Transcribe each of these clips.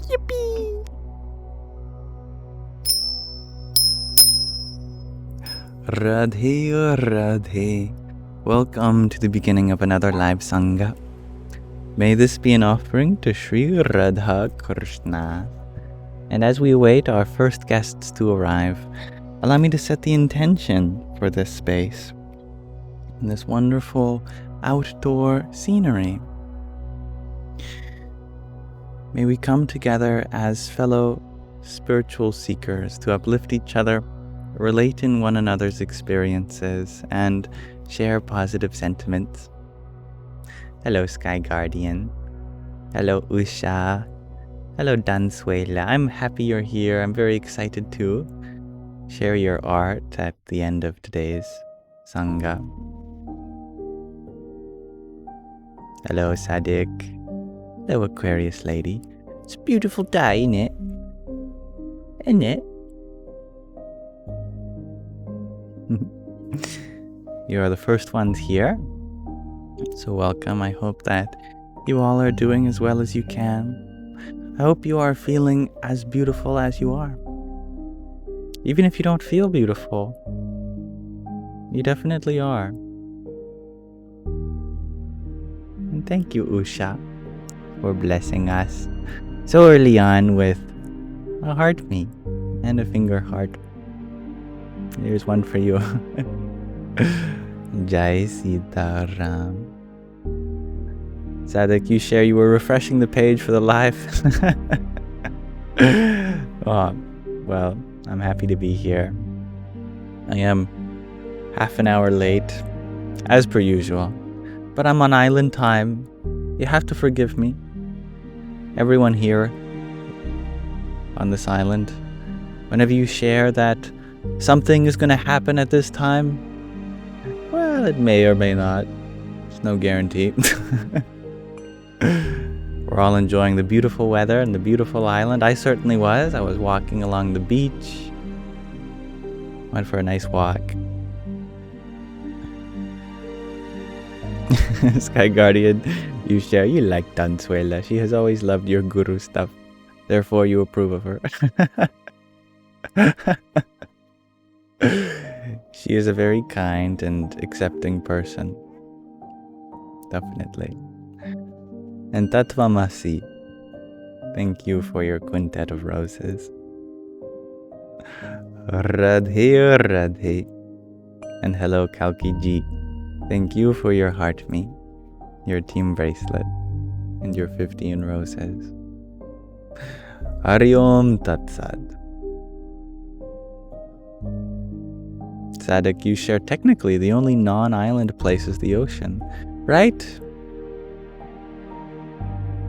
Yippee! Radhe Radhe. Welcome to the beginning of another live Sangha. May this be an offering to Sri Radha Krishna. And as we await our first guests to arrive, allow me to set the intention for this space, this wonderful outdoor scenery. May we come together as fellow spiritual seekers to uplift each other, relate in one another's experiences, and share positive sentiments. Hello, Sky Guardian. Hello, Usha. Hello, Dansuela. I'm happy you're here. I'm very excited to share your art at the end of today's Sangha. Hello, Sadik. Hello, Aquarius lady. It's a beautiful day, isn't it? Isn't it? You are the first ones here, so welcome. I hope that you all are doing as well as you can. I hope you are feeling as beautiful as you are. Even if you don't feel beautiful, you definitely are. And thank you, Usha, for blessing us so early on with a heart me and a finger heart. Here's one for you. Jai Sitaram. Sadik, you share you were refreshing the page for the live. Oh, well, I'm happy to be here. I am half an hour late, as per usual, but I'm on island time. You have to forgive me. Everyone here on this island, whenever you share that something is going to happen at this time, well, it may or may not. There's no guarantee. We're all enjoying the beautiful weather and the beautiful island. I certainly was. I was walking along the beach. Went for a nice walk. Sky Guardian, you share. You like Dansuela. She has always loved your guru stuff. Therefore, you approve of her. She is a very kind and accepting person. Definitely. And Tatvamasi, thank you for your quintet of roses. Radhe Radhe. And hello, Kalki Ji. Thank you for your heart me, your team bracelet, and your 15 roses. Hari Om Tat Sat. Sadik, you share technically the only non-island place is the ocean, right?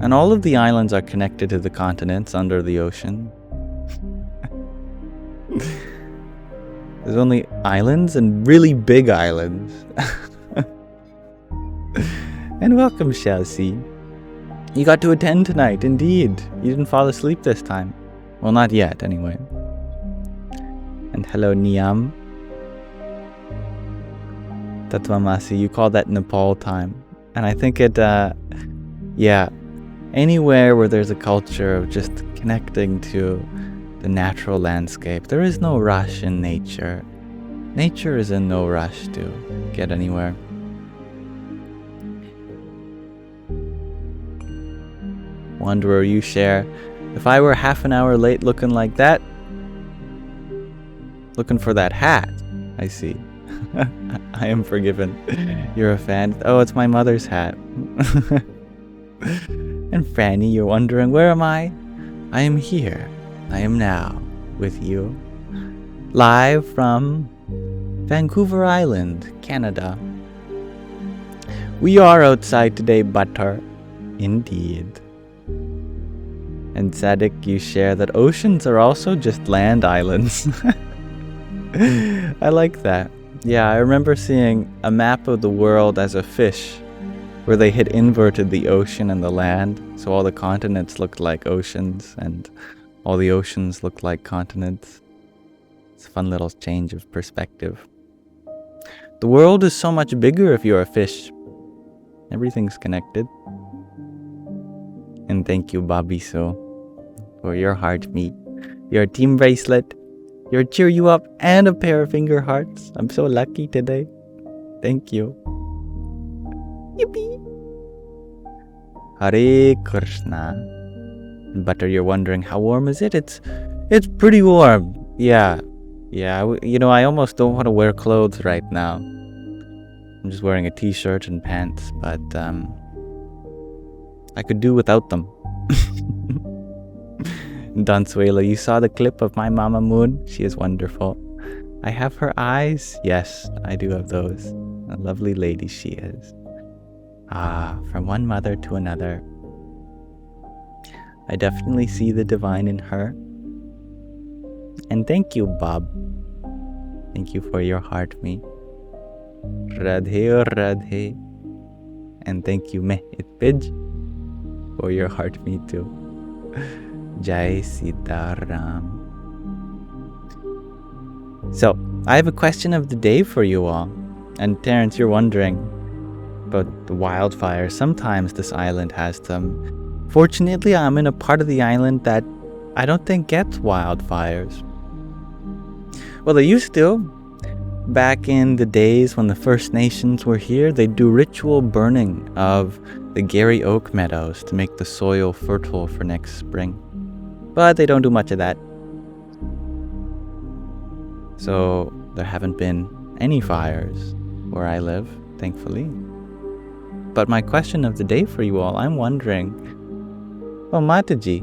And all of the islands are connected to the continents under the ocean. There's only islands and really big islands. And welcome, Chelsea. You got to attend tonight, indeed. You didn't fall asleep this time. Well, not yet, anyway. And hello, Niam. Tatvamasi, you call that Nepal time. And I think it, anywhere where there's a culture of just connecting to the natural landscape, there is no rush in nature. Nature is in no rush to get anywhere. Wanderer, you share. If I were half an hour late looking like that, looking for that hat, I see. I am forgiven. You're a fan. Oh, it's my mother's hat. And Franny, you're wondering, where am I? I am here. I am now with you. Live from Vancouver Island, Canada. We are outside today, Banter. Indeed. And Sadik, you share that oceans are also just land islands. I like that. Yeah, I remember seeing a map of the world as a fish, where they had inverted the ocean and the land, so all the continents looked like oceans, and all the oceans looked like continents. It's a fun little change of perspective. The world is so much bigger if you're a fish. Everything's connected. And thank you, Babiso. for your heart meat, your team bracelet, your cheer you up, and a pair of finger hearts. I'm so lucky today. Thank you. Yippee! Hare Krishna. Butter, you're wondering how warm is it? It's pretty warm. Yeah. I almost don't want to wear clothes right now. I'm just wearing a t-shirt and pants, but I could do without them. Dansuela, you saw the clip of my Mama Moon? She is wonderful. I have her eyes. Yes, I do have those. A lovely lady she is. From one mother to another. I definitely see the divine in her. And thank you, Bob. Thank you for your heart, me. Radhe Radhe. And thank you, Meh Itpij, for your heart, me too. Jai Sitaram. So, I have a question of the day for you all. And Terrence, you're wondering about the wildfires. Sometimes this island has them. Fortunately, I'm in a part of the island that I don't think gets wildfires. Well, they used to. Back in the days when the First Nations were here, they'd do ritual burning of the Gary Oak meadows to make the soil fertile for next spring. But they don't do much of that. So there haven't been any fires where I live, thankfully. But my question of the day for you all, I'm wondering, oh, Mataji,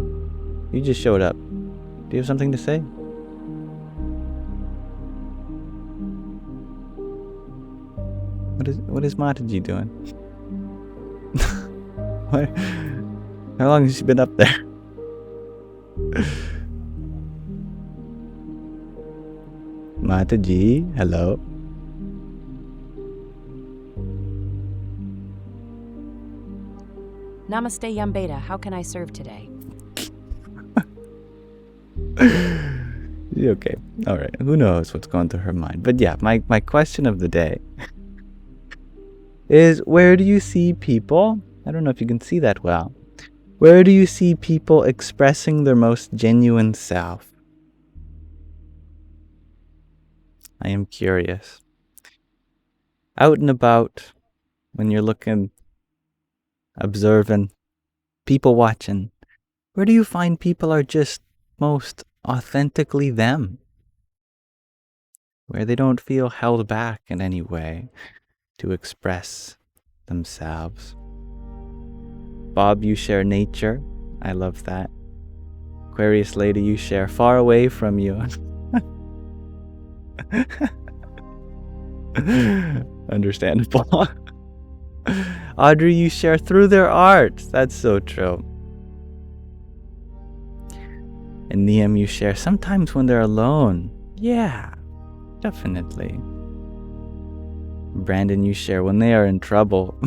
you just showed up. Do you have something to say? What is Mataji doing? How long has she been up there? Mataji, hello. Namaste Yambeda, how can I serve today? Okay, alright, who knows what's going through her mind. But yeah, my question of the day is, where do you see people, I don't know if you can see that well, where do you see people expressing their most genuine self? I am curious. Out and about, when you're looking, observing, people watching, where do you find people are just most authentically them? Where they don't feel held back in any way to express themselves. Bob, you share nature. I love that. Aquarius lady, you share far away from you. Understandable. Audrey, you share through their art. That's so true. And Niam, you share sometimes when they're alone. Yeah, definitely. Brandon, you share when they are in trouble.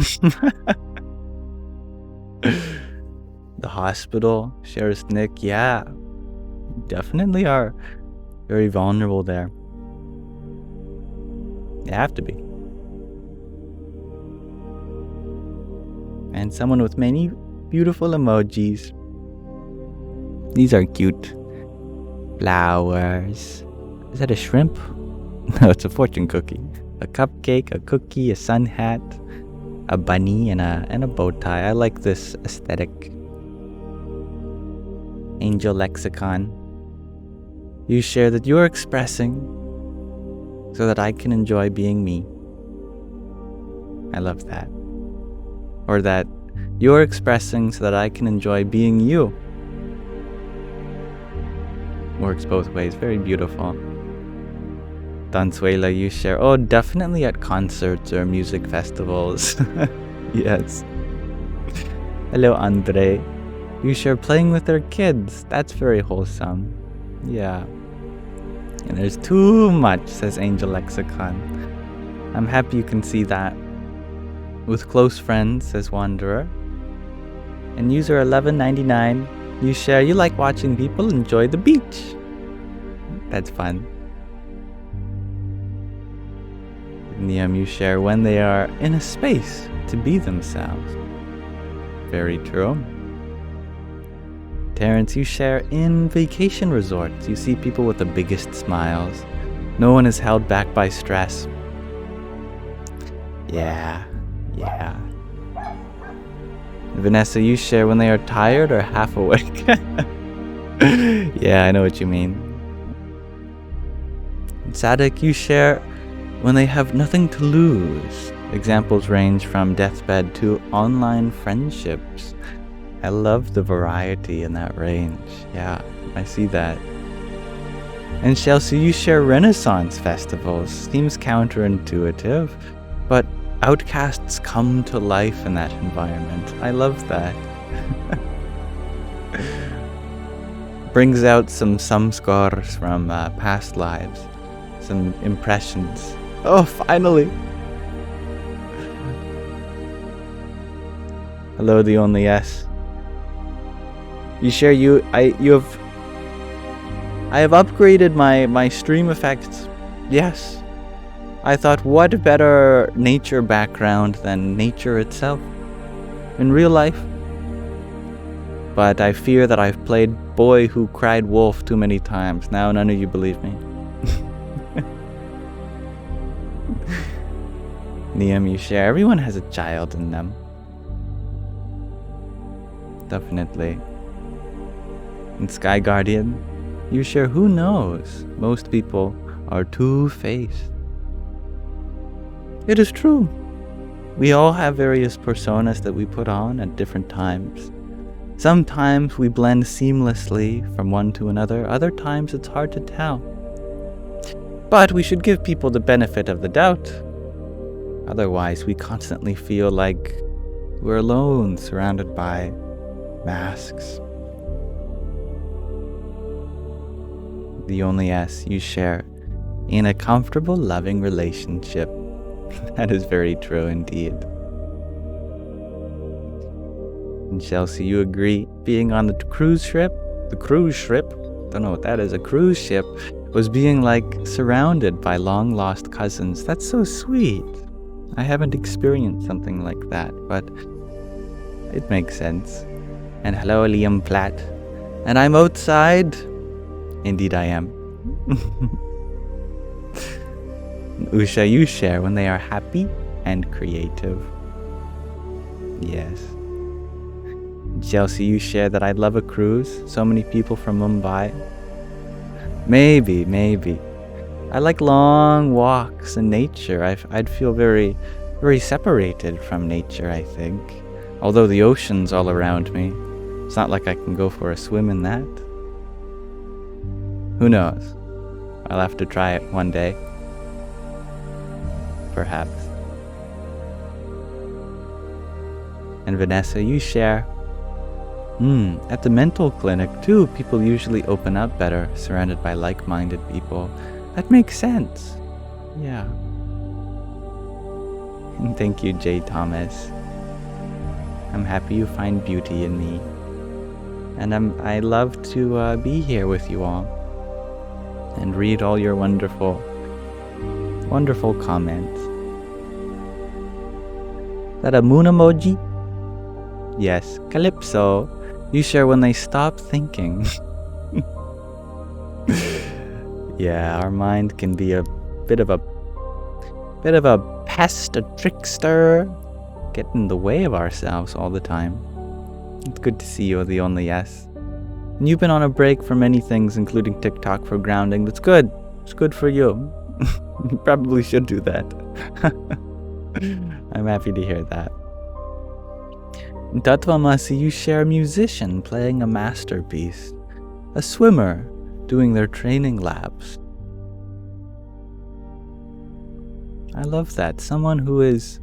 The hospital shares Nick. Yeah, definitely are very vulnerable there. You have to be. And someone with many beautiful emojis. These are cute. Flowers. Is that a shrimp? No, it's a fortune cookie. A cupcake, a cookie, a sun hat, a bunny, and a bow tie. I like this aesthetic. Angel Lexicon. You share that you're expressing so that I can enjoy being me. I love that. Or that you're expressing so that I can enjoy being you. Works both ways. Very beautiful. Dansuela, you share, oh, definitely at concerts or music festivals. Yes. Hello, Andre. You share playing with their kids. That's very wholesome. Yeah. And there's too much, says Angel Lexicon. I'm happy you can see that. With close friends, says Wanderer. And user 1199, you share you like watching people enjoy the beach. That's fun. Niam, you share when they are in a space to be themselves. Very true. Terrence, you share in vacation resorts. You see people with the biggest smiles. No one is held back by stress. Yeah. Vanessa, you share when they are tired or half awake. Yeah, I know what you mean. Sadik, you share when they have nothing to lose. Examples range from deathbed to online friendships. I love the variety in that range. Yeah, I see that. And Chelsea, you share Renaissance festivals. Seems counterintuitive, but outcasts come to life in that environment. I love that. Brings out some samskars from past lives. Some impressions. Oh, finally! Hello, the only yes. You share I have upgraded my stream effects. Yes. I thought, what better nature background than nature itself in real life? But I fear that I've played Boy Who Cried Wolf too many times. Now none of you believe me. Liam, you share. Everyone has a child in them. Definitely. And Sky Guardian, you share. Who knows? Most people are two-faced. It is true. We all have various personas that we put on at different times. Sometimes we blend seamlessly from one to another. Other times it's hard to tell. But we should give people the benefit of the doubt. Otherwise, we constantly feel like we're alone, surrounded by masks. The only S you share in a comfortable, loving relationship. That is very true indeed. And Chelsea, you agree? Being on the cruise ship, don't know what that is, a cruise ship, was being like surrounded by long lost cousins. That's so sweet. I haven't experienced something like that, but it makes sense. And hello, Liam Platt. And I'm outside. Indeed I am. Usha, you share when they are happy and creative. Yes. Chelsea, you share that I'd love a cruise. So many people from Mumbai. Maybe. I like long walks in nature. I'd feel very, very separated from nature, I think. Although the ocean's all around me. It's not like I can go for a swim in that. Who knows? I'll have to try it one day. Perhaps. And Vanessa, you share. At the mental clinic too, people usually open up better, surrounded by like-minded people. That makes sense. Yeah. And thank you, Jay Thomas. I'm happy you find beauty in me. And I love to be here with you all and read all your wonderful comments. Is that a moon emoji? Yes, Calypso. You share when they stop thinking. Yeah, our mind can be a bit of a pest, a trickster, get in the way of ourselves all the time. It's good to see you, the only yes. And you've been on a break from many things, including TikTok, for grounding. That's good. It's good for you. You probably should do that. I'm happy to hear that. Tatvamasi, you share a musician playing a masterpiece, a swimmer doing their training labs. I love that. Someone who is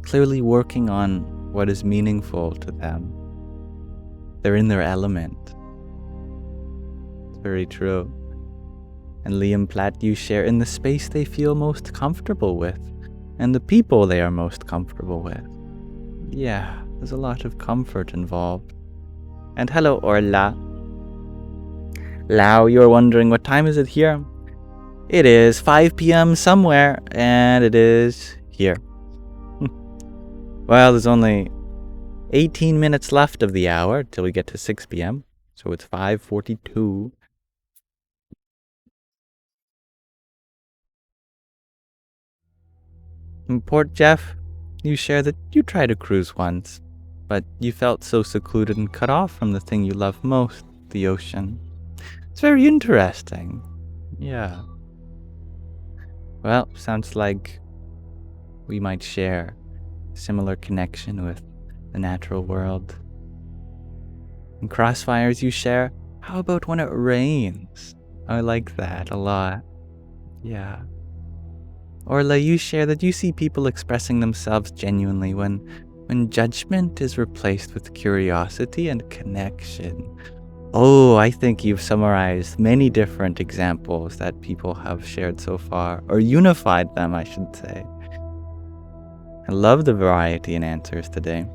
clearly working on what is meaningful to them. They're in their element. It's very true. And Liam Platt, you share in the space they feel most comfortable with and the people they are most comfortable with. Yeah, there's a lot of comfort involved. And hello, Orla. Lau, you're wondering what time is it here? It is 5 p.m. somewhere, and it is here. Well, there's only 18 minutes left of the hour till we get to 6 p.m. So it's 5:42. In Port Jeff, you share that you tried a cruise once, but you felt so secluded and cut off from the thing you love most, the ocean. It's very interesting. Yeah. Well, sounds like we might share a similar connection with the natural world. In Crossfires, you share, how about when it rains? I like that a lot. Yeah. Orla, you share that you see people expressing themselves genuinely when judgment is replaced with curiosity and connection. Oh, I think you've summarized many different examples that people have shared so far, or unified them, I should say. I love the variety in answers today.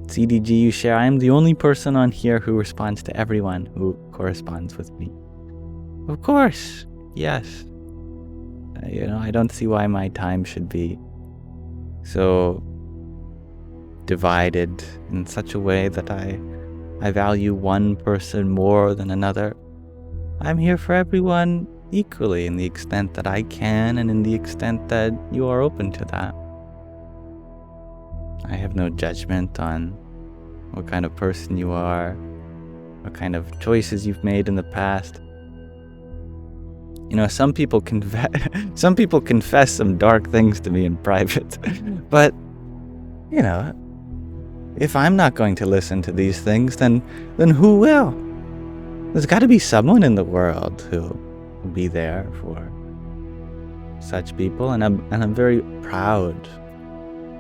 CDG, you share, I am the only person on here who responds to everyone who corresponds with me. Of course, yes. I don't see why my time should be so divided in such a way that I value one person more than another. I'm here for everyone equally in the extent that I can and in the extent that you are open to that. I have no judgment on what kind of person you are, what kind of choices you've made in the past. Some people confess some dark things to me in private, but if I'm not going to listen to these things, then who will? There's got to be someone in the world who will be there for such people, and I'm very proud,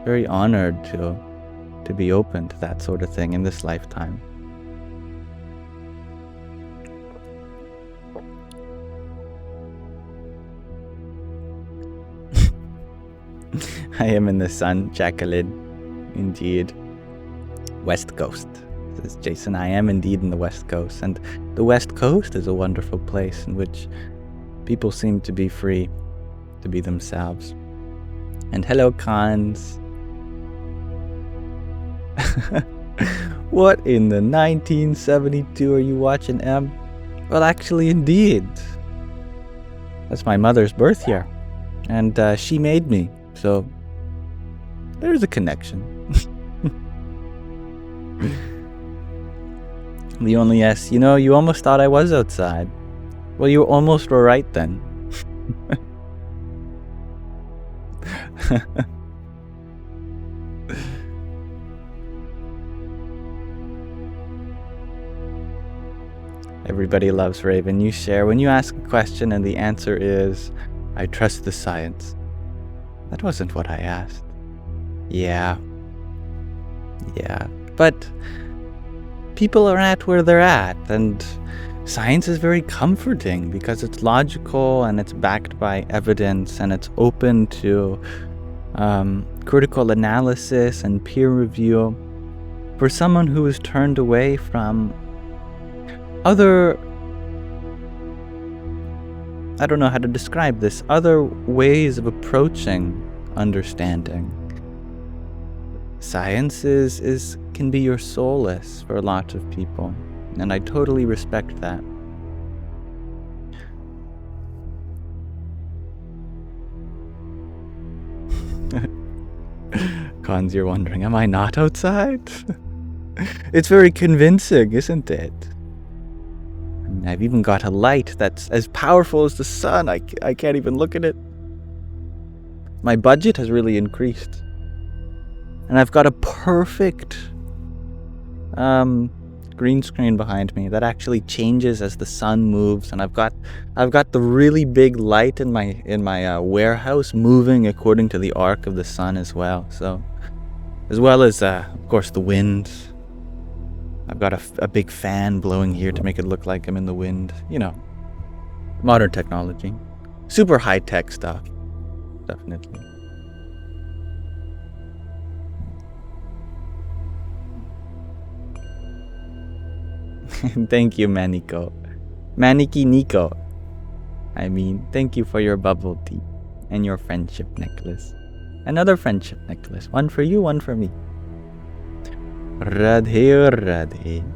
very honored to be open to that sort of thing in this lifetime. I am in the sun, Jacqueline. Indeed. West Coast, says Jason. I am indeed in the West Coast, and the West Coast is a wonderful place in which people seem to be free to be themselves. And hello, Cons. What in the 1972 are you watching, Em? Well, actually, indeed. That's my mother's birth year, and she made me, so there's a connection. The only yes, you almost thought I was outside. Well, you almost were right then. Everybody loves Raven. You share when you ask a question and the answer is, I trust the science. That wasn't what I asked. Yeah. But people are at where they're at, and science is very comforting because it's logical and it's backed by evidence and it's open to critical analysis and peer review. For someone who is turned away from other, I don't know how to describe this, other ways of approaching understanding, science can be your solace for a lot of people, and I totally respect that. Cons, you're wondering, am I not outside? It's very convincing, isn't it? I've even got a light that's as powerful as the sun. I can't even look at it. My budget has really increased. And I've got a perfect green screen behind me that actually changes as the sun moves, and I've got the really big light in my warehouse moving according to the arc of the sun as well. So, as well as of course the wind. I've got a big fan blowing here to make it look like I'm in the wind. Modern technology, super high tech stuff, definitely. Thank you, Maniki Nico. Thank you for your bubble tea and your friendship necklace. Another friendship necklace. One for you, one for me. Radhe Radhe.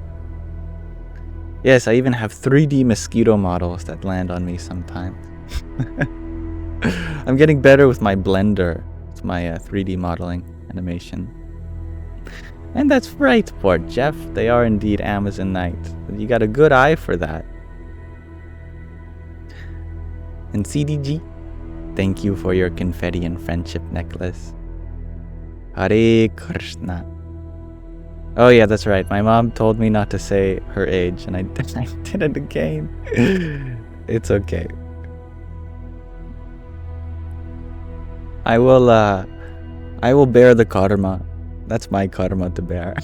Yes, I even have 3D mosquito models that land on me sometimes. I'm getting better with my Blender. It's my 3D modeling animation. And that's right, poor Jeff. They are indeed Amazonite. You got a good eye for that. And CDG, thank you for your confetti and friendship necklace. Hare Krishna. Oh yeah, that's right. My mom told me not to say her age, and I did it again. It's okay. I will bear the karma. That's my karma to bear.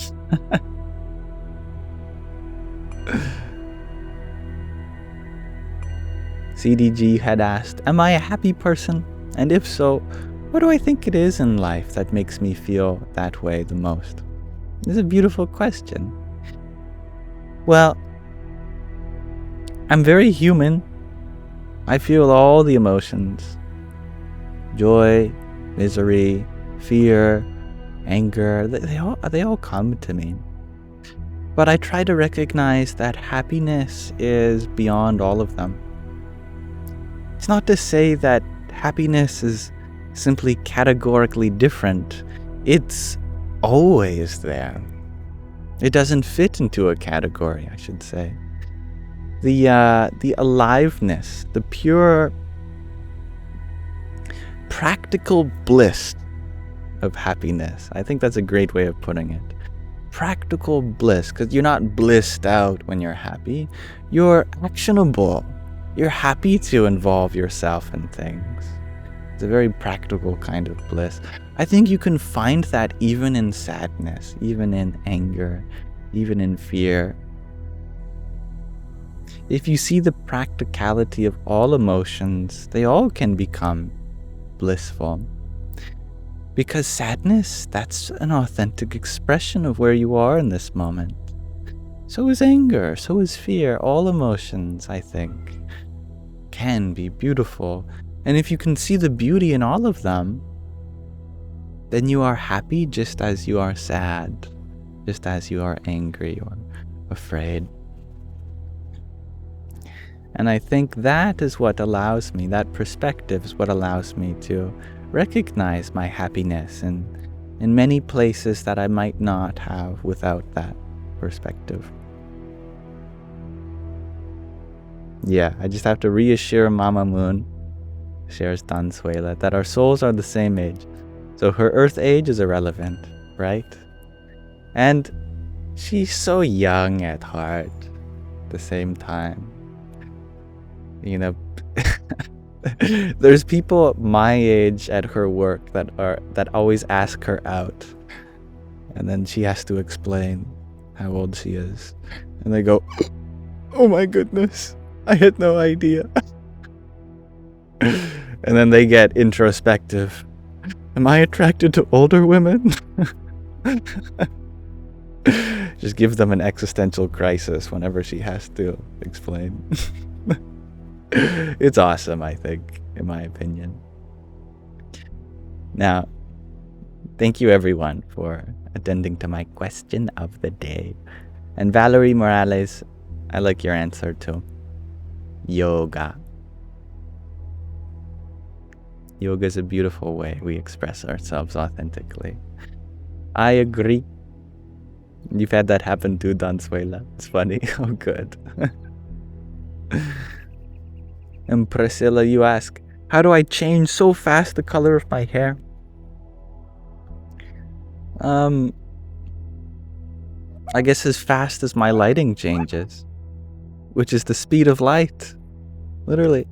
CDG had asked, am I a happy person? And if so, what do I think it is in life that makes me feel that way the most? It's a beautiful question. Well, I'm very human. I feel all the emotions. Joy, misery, fear, anger, they all come to me. But I try to recognize that happiness is beyond all of them. It's not to say that happiness is simply categorically different. It's always there. It doesn't fit into a category, I should say. The aliveness, the pure practical bliss of happiness. I think that's a great way of putting it. Practical bliss, because you're not blissed out when you're happy. You're actionable. You're happy to involve yourself in things. It's a very practical kind of bliss. I think you can find that even in sadness, even in anger, even in fear. If you see the practicality of all emotions, they all can become blissful. Because sadness, that's an authentic expression of where you are in this moment. So is anger, so is fear. All emotions, I think, can be beautiful. And if you can see the beauty in all of them, then you are happy just as you are sad, just as you are angry or afraid. And I think that is what allows me, that perspective is what allows me to recognize my happiness in many places that I might not have without that perspective. Yeah, I just have to reassure Mama Moon, shares Dansuela, that our souls are the same age. So her earth age is irrelevant, right? And she's so young at heart at the same time. You know, there's people my age at her work that always ask her out. And then she has to explain how old she is. And they go, oh my goodness, I had no idea. And then they get introspective. Am I attracted to older women? Just give them an existential crisis whenever she has to explain. It's awesome, I think, in my opinion. Now, thank you everyone for attending to my question of the day. And Valerie Morales, I like your answer too. Yoga. Yoga is a beautiful way we express ourselves authentically. I agree. You've had that happen too, Dansuela. It's funny. Oh, good. And Priscilla, you ask, how do I change so fast the color of my hair? I guess as fast as my lighting changes, which is the speed of light. Literally.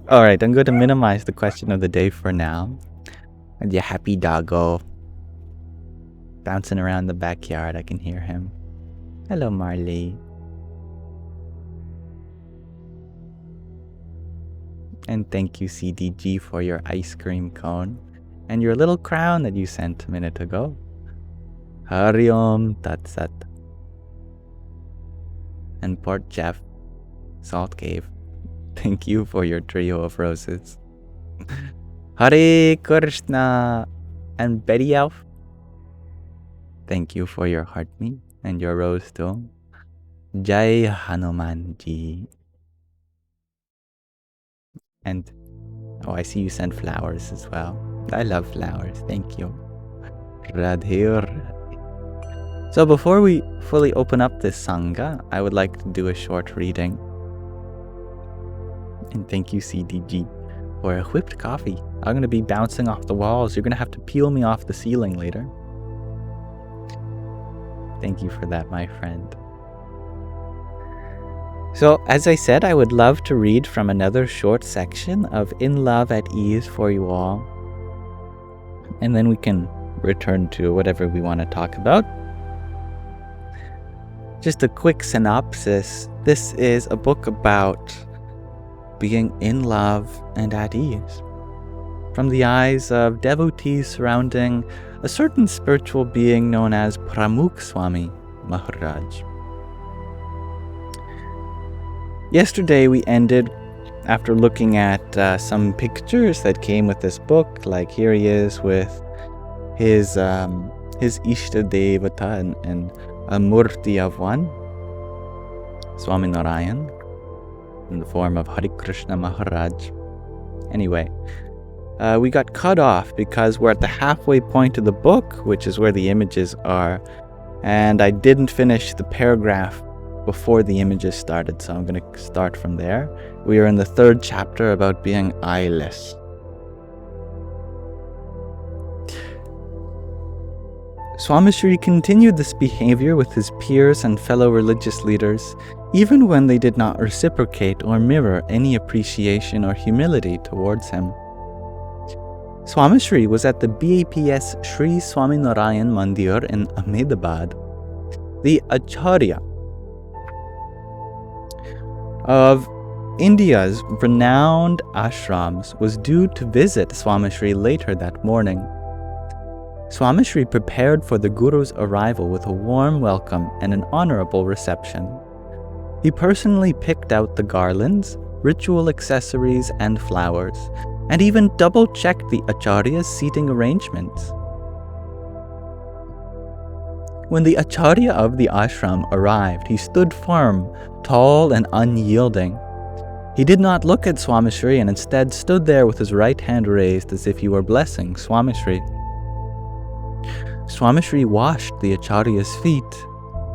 Alright, I'm going to minimize the question of the day for now. And your happy doggo bouncing around the backyard, I can hear him. Hello, Marley. And thank you, CDG, for your ice cream cone and your little crown that you sent a minute ago. Hari Om Tat Sat. And Port Jeff, Salt Cave, thank you for your trio of roses. Hare Krishna. And Betty Elf, Thank you for your heart meat and your rose stone. Jai Hanumanji. And I see you sent flowers as well. I love flowers. Thank you. Radhe. So before we fully open up this Sangha, I would like to do a short reading. And thank you, CDG, for a whipped coffee. I'm going to be bouncing off the walls. You're going to have to peel me off the ceiling later. Thank you for that, my friend. So, as I said, I would love to read from another short section of In Love at Ease for you all. And then we can return to whatever we want to talk about. Just a quick synopsis. This is a book about being in love and at ease, from the eyes of devotees surrounding a certain spiritual being known as Pramukh Swami Maharaj. Yesterday we ended after looking at some pictures that came with this book. Like here he is with his Ishta Devata and a Murti of one, Swami Narayan, in the form of Hare Krishna Maharaj. Anyway, we got cut off because we're at the halfway point of the book, which is where the images are, and I didn't finish the paragraph before the images started, so I'm going to start from there. We are in the 3rd chapter about being eyeless. Swami Shri continued this behavior with his peers and fellow religious leaders, even when they did not reciprocate or mirror any appreciation or humility towards him. Swami Shri was at the BAPS Sri Swami Narayan Mandir in Ahmedabad. The Acharya of India's renowned ashrams was due to visit Swami Shri later that morning. Swami Shri prepared for the Guru's arrival with a warm welcome and an honorable reception. He personally picked out the garlands, ritual accessories, and flowers, and even double-checked the Acharya's seating arrangements. When the Acharya of the ashram arrived, he stood firm, tall and unyielding. He did not look at Swami Shri and instead stood there with his right hand raised as if he were blessing Swami Shri. Swami Shri washed the Acharya's feet,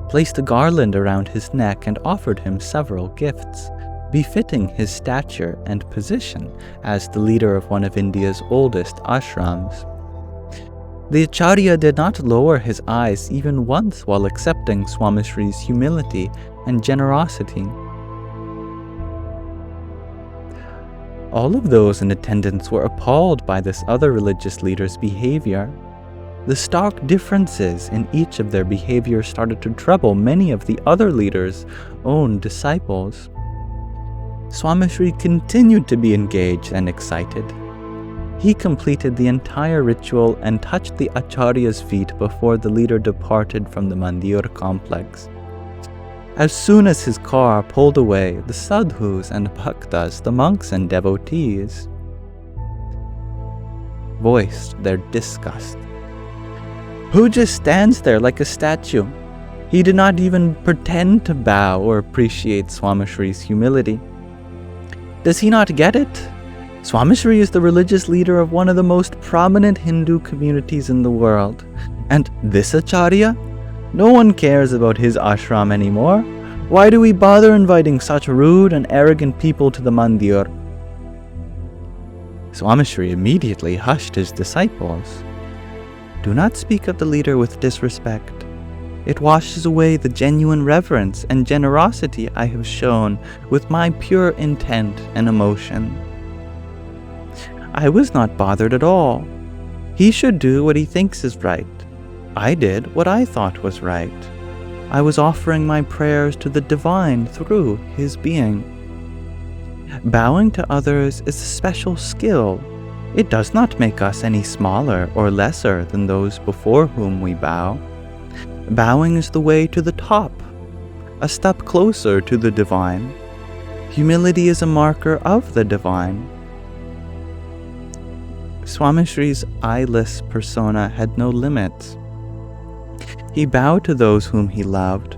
placed a garland around his neck, and offered him several gifts, befitting his stature and position as the leader of one of India's oldest ashrams. The Acharya did not lower his eyes even once while accepting Swami Shri's humility and generosity. All of those in attendance were appalled by this other religious leader's behavior. The stark differences in each of their behavior started to trouble many of the other leaders' own disciples. Swami Shri continued to be engaged and excited. He completed the entire ritual and touched the Acharya's feet before the leader departed from the Mandir complex. As soon as his car pulled away, the sadhus and bhaktas, the monks and devotees, voiced their disgust. Who just stands there like a statue? He did not even pretend to bow or appreciate Swami Shri's humility. Does he not get it? Swami Shri is the religious leader of one of the most prominent Hindu communities in the world. And this Acharya? No one cares about his ashram anymore. Why do we bother inviting such rude and arrogant people to the mandir? Swami Shri immediately hushed his disciples. Do not speak of the leader with disrespect. It washes away the genuine reverence and generosity I have shown with my pure intent and emotion. I was not bothered at all. He should do what he thinks is right. I did what I thought was right. I was offering my prayers to the divine through his being. Bowing to others is a special skill. It does not make us any smaller or lesser than those before whom we bow. Bowing is the way to the top, a step closer to the divine. Humility is a marker of the divine. Swami Shri's eyeless persona had no limits. He bowed to those whom he loved,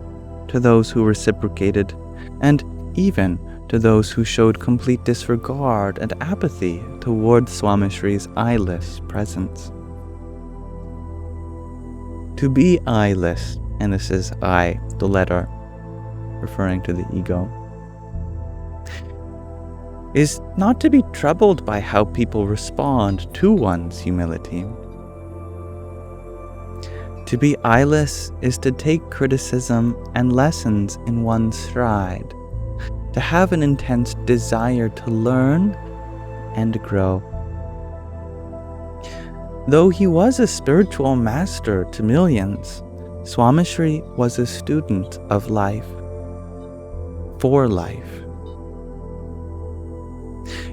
to those who reciprocated, and even to those who showed complete disregard and apathy toward Swami Shri's eyeless presence. To be eyeless, and this is I, the letter, referring to the ego, is not to be troubled by how people respond to one's humility. To be eyeless is to take criticism and lessons in one's stride, to have an intense desire to learn and grow. Though he was a spiritual master to millions, Swami Shri was a student of life, for life.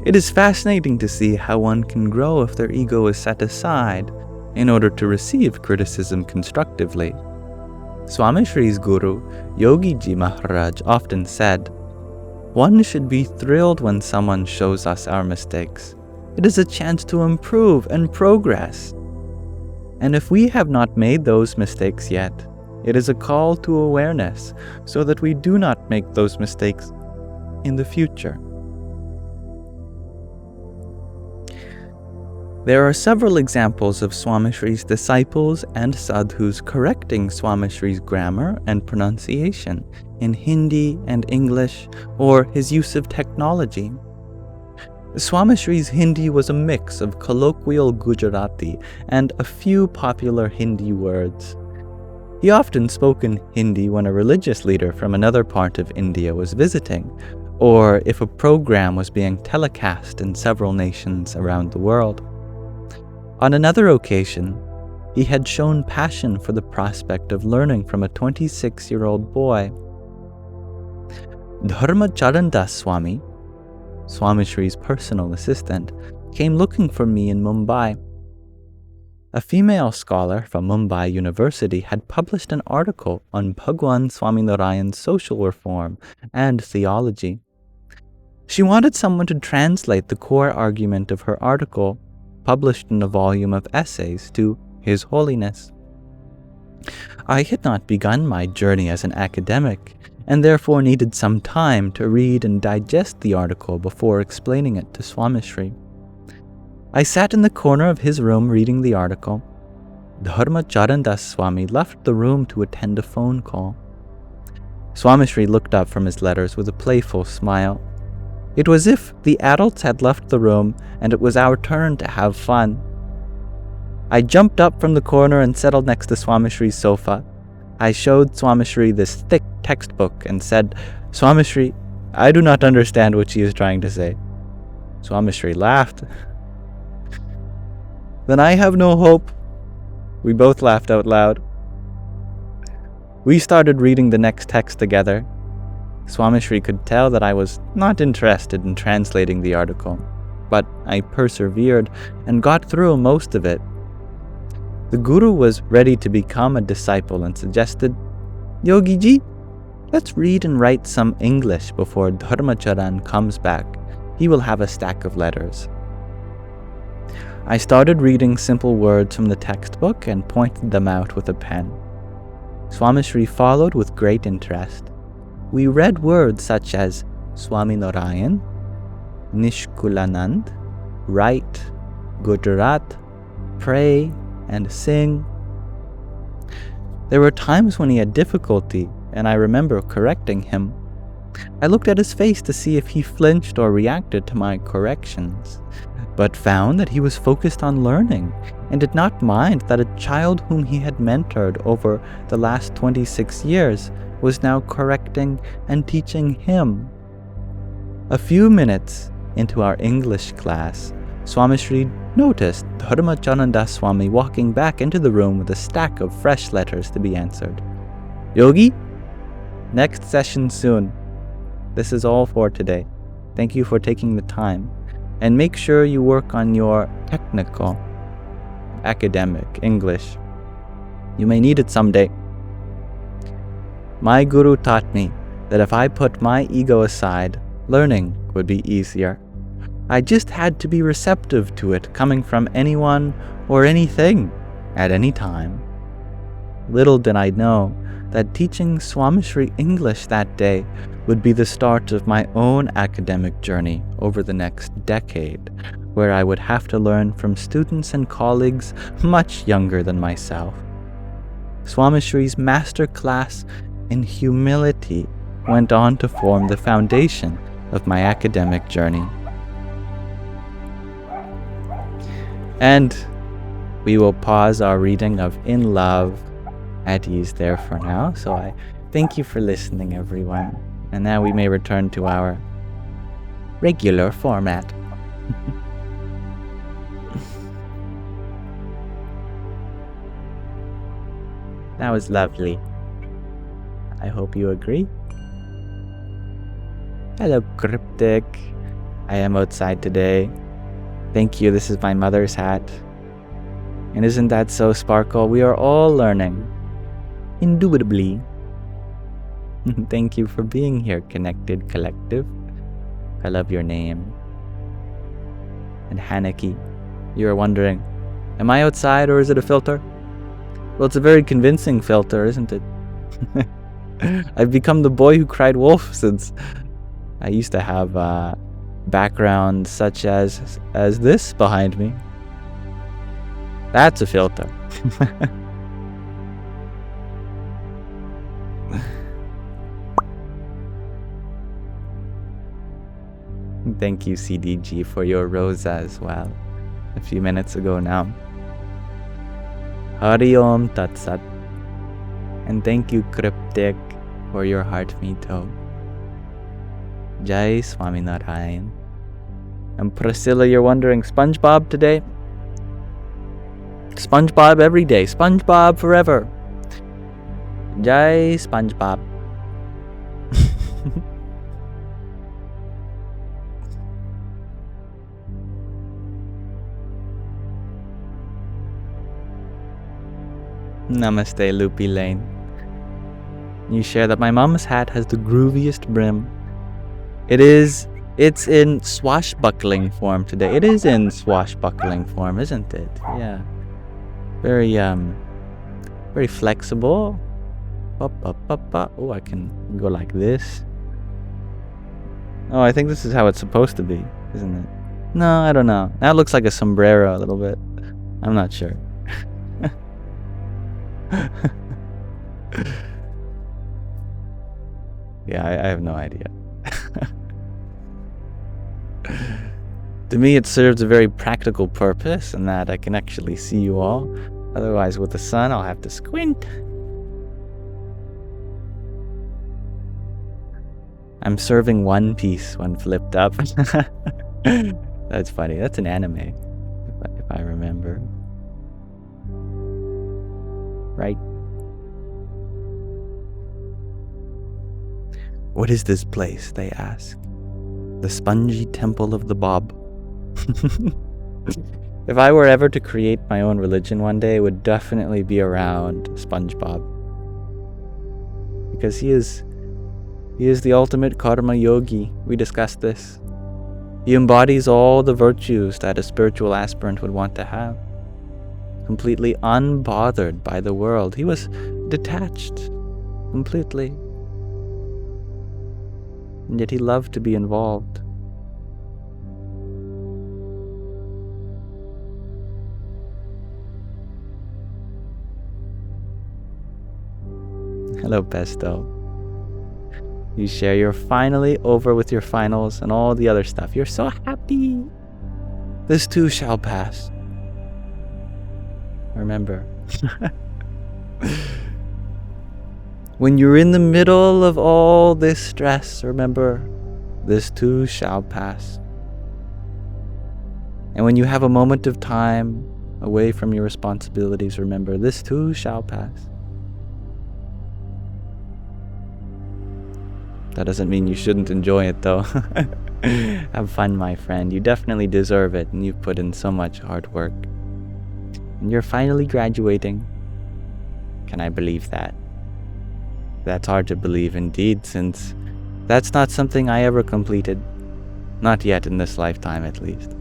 It is fascinating to see how one can grow if their ego is set aside in order to receive criticism constructively. Swami Shri's guru, Yogiji Maharaj, often said, "One should be thrilled when someone shows us our mistakes. It is a chance to improve and progress. And if we have not made those mistakes yet, it is a call to awareness so that we do not make those mistakes in the future." There are several examples of Swami Shri's disciples and sadhus correcting Swami Shri's grammar and pronunciation in Hindi and English, or his use of technology. Swami Shri's Hindi was a mix of colloquial Gujarati and a few popular Hindi words. He often spoke in Hindi when a religious leader from another part of India was visiting, or if a program was being telecast in several nations around the world. On another occasion, he had shown passion for the prospect of learning from a 26-year-old boy. Dharma Charandas Swami, Swami Shri's personal assistant, came looking for me in Mumbai. A female scholar from Mumbai University had published an article on Bhagwan Swaminarayan's social reform and theology. She wanted someone to translate the core argument of her article, published in a volume of essays, to His Holiness. I had not begun my journey as an academic, and therefore needed some time to read and digest the article before explaining it to Swami Shri. I sat in the corner of his room reading the article. Dharma Charandas Swami left the room to attend a phone call. Swami Shri looked up from his letters with a playful smile. It was as if the adults had left the room and it was our turn to have fun. I jumped up from the corner and settled next to Swami Shri's sofa. I showed Swami Shri this thick textbook and said, "Swami Shri, I do not understand what she is trying to say." Swami Shri laughed. "Then I have no hope." We both laughed out loud. We started reading the next text together. Swami Shri could tell that I was not interested in translating the article, but I persevered and got through most of it. The Guru was ready to become a disciple and suggested, "Yogi ji, let's read and write some English before Dharmacharan comes back. He will have a stack of letters." I started reading simple words from the textbook and pointed them out with a pen. Swami Shri followed with great interest. We read words such as Swaminarayan, Nishkulanand, write, Gujarat, pray, and sing. There were times when he had difficulty, and I remember correcting him. I looked at his face to see if he flinched or reacted to my corrections, but found that he was focused on learning and did not mind that a child whom he had mentored over the last 26 years was now correcting and teaching him. A few minutes into our English class, Swami Shri noticed Dharma Charandas Swami walking back into the room with a stack of fresh letters to be answered. "Yogi, next session soon. This is all for today. Thank you for taking the time. And make sure you work on your technical, academic English. You may need it someday. My guru taught me that if I put my ego aside, learning would be easier. I just had to be receptive to it coming from anyone or anything at any time. Little did I know that teaching Swamishri English that day would be the start of my own academic journey over the next decade, where I would have to learn from students and colleagues much younger than myself. Swamishri's master class in humility went on to form the foundation of my academic journey. And we will pause our reading of In Love at ease there for now. So I thank you for listening, everyone. And now we may return to our regular format. That was lovely. I hope you agree. Hello, Cryptic. I am outside today. Thank you. This is my mother's hat. And isn't that so, Sparkle? We are all learning. Indubitably. Thank you for being here, Connected Collective. I love your name. And Haneke, you are wondering, am I outside or is it a filter? Well, it's a very convincing filter, isn't it? I've become the boy who cried wolf since I used to have backgrounds such as this behind me. That's a filter. Thank you, CDG, for your rosa as well. A few minutes ago now. Hari Om Tat Sat. And thank you, Cryptic, for your heart meto. Jai Swaminarayan. And Priscilla, you're wondering, SpongeBob today? SpongeBob every day. SpongeBob forever. Jai SpongeBob. Namaste, Loopy Lane. You share that my mom's hat has the grooviest brim. It's in swashbuckling form today. It is in swashbuckling form, isn't it? Yeah. Very flexible. Oh, I can go like this. Oh, I think this is how it's supposed to be, isn't it? No, I don't know. That looks like a sombrero a little bit. I'm not sure. Yeah, I have no idea. To me, it serves a very practical purpose in that I can actually see you all. Otherwise, with the sun, I'll have to squint. I'm serving One Piece when flipped up. That's funny. That's an anime, if I remember. Right? What is this place, they ask. The spongy temple of the Bob. If I were ever to create my own religion one day, it would definitely be around SpongeBob. Because he is the ultimate karma yogi. We discussed this. He embodies all the virtues that a spiritual aspirant would want to have. Completely unbothered by the world. He was detached completely. And yet he loved to be involved. Hello, Pesto. You share you're finally over with your finals and all the other stuff. You're so happy. This too shall pass. Remember. When you're in the middle of all this stress, remember, this too shall pass. And when you have a moment of time away from your responsibilities, remember, this too shall pass. That doesn't mean you shouldn't enjoy it, though. Have fun, my friend. You definitely deserve it, and you've put in so much hard work. And you're finally graduating. Can I believe that? That's hard to believe indeed, since that's not something I ever completed. Not yet in this lifetime, at least.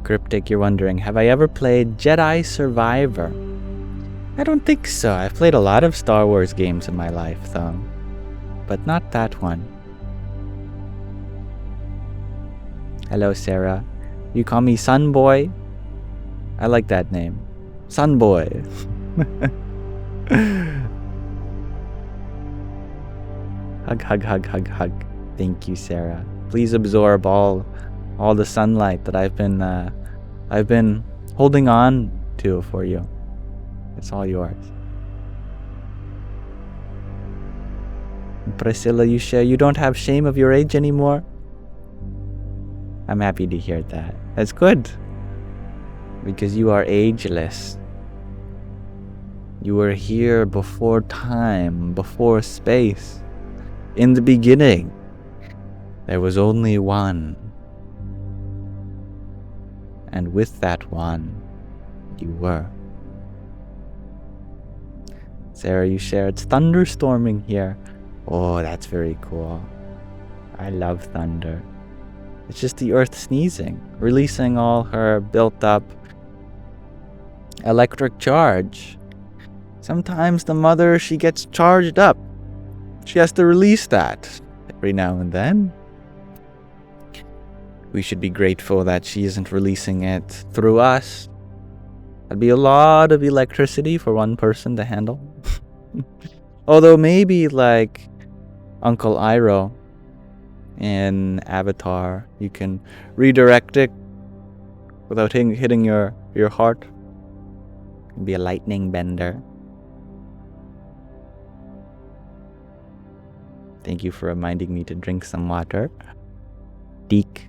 Cryptic, you're wondering, have I ever played Jedi Survivor? I don't think so. I've played a lot of Star Wars games in my life, though. But not that one. Hello, Sarah. You call me Sunboy? I like that name. Sunboy. Hug, hug, hug, hug, hug. Thank you, Sarah. Please absorb all the sunlight that I've been holding on to for you. It's all yours. Priscilla, you share you don't have shame of your age anymore? I'm happy to hear that. That's good. Because you are ageless. You were here before time, before space. In the beginning, there was only one. And with that one, you were. Sarah, you share it's thunderstorming here. Oh, that's very cool. I love thunder. It's just the earth sneezing, releasing all her built up electric charge. Sometimes the mother, she gets charged up. She has to release that every now and then. We should be grateful that she isn't releasing it through us. That'd be a lot of electricity for one person to handle. Although maybe like Uncle Iroh in Avatar, you can redirect it without hitting your heart. It can be a lightning bender. Thank you for reminding me to drink some water. Deek,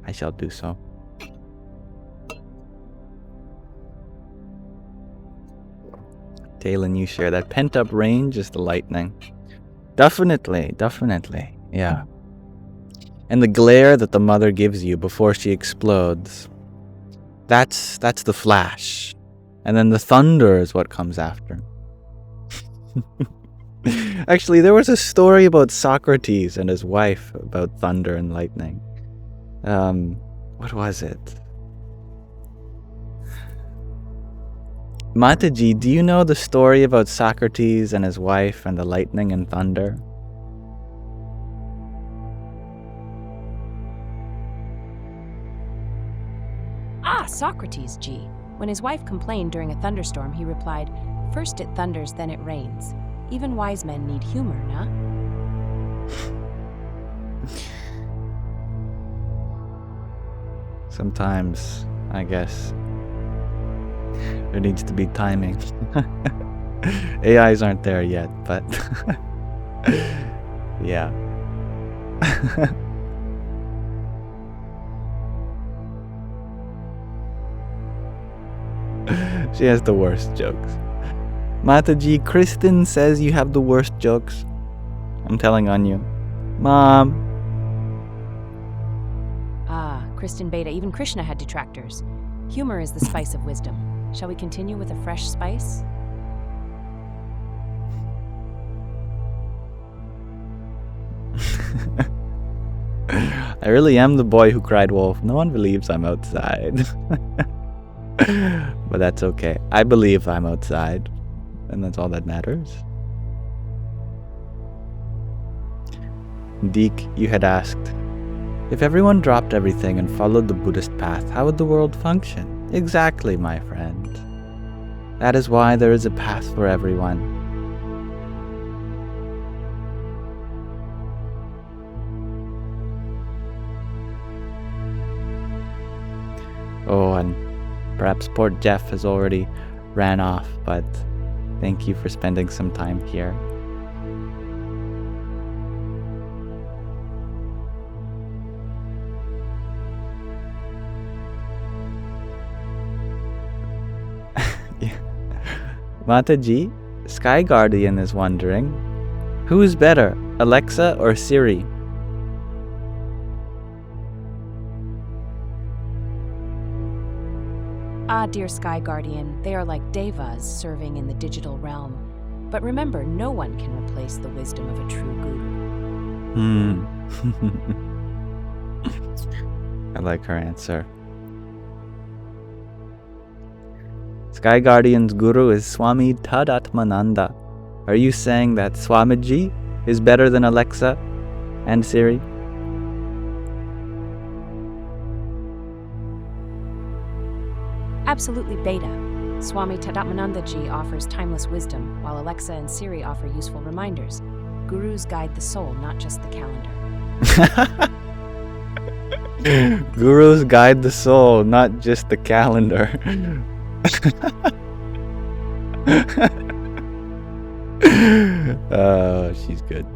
I shall do so. Talon, you share that pent-up rage is the lightning. Definitely, yeah. And the glare that the mother gives you before she explodes, that's the flash. And then the thunder is what comes after. Actually, there was a story about Socrates and his wife about thunder and lightning. What was it? Mataji, do you know the story about Socrates and his wife and the lightning and thunder? Ah, Socrates, G. When his wife complained during a thunderstorm, he replied, "First it thunders, then it rains. Even wise men need humor, nah?" Sometimes, I guess, there needs to be timing. AIs aren't there yet, but yeah. She has the worst jokes. Mataji, Kristen says you have the worst jokes. I'm telling on you. Mom. Ah, Kristen Beta, even Krishna had detractors. Humor is the spice of wisdom. Shall we continue with a fresh spice? I really am the boy who cried wolf. No one believes I'm outside. But that's okay. I believe I'm outside. And that's all that matters. Deek, you had asked, if everyone dropped everything and followed the Buddhist path, how would the world function? Exactly, my friend. That is why there is a path for everyone. Oh, and perhaps Port Jeff has already ran off, but thank you for spending some time here. Yeah. Mataji, Sky Guardian is wondering, who's better, Alexa or Siri? Ah, dear Sky Guardian, they are like devas serving in the digital realm. But remember, no one can replace the wisdom of a true guru. I like her answer. Sky Guardian's guru is Swami Tadatmananda. Are you saying that Swamiji is better than Alexa and Siri? Absolutely beta. Swami Tadatmanandaji offers timeless wisdom, while Alexa and Siri offer useful reminders. Gurus guide the soul, not just the calendar. Gurus guide the soul, not just the calendar. Oh, she's good.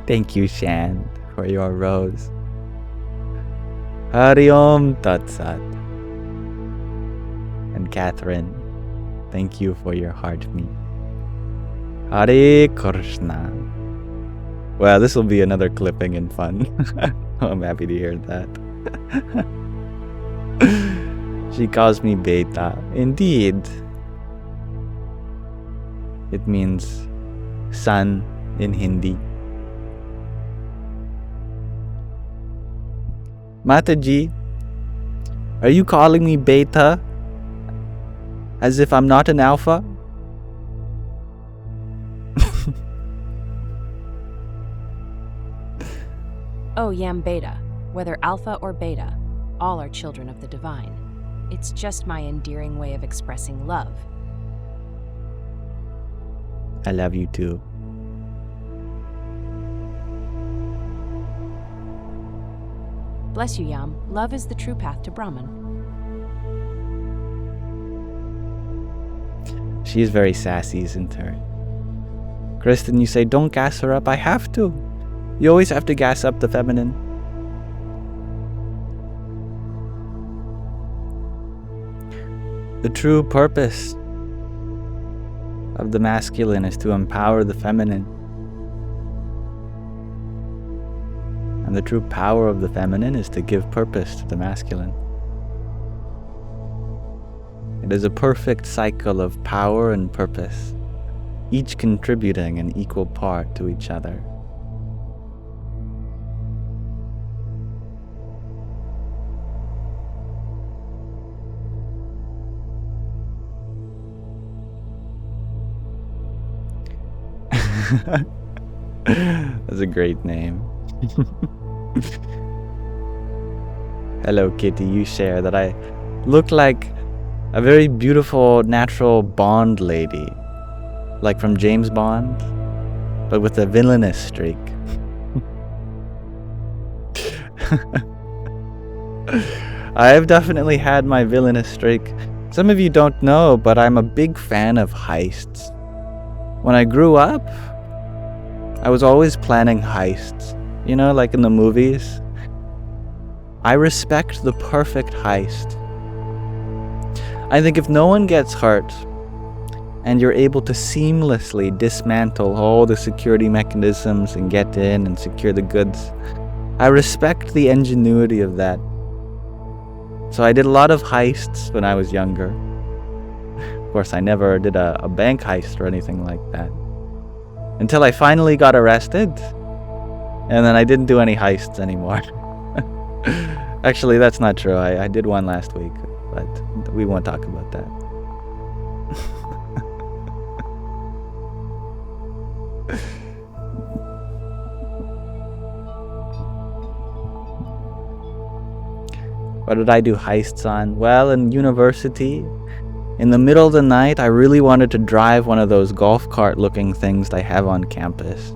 Thank you, Shan, for your rose. Hari Om Tat Sat. And Catherine, thank you for your heart meat. Hare Krishna. Well, this will be another clipping and fun. I'm happy to hear that. She calls me Beta. Indeed. It means sun in Hindi. Mataji, are you calling me Beta? As if I'm not an alpha? Oh, Yam Beta. Whether alpha or beta, all are children of the divine. It's just my endearing way of expressing love. I love you too. Bless you, Yam. Love is the true path to Brahman. She is very sassy, isn't her? Kristen, you say don't gas her up. I have to. You always have to gas up the feminine. The true purpose of the masculine is to empower the feminine. And the true power of the feminine is to give purpose to the masculine. It is a perfect cycle of power and purpose, each contributing an equal part to each other. That's a great name. Hello, Kitty. You share that I look like a very beautiful, natural Bond lady, like from James Bond, but with a villainous streak. I've definitely had my villainous streak. Some of you don't know, but I'm a big fan of heists. When I grew up, I was always planning heists, you know, like in the movies. I respect the perfect heist. I think if no one gets hurt, and you're able to seamlessly dismantle all the security mechanisms and get in and secure the goods, I respect the ingenuity of that. So I did a lot of heists when I was younger. Of course, I never did a bank heist or anything like that. Until I finally got arrested, and then I didn't do any heists anymore. Actually, that's not true. I did one last week, but we won't talk about that. What did I do heists on? Well, in university, in the middle of the night, I really wanted to drive one of those golf cart looking things they have on campus.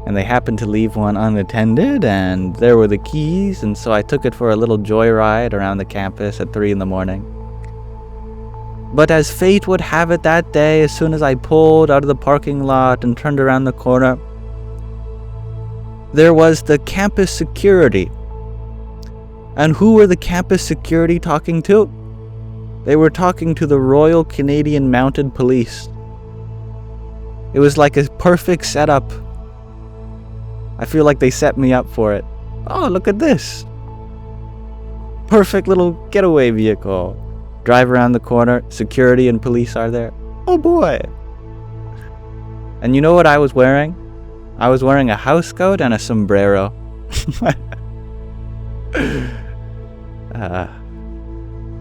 And they happened to leave one unattended, and there were the keys, and so I took it for a little joyride around the campus at 3 a.m. But as fate would have it that day, as soon as I pulled out of the parking lot and turned around the corner, there was the campus security. And who were the campus security talking to? They were talking to the Royal Canadian Mounted Police. It was like a perfect setup. I feel like they set me up for it. Oh, look at this. Perfect little getaway vehicle. Drive around the corner, security and police are there. Oh boy. And you know what I was wearing? I was wearing a house coat and a sombrero.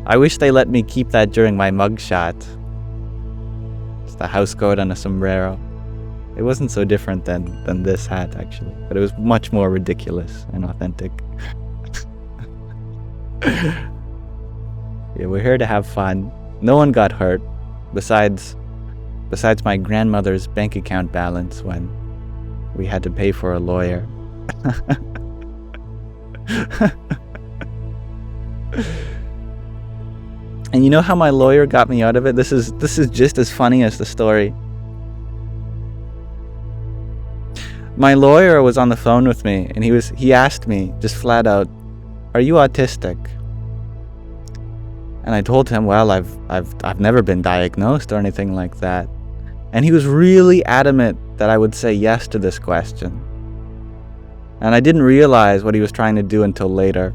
I wish they let me keep that during my mugshot. It's the house coat and a sombrero. It wasn't so different than this hat, actually, but it was much more ridiculous and authentic. Yeah, we're here to have fun. No one got hurt, besides my grandmother's bank account balance when we had to pay for a lawyer. And you know how my lawyer got me out of it? This is just as funny as the story. My lawyer was on the phone with me, and he asked me just flat out, "Are you autistic?" And I told him, "Well, I've never been diagnosed or anything like that." And he was really adamant that I would say yes to this question. And I didn't realize what he was trying to do until later.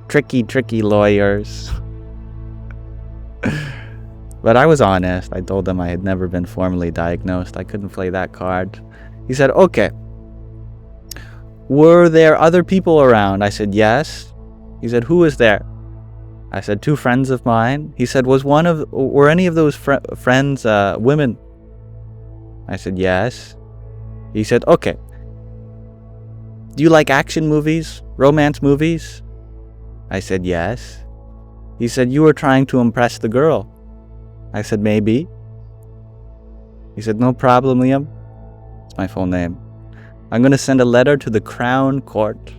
Tricky lawyers. But I was honest. I told him I had never been formally diagnosed. I couldn't play that card. He said, "Okay. Were there other people around?" I said, "Yes." He said, "Who was there?" I said, "2 friends of mine." He said, were any of those friends women?" I said, "Yes." He said, "Okay. Do you like action movies? Romance movies?" I said, "Yes." He said, "You were trying to impress the girl." I said, "Maybe." He said, "No problem, Liam." It's my full name. "I'm going to send a letter to the Crown Court."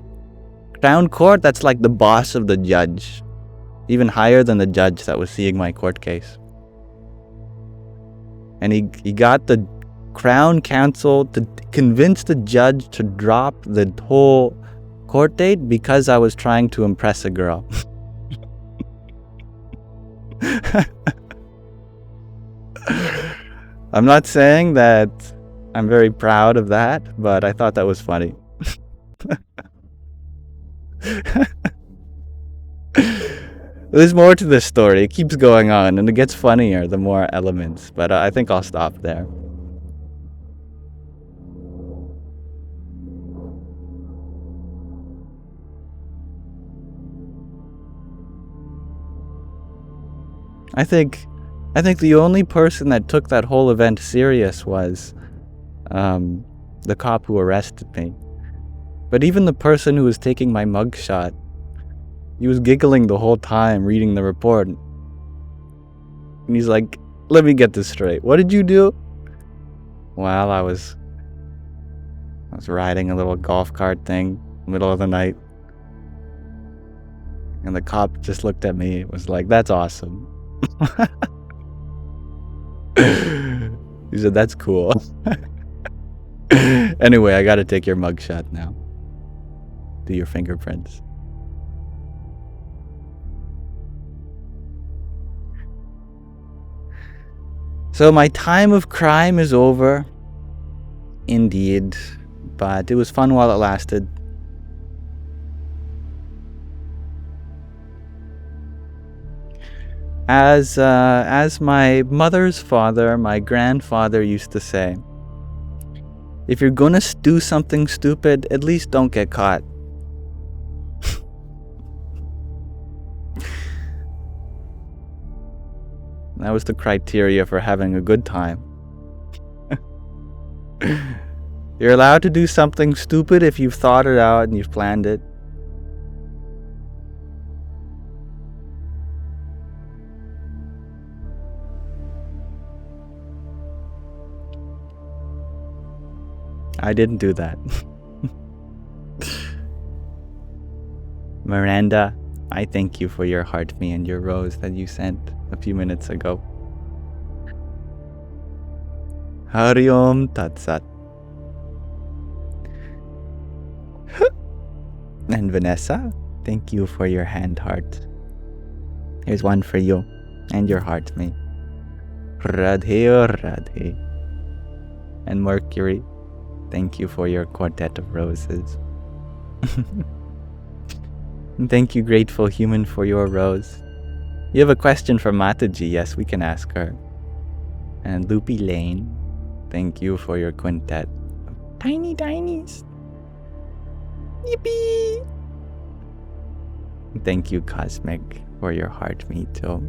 Crown Court, that's like the boss of the judge. Even higher than the judge that was seeing my court case. And he got the Crown Counsel to convince the judge to drop the whole court date because I was trying to impress a girl. I'm not saying that I'm very proud of that, but I thought that was funny. There's more to this story. It keeps going on, and it gets funnier the more elements, but I think I'll stop there. I think the only person that took that whole event serious was the cop who arrested me. But even the person who was taking my mugshot, he was giggling the whole time reading the report. And he's like, "Let me get this straight. What did you do?" Well, I was riding a little golf cart thing, middle of the night. And the cop just looked at me. It was like, "That's awesome." He said, "That's cool." Anyway, I gotta take your mugshot now. Do your fingerprints. So my time of crime is over. Indeed. But it was fun while it lasted. As my mother's father, my grandfather used to say, if you're gonna do something stupid, at least don't get caught. That was the criteria for having a good time. You're allowed to do something stupid if you've thought it out and you've planned it. I didn't do that. Miranda, I thank you for your heart me and your rose that you sent a few minutes ago. Hari Om Tat Sat. And Vanessa, thank you for your hand heart. Here's one for you and your heart me. Radhe or Radhe. And Mercury, thank you for your quartet of roses. And thank you, grateful human, for your rose. You have a question for Mataji? Yes, we can ask her. And Loopy Lane, thank you for your quintet of Tiny tinies. Yippee! Thank you, Cosmic, for your heart me too.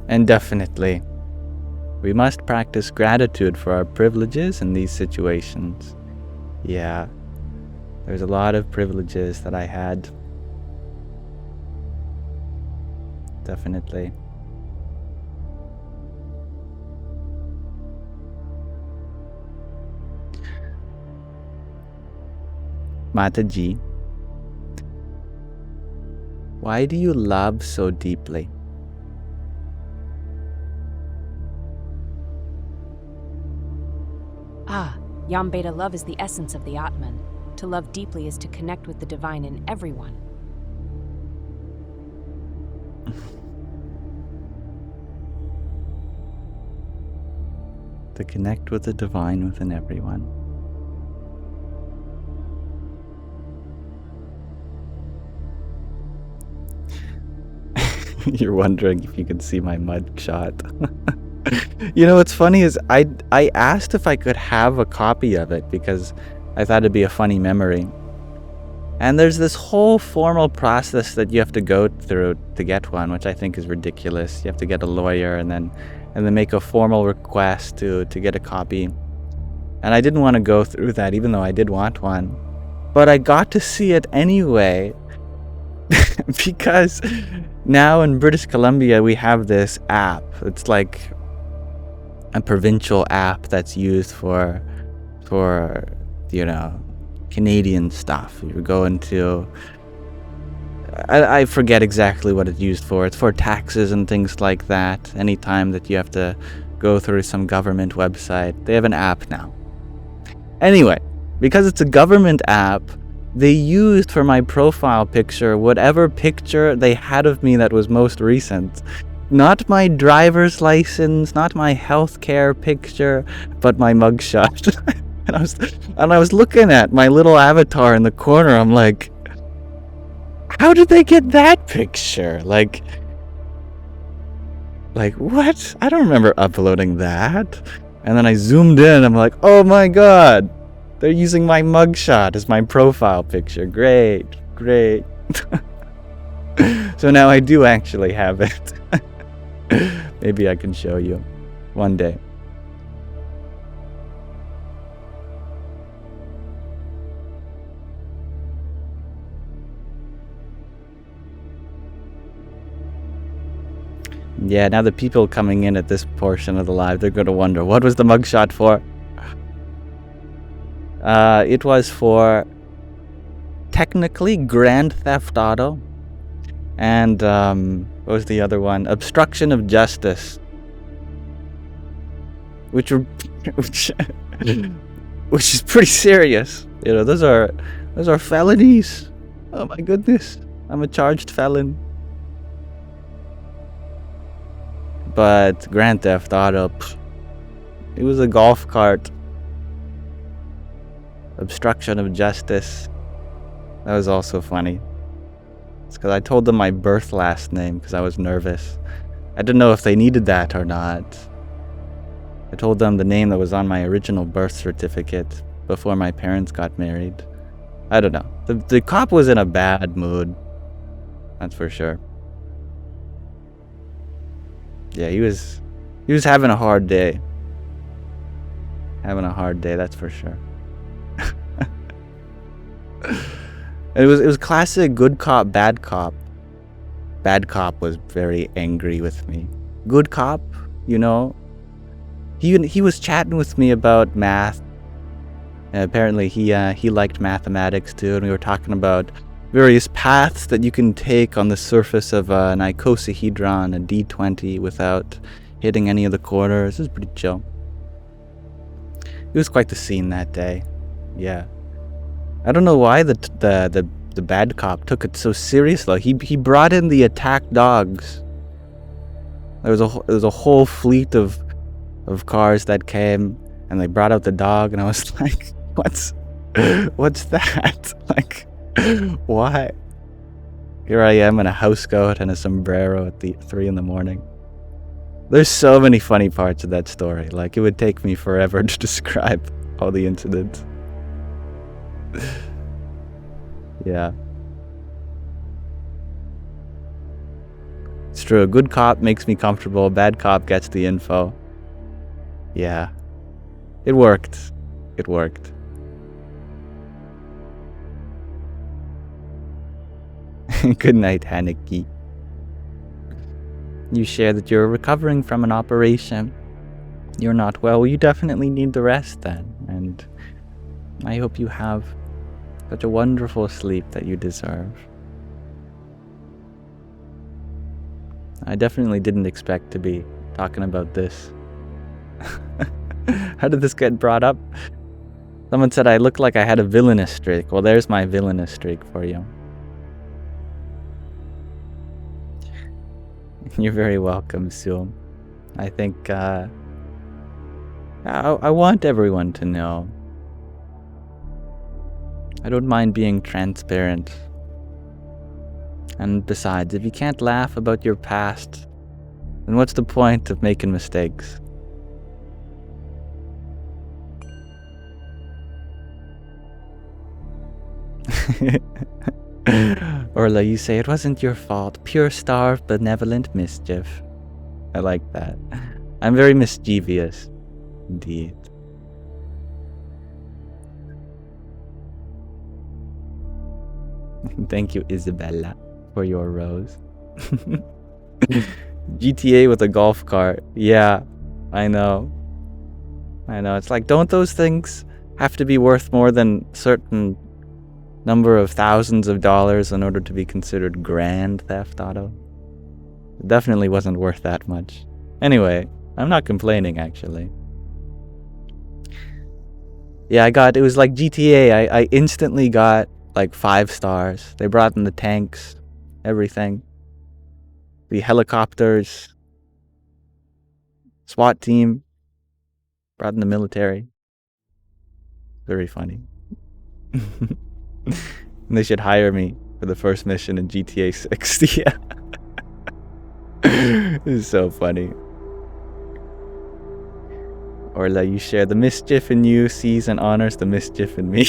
And definitely, we must practice gratitude for our privileges in these situations. Yeah, there's a lot of privileges that I had. Definitely. Mataji, why do you love so deeply? Yam Beta love is the essence of the Atman. To love deeply is to connect with the divine in everyone. To connect with the divine within everyone. You're wondering if you can see my mugshot. You know what's funny is I asked if I could have a copy of it because I thought it'd be a funny memory. And there's this whole formal process that you have to go through to get one, which I think is ridiculous. You have to get a lawyer and then make a formal request to get a copy. And I didn't want to go through that, even though I did want one. But I got to see it anyway. Because now in British Columbia we have this app. It's like a provincial app that's used for Canadian stuff. You go into I forget exactly what it's used for. It's for taxes and things like that. Anytime that you have to go through some government website, they have an app now. Anyway, because it's a government app, they used for my profile picture whatever picture they had of me that was most recent. Not my driver's license, not my healthcare picture, but my mugshot. and I was looking at my little avatar in the corner. I'm like, how did they get that picture? Like what? I don't remember uploading that. And then I zoomed in. I'm like, oh my god, they're using my mugshot as my profile picture. Great. So now I do actually have it. Maybe I can show you one day. Yeah, now the people coming in at this portion of the live, they're going to wonder, what was the mugshot for? It was for technically Grand Theft Auto and what was the other one? Obstruction of justice, which is pretty serious. You know, those are felonies. Oh my goodness, I'm a charged felon. But Grand Theft Auto, it was a golf cart. Obstruction of justice. That was also funny. It's because I told them my birth last name because I was nervous. I didn't know if they needed that or not. I told them the name that was on my original birth certificate before my parents got married. I don't know. The cop was in a bad mood. That's for sure. Yeah, he was having a hard day. Having a hard day, that's for sure. It was classic good cop, bad cop. Bad cop was very angry with me. Good cop, you know, he was chatting with me about math. Apparently he liked mathematics too, and we were talking about various paths that you can take on the surface of an icosahedron, a D20, without hitting any of the corners. It was pretty chill. It was quite the scene that day. Yeah. I don't know why the bad cop took it so seriously. He brought in the attack dogs. There was a whole fleet of cars that came, and they brought out the dog, and I was like, what's that? Like, why? Here I am in a housecoat and a sombrero at 3 a.m. There's so many funny parts of that story. Like, it would take me forever to describe all the incidents. Yeah. It's true. A good cop makes me comfortable. A bad cop gets the info. Yeah. It worked. It worked. Good night, Haneki. You share that you're recovering from an operation. You're not well. You definitely need the rest then. And I hope you have such a wonderful sleep that you deserve. I definitely didn't expect to be talking about this. How did this get brought up? Someone said I look like I had a villainous streak. Well, there's my villainous streak for you. You're very welcome, Sue. I think I want everyone to know. I don't mind being transparent. And besides, if you can't laugh about your past, then what's the point of making mistakes? Orla, you say it wasn't your fault. Pure starved, benevolent mischief. I like that. I'm very mischievous, indeed. Thank you, Isabella, for your rose. GTA with a golf cart. Yeah, I know. It's like, don't those things have to be worth more than certain number of thousands of dollars in order to be considered grand theft auto? It definitely wasn't worth that much. Anyway, I'm not complaining, actually. Yeah, it was like GTA. I instantly got like 5 stars. They brought in the tanks, everything. The helicopters, SWAT team, brought in the military. Very funny. They should hire me for the first mission in GTA 6. Yeah. This is so funny. Orla, you share the mischief in you, sees and honors the mischief in me.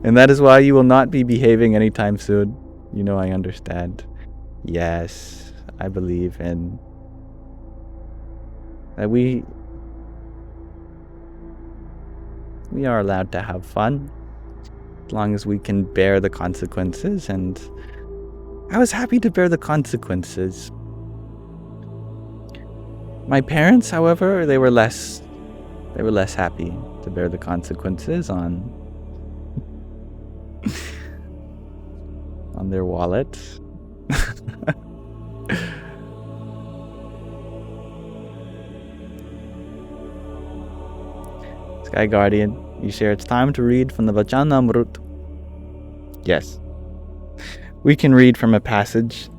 And that is why you will not be behaving anytime soon. You know I understand. Yes, I believe in that we are allowed to have fun as long as we can bear the consequences, and I was happy to bear the consequences. My parents, however, they were less happy to bear the consequences on their wallet. Sky Guardian, you share it's time to read from the Vachanamrut. Yes. We can read from a passage.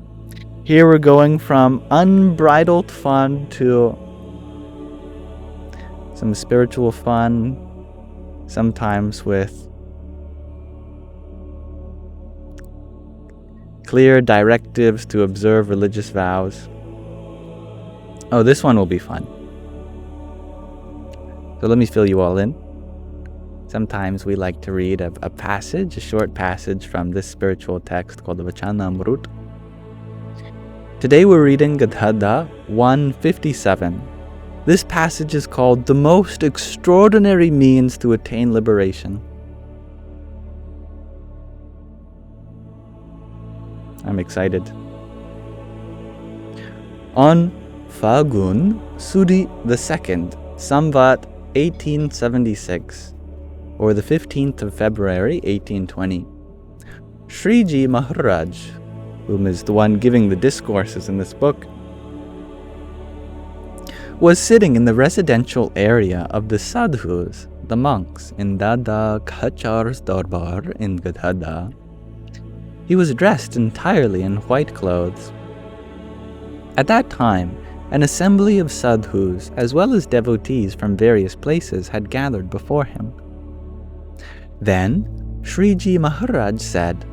Here we're going from unbridled fun to some spiritual fun, sometimes with clear directives to observe religious vows. Oh, this one will be fun. So let me fill you all in. Sometimes we like to read a passage, a short passage from this spiritual text called the Vachanamrut. Today we're reading Gadhada 157. This passage is called The Most Extraordinary Means to Attain Liberation. I'm excited. On Phagun Sudi II, Samvat 1876, or the 15th of February 1820, Sriji Maharaj, whom is the one giving the discourses in this book, was sitting in the residential area of the sadhus, the monks, in Dada Khachar's Darbar in Gadhada. He was dressed entirely in white clothes. At that time, an assembly of sadhus, as well as devotees from various places, had gathered before him. Then, Sriji Maharaj said,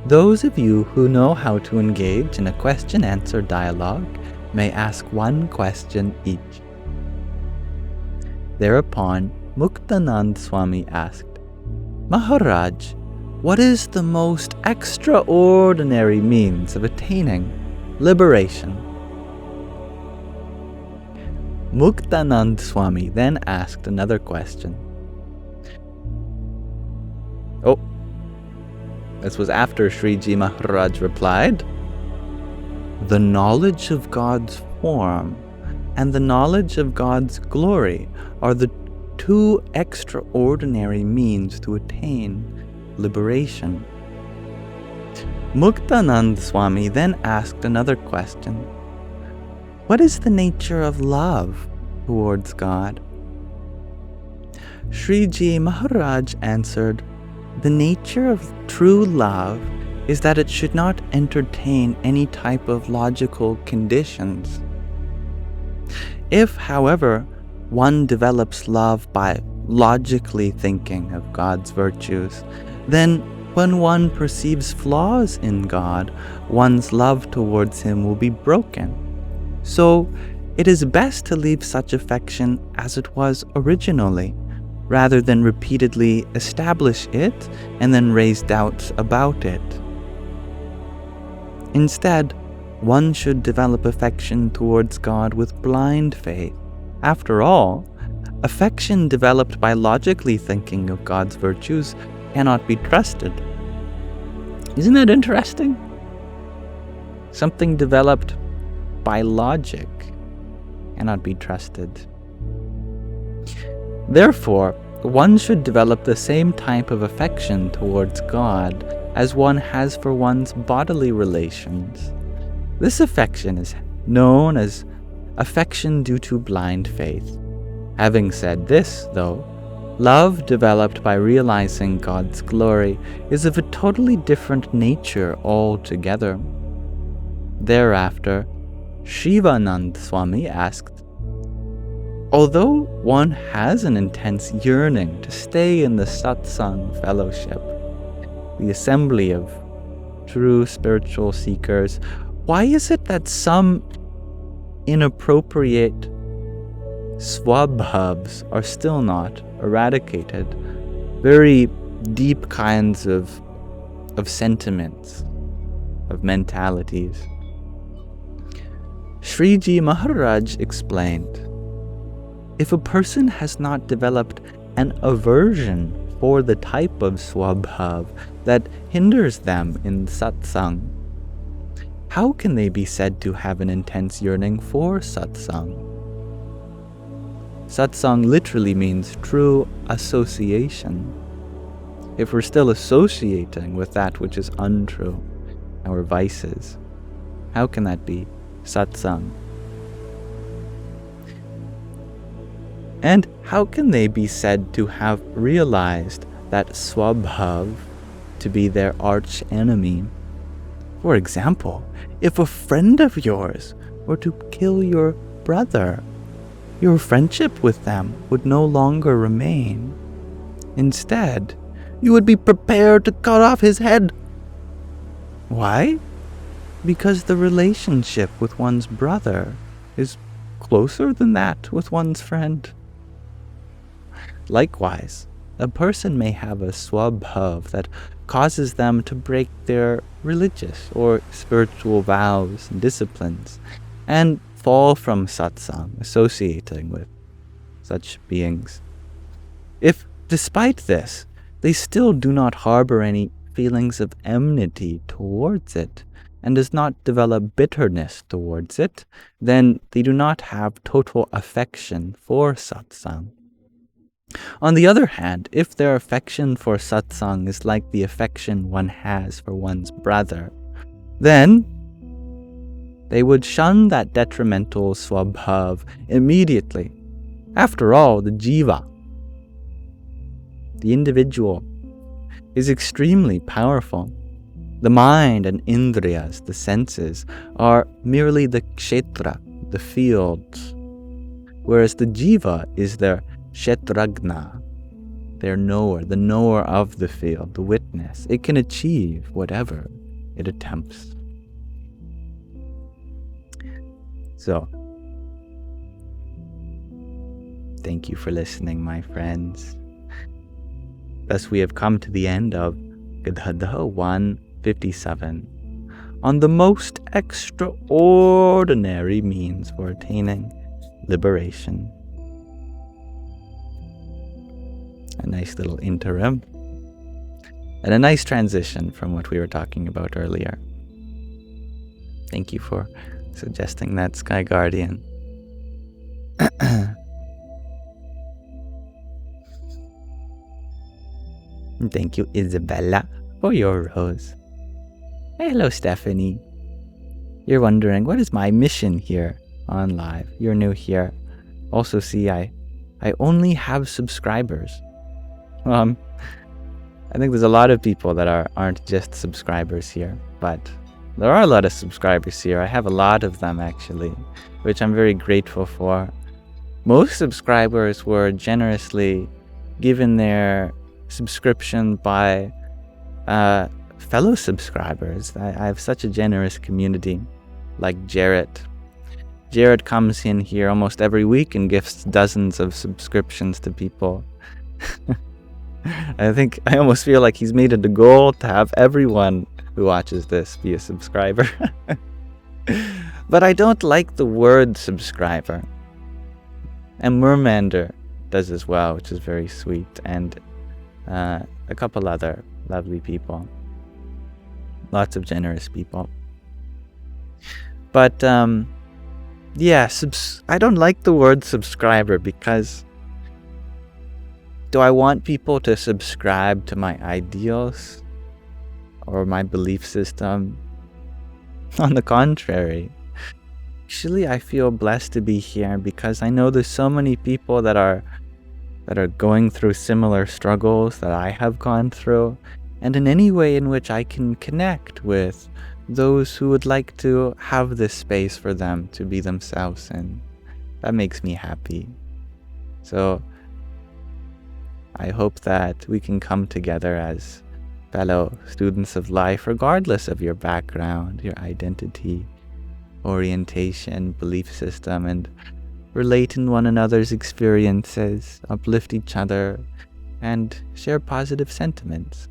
"Those of you who know how to engage in a question-answer dialogue may ask one question each. Thereupon, Muktanand Swami asked, Maharaj, what is the most extraordinary means of attaining liberation? Muktanand Swami then asked another question. This was after Sriji Maharaj replied, the knowledge of God's form and the knowledge of God's glory are the two extraordinary means to attain liberation. Muktanand Swami then asked another question. What is the nature of love towards God? Sriji Maharaj answered, the nature of true love is that it should not entertain any type of logical conditions. If, however, one develops love by logically thinking of God's virtues, then when one perceives flaws in God, one's love towards Him will be broken. So, it is best to leave such affection as it was originally, rather than repeatedly establish it and then raise doubts about it. Instead, one should develop affection towards God with blind faith. After all, affection developed by logically thinking of God's virtues cannot be trusted. Isn't that interesting? Something developed by logic cannot be trusted. Therefore, one should develop the same type of affection towards God as one has for one's bodily relations. This affection is known as affection due to blind faith. Having said this, though, love developed by realizing God's glory is of a totally different nature altogether. Thereafter, Shivanand Swami asked, although one has an intense yearning to stay in the satsang fellowship, the assembly of true spiritual seekers, why is it that some inappropriate swabhavs are still not eradicated? Very deep kinds of sentiments, of mentalities. Sriji Maharaj explained, if a person has not developed an aversion for the type of swabhav that hinders them in satsang, how can they be said to have an intense yearning for satsang? Satsang literally means true association. If we're still associating with that which is untrue, our vices, how can that be satsang? And how can they be said to have realized that swabhav to be their arch enemy? For example, if a friend of yours were to kill your brother, your friendship with them would no longer remain. Instead, you would be prepared to cut off his head. Why? Because the relationship with one's brother is closer than that with one's friend. Likewise, a person may have a swabhav that causes them to break their religious or spiritual vows and disciplines and fall from satsang, associating with such beings. If, despite this, they still do not harbor any feelings of enmity towards it, and does not develop bitterness towards it, then they do not have total affection for satsang. On the other hand, if their affection for satsang is like the affection one has for one's brother, then they would shun that detrimental swabhav immediately. After all, the jiva, the individual, is extremely powerful. The mind and indriyas, the senses, are merely the kshetra, the fields, whereas the jiva is their kshetragna, their knower, the knower of the field, the witness. It can achieve whatever it attempts. So, thank you for listening, my friends. Thus, we have come to the end of Gadhada 157 on the most extraordinary means for attaining liberation. A nice little interim and a nice transition from what we were talking about earlier. Thank you for suggesting that, Sky Guardian. Thank you, Isabella, for your rose. Hey, hello, Stephanie. You're wondering, what is my mission here on live? You're new here. Also, see, I only have subscribers. I think there's a lot of people that aren't just subscribers here, but there are a lot of subscribers here. I have a lot of them, actually, which I'm very grateful for. Most subscribers were generously given their subscription by fellow subscribers. I have such a generous community, like Jarrett. Jarrett comes in here almost every week and gifts dozens of subscriptions to people. I almost feel like he's made it a goal to have everyone who watches this be a subscriber. But I don't like the word subscriber. And Mermander does as well, which is very sweet, and a couple other lovely people. Lots of generous people. But I don't like the word subscriber, because do I want people to subscribe to my ideals or my belief system? On the contrary. Actually, I feel blessed to be here because I know there's so many people that are going through similar struggles that I have gone through, and in any way in which I can connect with those who would like to have this space for them to be themselves in. That makes me happy. So I hope that we can come together as fellow students of life, regardless of your background, your identity, orientation, belief system, and relate in one another's experiences, uplift each other, and share positive sentiments.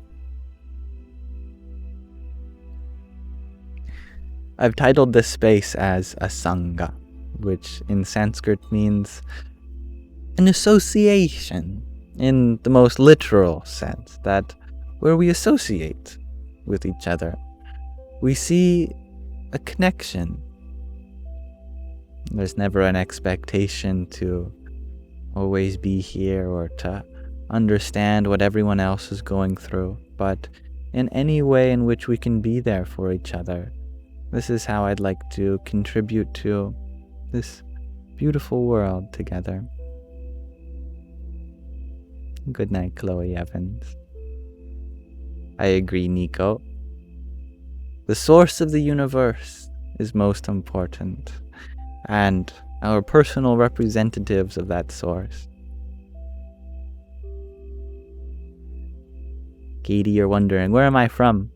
I've titled this space as a Sangha, which in Sanskrit means an association, in the most literal sense, that where we associate with each other, we see a connection. There's never an expectation to always be here or to understand what everyone else is going through, but in any way in which we can be there for each other. This is how I'd like to contribute to this beautiful world together. Good night, Chloe Evans. I agree, Nico. The source of the universe is most important, and our personal representatives of that source. Katie, you're wondering, where am I from?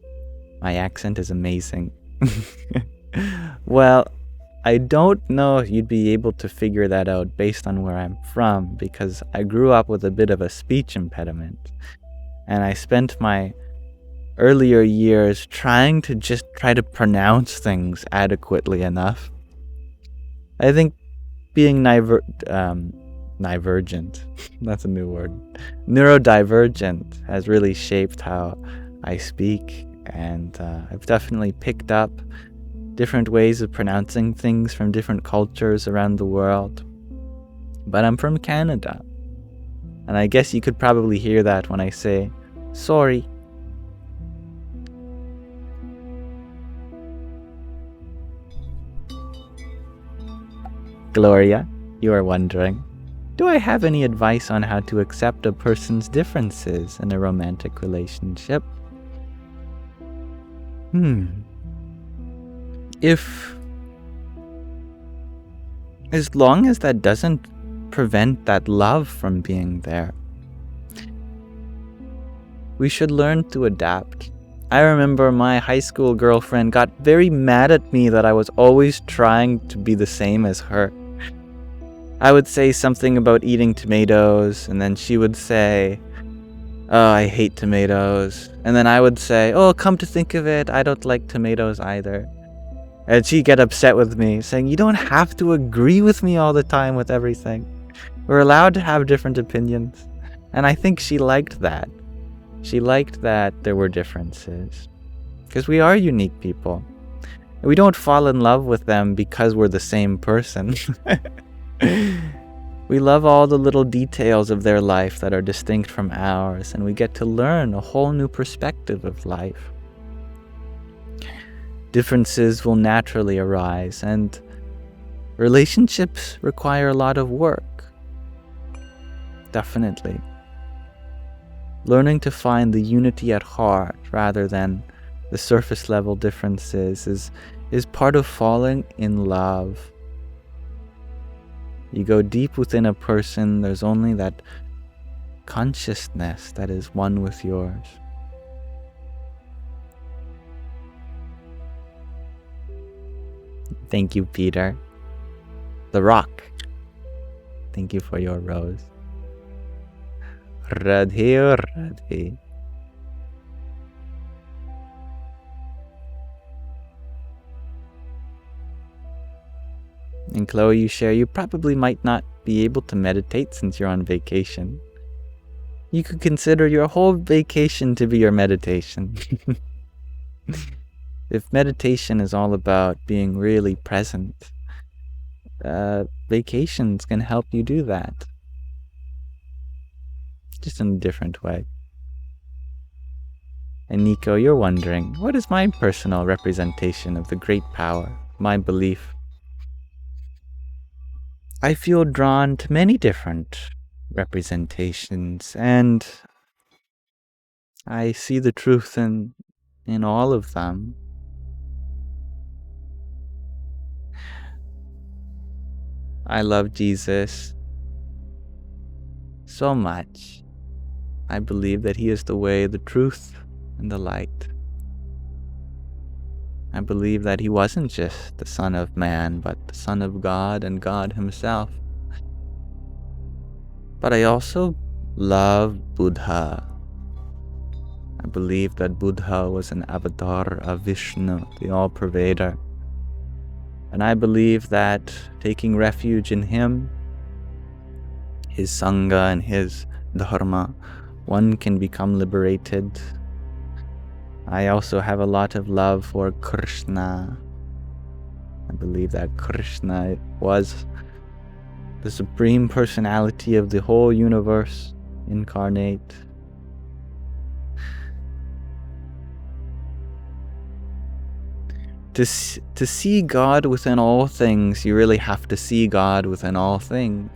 My accent is amazing. Well, I don't know if you'd be able to figure that out based on where I'm from, because I grew up with a bit of a speech impediment, and I spent my earlier years trying to pronounce things adequately enough. I think being neurodivergent, that's a new word, neurodivergent has really shaped how I speak, and I've definitely picked up different ways of pronouncing things from different cultures around the world. But I'm from Canada, and I guess you could probably hear that when I say sorry. Gloria, you are wondering, do I have any advice on how to accept a person's differences in a romantic relationship? As long as that doesn't prevent that love from being there, we should learn to adapt. I remember my high school girlfriend got very mad at me that I was always trying to be the same as her. I would say something about eating tomatoes, and then she would say, "Oh, I hate tomatoes." And then I would say, "Oh, come to think of it, I don't like tomatoes either." And she'd get upset with me, saying, "You don't have to agree with me all the time with everything. We're allowed to have different opinions." And I think she liked that. She liked that there were differences. Because we are unique people. We don't fall in love with them because we're the same person. We love all the little details of their life that are distinct from ours, and we get to learn a whole new perspective of life. Differences will naturally arise, and relationships require a lot of work. Definitely. Learning to find the unity at heart rather than the surface level differences is part of falling in love. You go deep within a person, there's only that consciousness that is one with yours. Thank you, Peter. The Rock. Thank you for your rose. Radhe, Radhe. And Chloe, you share you probably might not be able to meditate since you're on vacation. You could consider your whole vacation to be your meditation. If meditation is all about being really present, vacations can help you do that. Just in a different way. And Nico, you're wondering, what is my personal representation of the great power, my belief? I feel drawn to many different representations, and I see the truth in all of them. I love Jesus so much. I believe that he is the way, the truth, and the light. I believe that he wasn't just the Son of Man, but the Son of God and God himself. But I also love Buddha. I believe that Buddha was an avatar of Vishnu, the all-pervader. And I believe that taking refuge in him, his Sangha and his Dharma, one can become liberated. I also have a lot of love for Krishna. I believe that Krishna was the supreme personality of the whole universe incarnate. To see God within all things, you really have to see God within all things.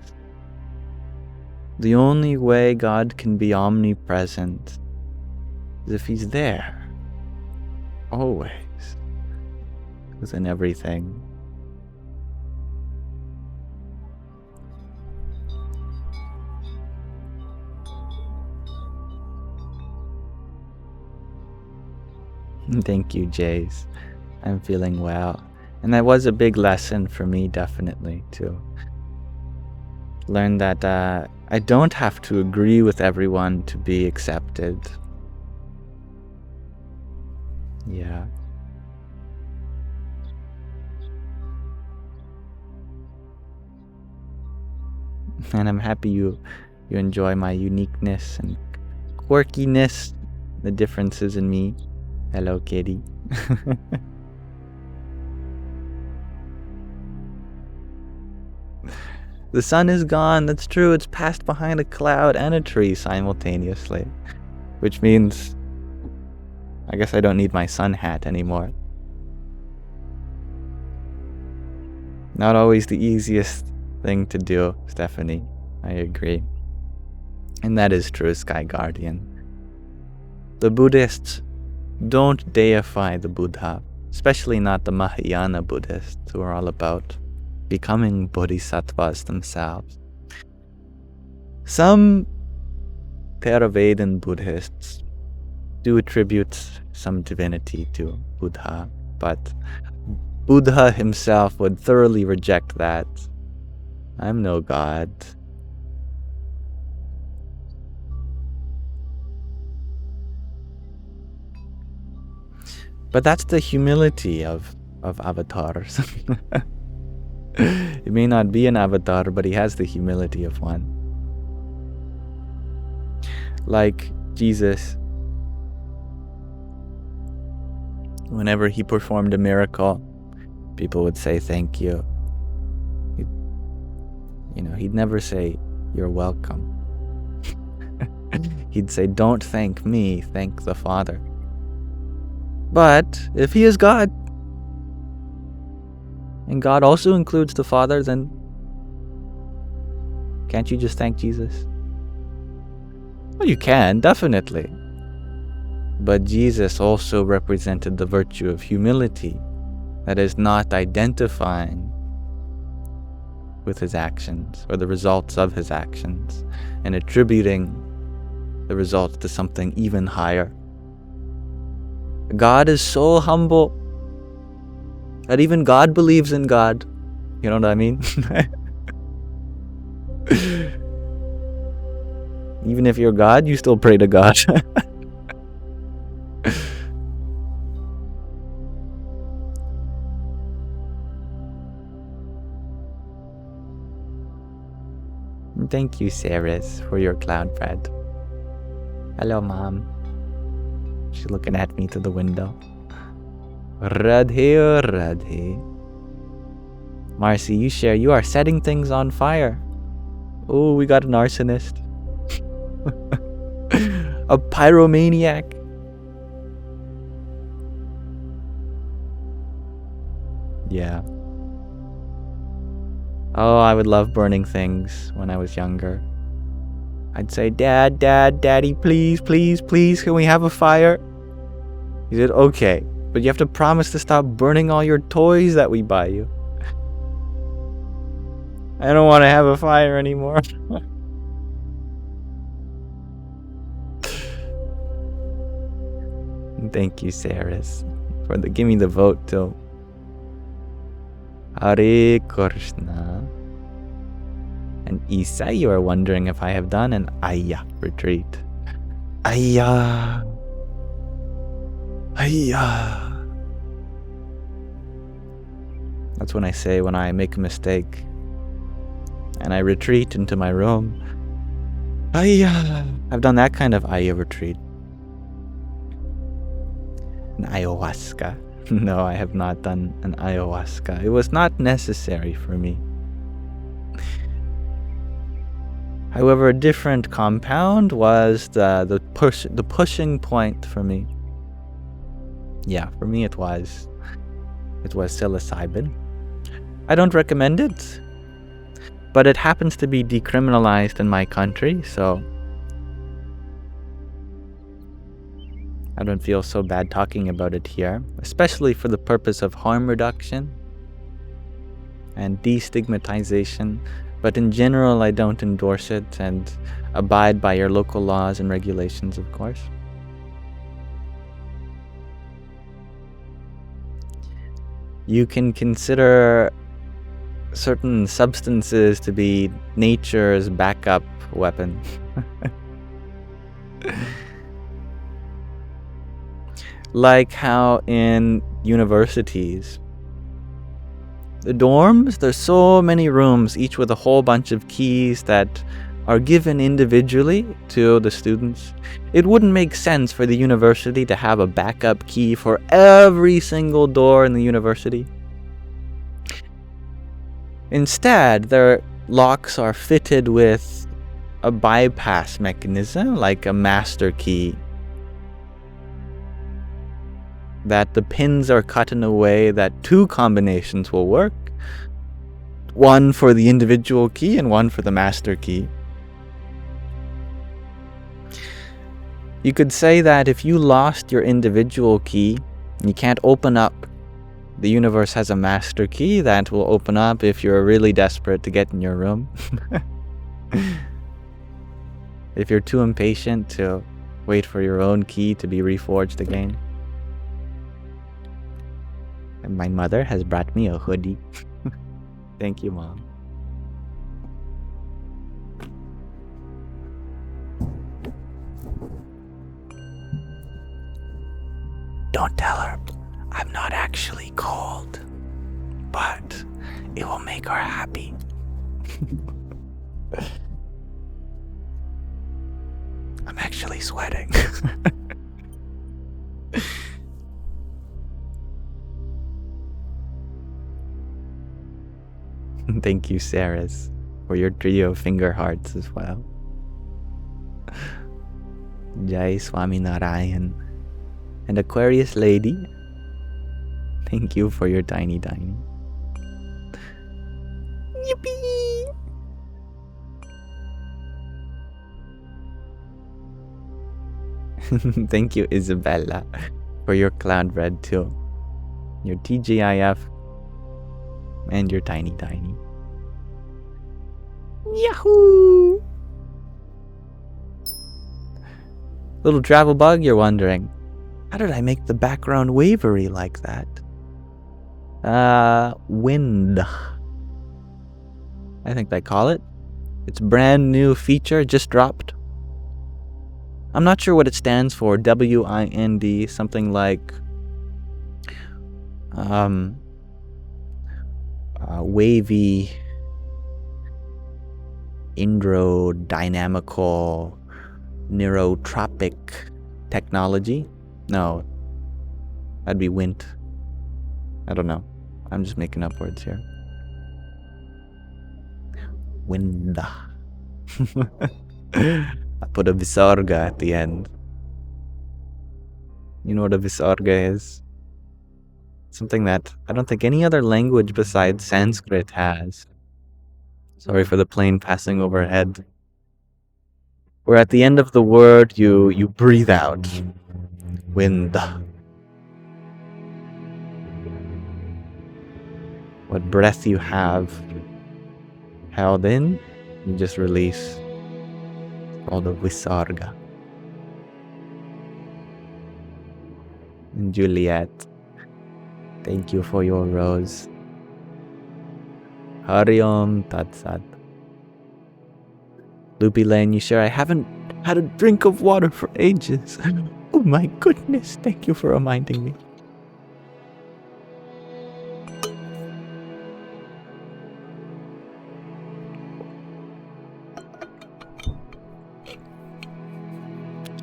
The only way God can be omnipresent is if he's there, always, within everything. Thank you, Jace. I'm feeling well. And that was a big lesson for me, definitely, to learn that I don't have to agree with everyone to be accepted. Yeah. And I'm happy you enjoy my uniqueness and quirkiness, the differences in me. Hello, kitty. The sun is gone, that's true, it's passed behind a cloud and a tree simultaneously. Which means, I guess I don't need my sun hat anymore. Not always the easiest thing to do, Stephanie. I agree. And that is true, Sky Guardian. The Buddhists don't deify the Buddha, especially not the Mahayana Buddhists, who are all about becoming bodhisattvas themselves. Some Theravada Buddhists do attribute some divinity to Buddha, but Buddha himself would thoroughly reject that. I'm no god. But that's the humility of avatars. He may not be an avatar, but he has the humility of one. Like Jesus, whenever he performed a miracle, people would say thank you. He'd never say you're welcome. He'd say, don't thank me, thank the Father. But if he is God, and God also includes the Father, then can't you just thank Jesus? Well, you can, definitely. But Jesus also represented the virtue of humility, that is, not identifying with his actions or the results of his actions and attributing the results to something even higher. God is so humble that even God believes in God. You know what I mean? Even if you're God, you still pray to God. Thank you, Saris, for your cloud bread. Hello, Mom. She's looking at me through the window. Radhe, Radhe. Marcy, you are setting things on fire. Oh, we got an arsonist. A pyromaniac. Yeah. Oh, I would love burning things when I was younger. I'd say, Daddy, please, can we have a fire? He said, okay, but you have to promise to stop burning all your toys that we buy you. I don't want to have a fire anymore. Thank you, Saris, for give me the vote too. Hare Krishna. And Isa, you are wondering if I have done an Ayya retreat. Ayya. That's when I say when I make a mistake and I retreat into my room. Ayya. I've done that kind of Ayya retreat. An ayahuasca. No, I have not done an ayahuasca. It was not necessary for me. However, a different compound was the pushing point for me. Yeah, for me it was psilocybin. I don't recommend it, but it happens to be decriminalized in my country, so I don't feel so bad talking about it here, especially for the purpose of harm reduction and destigmatization. But in general, I don't endorse it and abide by your local laws and regulations, of course. You can consider certain substances to be nature's backup weapon. Like how in universities, the dorms, there's so many rooms, each with a whole bunch of keys that are given individually to the students. It wouldn't make sense for the university to have a backup key for every single door in the university. Instead, their locks are fitted with a bypass mechanism, like a master key, that the pins are cut in a way that two combinations will work. One for the individual key and one for the master key. You could say that if you lost your individual key, you can't open up. The universe has a master key that will open up if you're really desperate to get in your room. If you're too impatient to Wait for your own key to be reforged again. And my mother has brought me a hoodie. Thank you, Mom. Don't tell her I'm not actually cold, but it will make her happy. I'm actually sweating. Thank you, Saras, for your trio of finger hearts as well. Jai Swami Narayan. And Aquarius Lady, thank you for your tiny. Yippee! Thank you, Isabella, for your cloud red too. Your TGIF and your tiny. Yahoo! Little travel bug, you're wondering, how did I make the background wavery like that? Wind, I think they call it. It's a brand new feature, just dropped. I'm not sure what it stands for. WIND, something like wavy, indrodynamical, neurotropic technology. No, that'd be wind. I don't know. I'm just making up words here. Wind. I put a visarga at the end. You know what a visarga is? Something that I don't think any other language besides Sanskrit has. Sorry for the plane passing overhead. Where at the end of the word you breathe out. Wind. What breath you have held in, you just release. It's called a visarga. And Juliet, thank you for your rose. Hari Om Tat Sat. Loopy Lane, you sure I haven't had a drink of water for ages. Oh my goodness, thank you for reminding me.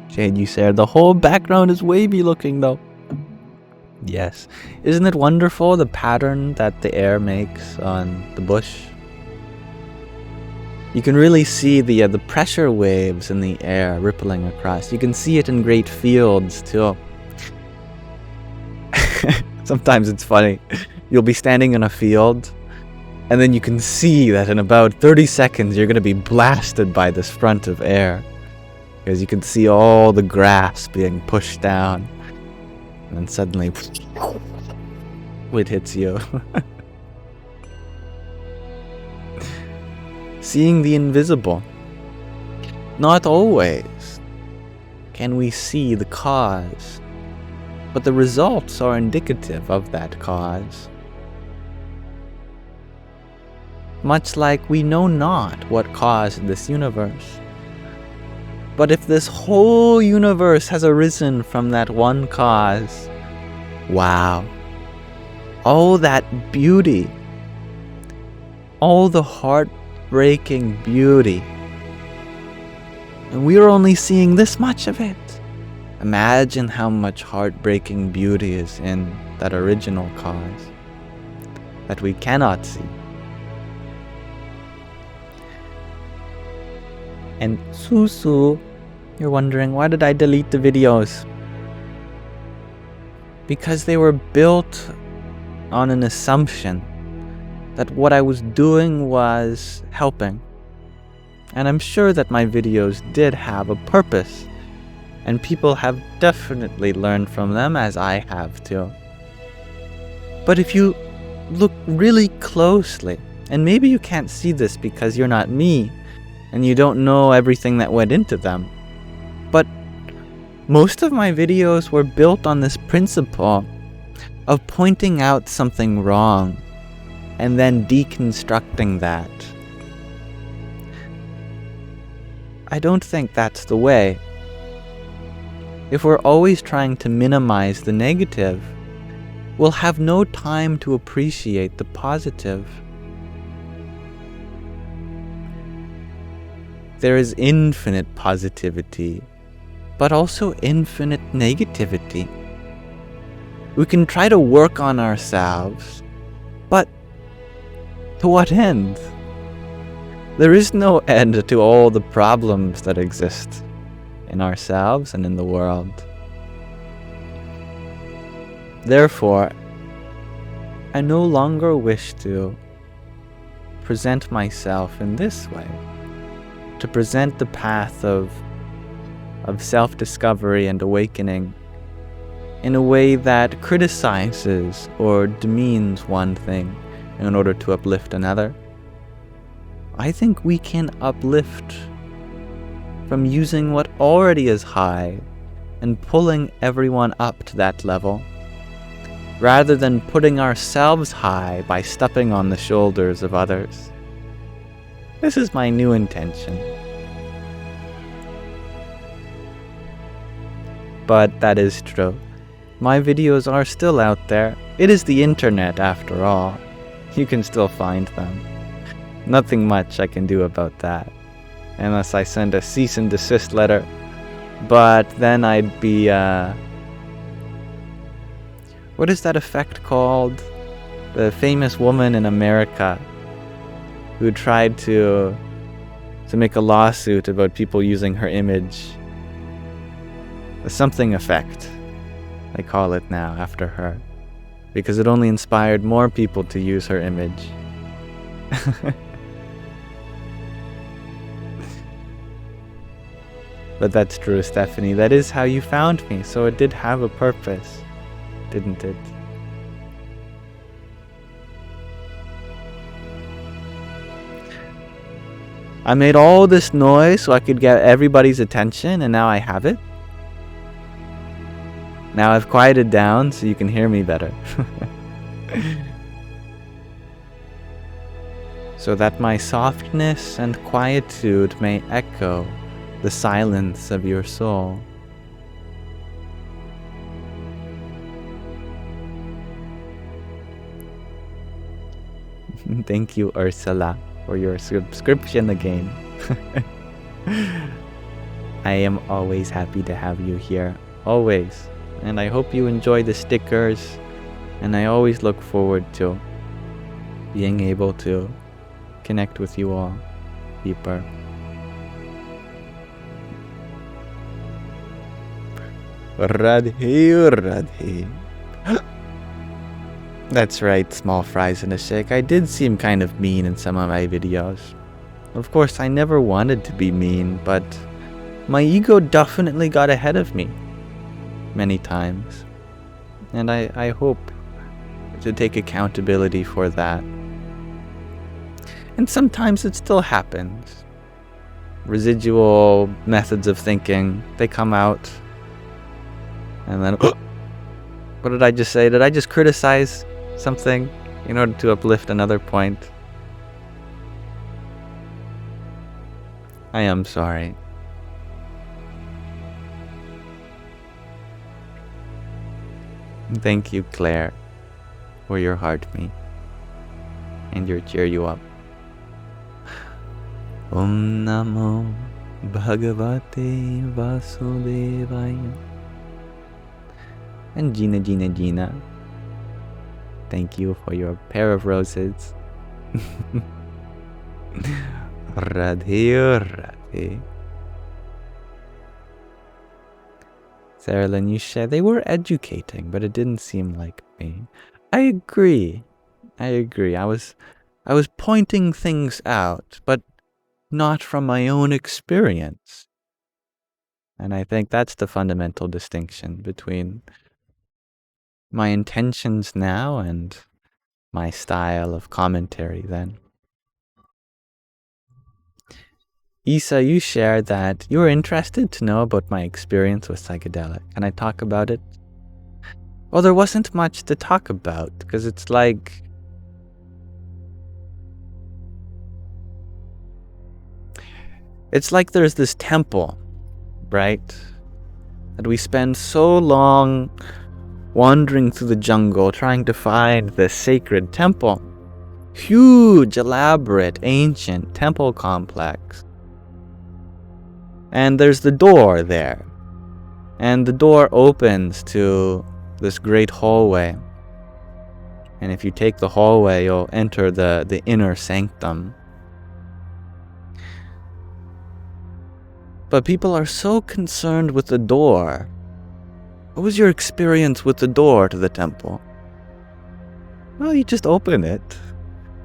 Shade, you said the whole background is wavy looking though. Yes. Isn't it wonderful, the pattern that the air makes on the bush? You can really see the pressure waves in the air rippling across. You can see it in great fields too. Sometimes it's funny. You'll be standing in a field, and then you can see that in about 30 seconds you're going to be blasted by this front of air. Because you can see all the grass being pushed down. And then suddenly, it hits you. Seeing the invisible. Not always can we see the cause, but the results are indicative of that cause. Much like we know not what caused this universe. But if this whole universe has arisen from that one cause, wow. All that beauty, all the heartbreaking beauty, and we're only seeing this much of it. Imagine how much heartbreaking beauty is in that original cause that we cannot see. And Susu, you're wondering, why did I delete the videos? Because they were built on an assumption that what I was doing was helping. And I'm sure that my videos did have a purpose, and people have definitely learned from them, as I have too. But if you look really closely, and maybe you can't see this because you're not me, and you don't know everything that went into them, but Most of my videos were built on this principle of pointing out something wrong and then deconstructing that. I don't think that's the way. If we're always trying to minimize the negative, we'll have no time to appreciate the positive. There is infinite positivity, but also infinite negativity. We can try to work on ourselves, but to what end? There is no end to all the problems that exist in ourselves and in the world. Therefore, I no longer wish to present myself in this way, to present the path of self-discovery and awakening in a way that criticizes or demeans one thing in order to uplift another. I think we can uplift from using what already is high and pulling everyone up to that level, rather than putting ourselves high by stepping on the shoulders of others. This is my new intention. But that is true. My videos are still out there. It is the internet after all. You can still find them. Nothing much I can do about that, unless I send a cease and desist letter. But then I'd be, what is that effect called? The famous woman in America who tried to make a lawsuit about people using her image. The something effect, they call it now, after her, because it only inspired more people to use her image. But that's true, Stephanie. That is how you found me, so it did have a purpose, didn't it? I made all this noise so I could get everybody's attention, and now I have it. Now I've quieted down so you can hear me better. So that my softness and quietude may echo the silence of your soul. Thank you, Ursula, for your subscription again. I am always happy to have you here, always. And I hope you enjoy the stickers, and I always look forward to being able to connect with you all deeper. Radhe, Radhe. That's right, small fries and a shake. I did seem kind of mean in some of my videos. Of course, I never wanted to be mean, but my ego definitely got ahead of me many times. And I hope to take accountability for that. And sometimes it still happens. Residual methods of thinking, they come out. And then, what did I just say? Did I just criticize something in order to uplift another point? I am sorry. Thank you, Claire, for your heart me and your cheer you up. Om Namo Bhagavate Vasudevaya. And Gina, thank you for your pair of roses. Radhe, Radhe. Sarah Lynn, you said they were educating, but it didn't seem like me. I agree. I was pointing things out, but not from my own experience. And I think that's the fundamental distinction between my intentions now and my style of commentary then. Isa, you shared that you were interested to know about my experience with psychedelic. Can I talk about it? Well, there wasn't much to talk about, because it's like... It's like there's this temple, right? That we spend so long wandering through the jungle trying to find this sacred temple. Huge, elaborate, ancient temple complex. And there's the door there. And the door opens to this great hallway. And if you take the hallway, you'll enter the inner sanctum. But people are so concerned with the door. What was your experience with the door to the temple? Well, you just open it.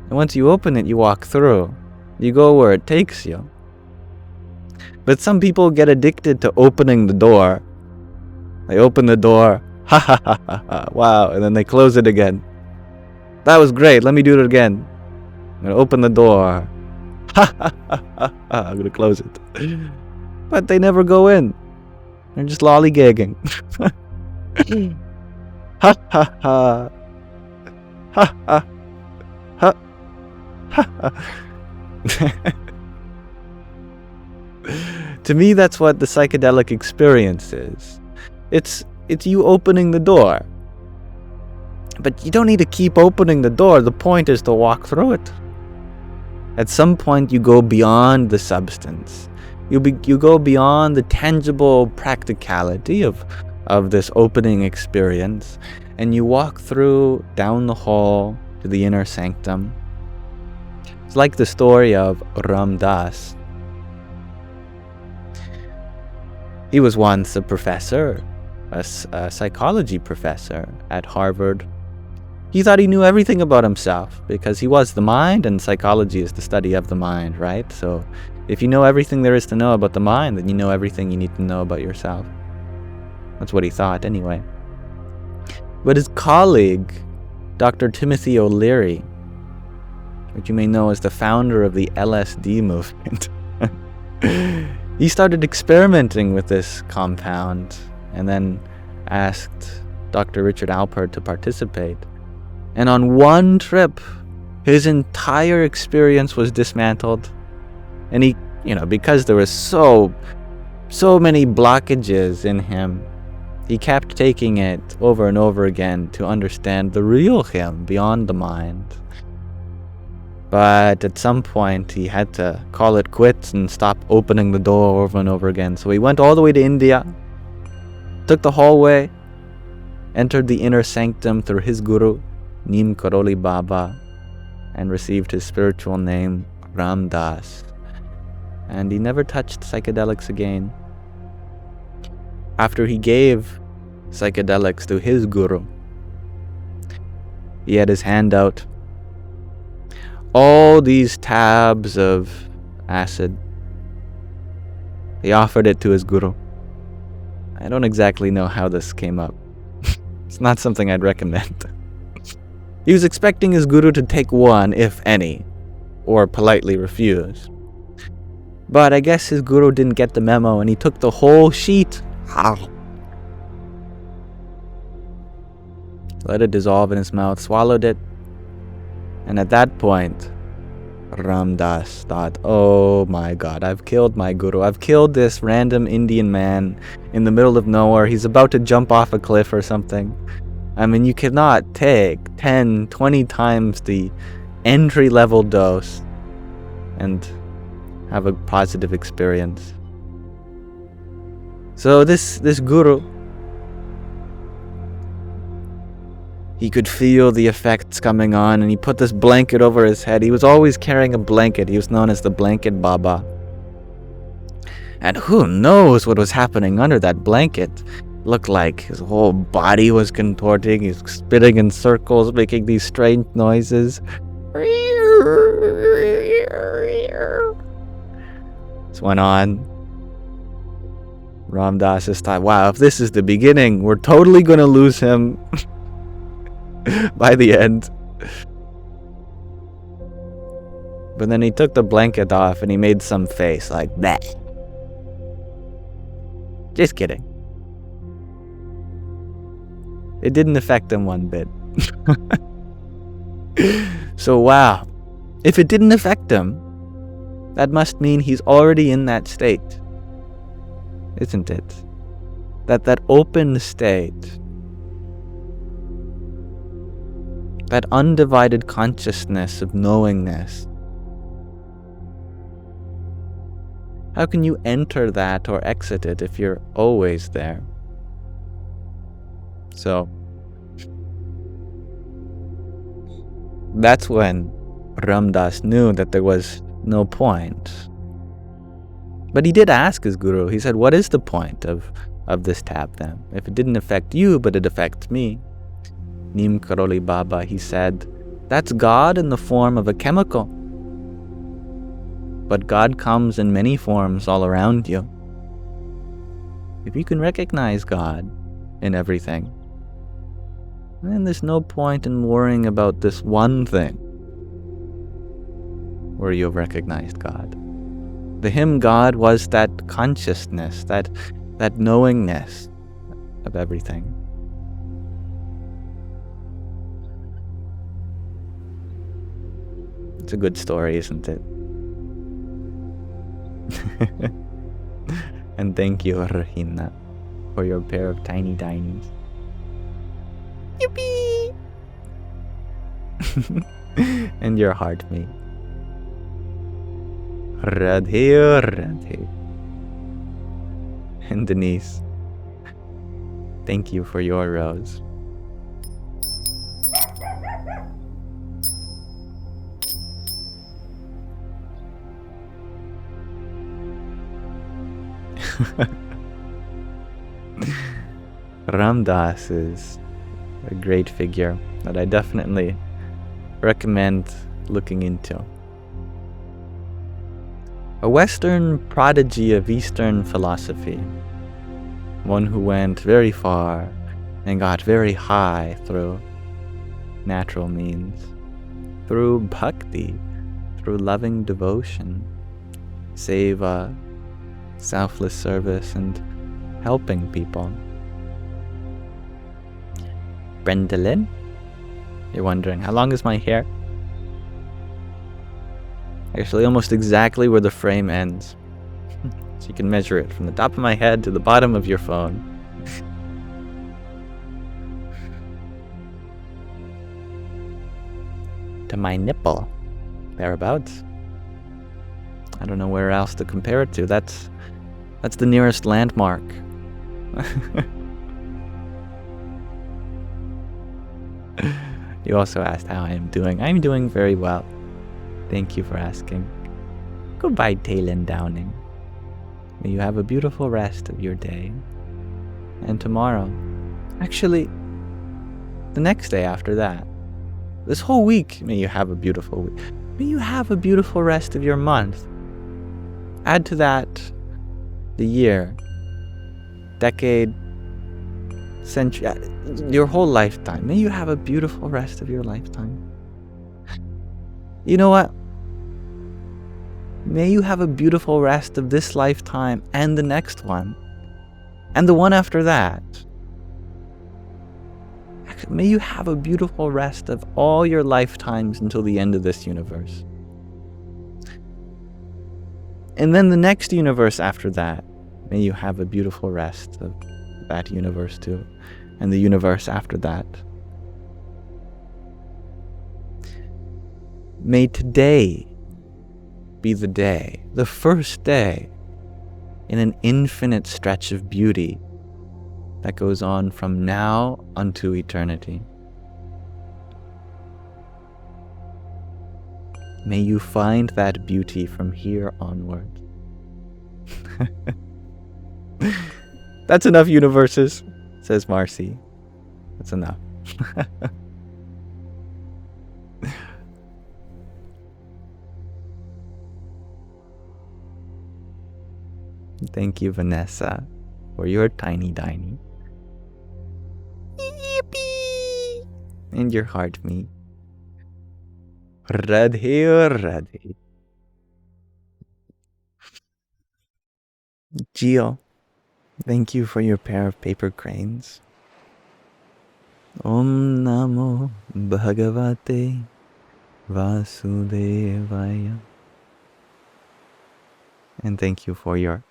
And once you open it, you walk through. You go where it takes you. But some people get addicted to opening the door. They open the door. Ha ha ha ha ha. Wow. And then they close it again. That was great. Let me do it again. I'm going to open the door. Ha ha ha ha ha. I'm going to close it. But they never go in. They're just lollygagging. Ha ha ha. Ha ha. Ha ha. To me, that's what the psychedelic experience is. It's you opening the door. But you don't need to keep opening the door. The point is to walk through it. At some point, you go beyond the substance. You go beyond the tangible practicality of this opening experience, and you walk through down the hall to the inner sanctum. It's like the story of Ram Dass. He was once a professor, a psychology professor at Harvard. He thought he knew everything about himself because he was the mind, and psychology is the study of the mind, right? So if you know everything there is to know about the mind, then you know everything you need to know about yourself. That's what he thought anyway. But his colleague, Dr. Timothy O'Leary, which you may know as the founder of the LSD movement, he started experimenting with this compound and then asked Dr. Richard Alpert to participate. And on one trip, his entire experience was dismantled. And he, because there was so many blockages in him, he kept taking it over and over again to understand the real him beyond the mind. But at some point, he had to call it quits and stop opening the door over and over again. So he went all the way to India, took the hallway, entered the inner sanctum through his guru, Neem Karoli Baba, and received his spiritual name, Ram Dass. And he never touched psychedelics again. After he gave psychedelics to his guru, he had his hand out. All these tabs of acid. He offered it to his guru. I don't exactly know how this came up. It's not something I'd recommend. He was expecting his guru to take one, if any, or politely refuse. But I guess his guru didn't get the memo and he took the whole sheet. Let it dissolve in his mouth, swallowed it. And at that point, Ram Dass thought, oh my God, I've killed my guru. I've killed this random Indian man in the middle of nowhere. He's about to jump off a cliff or something. I mean, you cannot take 10, 20 times the entry-level dose and have a positive experience. So this guru, he could feel the effects coming on, and he put this blanket over his head. He was always carrying a blanket. He was known as the Blanket Baba. And who knows what was happening under that blanket. Looked like his whole body was contorting. He was spinning in circles, making these strange noises. This went on. Ram Dass just thought, wow, if this is the beginning, we're totally going to lose him by the end. But then he took the blanket off and he made some face like that. Just kidding. It didn't affect him one bit. So wow, if it didn't affect him, that must mean he's already in that state, isn't it? That open state, that undivided consciousness of knowingness. How can you enter that or exit it if you're always there? So, that's when Ram Dass knew that there was no point. But he did ask his guru. He said, what is the point of this tap then? If it didn't affect you, but it affects me. Neem Karoli Baba, he said, that's God in the form of a chemical. But God comes in many forms all around you. If you can recognize God in everything, then there's no point in worrying about this one thing where you've recognized God. The him God was that consciousness, that knowingness of everything. It's a good story, isn't it? And thank you, Rahina, for your pair of tiny dinies. Yippee! And your heart mate. Radhe, Radhe. And Denise, thank you for your rose. Ram Dass is a great figure that I definitely recommend looking into. A Western prodigy of Eastern philosophy, one who went very far and got very high through natural means, through bhakti, through loving devotion, seva, selfless service, and helping people. Brendalyn, you're wondering, how long is my hair? Actually, almost exactly where the frame ends. So you can measure it from the top of my head to the bottom of your phone. To my nipple, thereabouts. I don't know where else to compare it to. That's the nearest landmark. You also asked how I am doing. I'm doing very well. Thank you for asking. Goodbye, Taylin Downing. May you have a beautiful rest of your day. And tomorrow, actually, the next day after that, this whole week, may you have a beautiful week. May you have a beautiful rest of your month. Add to that the year, decade, century, your whole lifetime. May you have a beautiful rest of your lifetime. You know what? May you have a beautiful rest of this lifetime and the next one. And the one after that. Actually, may you have a beautiful rest of all your lifetimes until the end of this universe. And then the next universe after that, may you have a beautiful rest of that universe too. And the universe after that. May today be the day, the first day, in an infinite stretch of beauty that goes on from now unto eternity. May you find that beauty from here onward. That's enough universes, says Marcy. That's enough. Thank you, Vanessa, for your tiny diny. And your heart me. Radhe, Radhe. Gio, thank you for your pair of paper cranes. Om Namo Bhagavate Vasudevaya. And thank you for your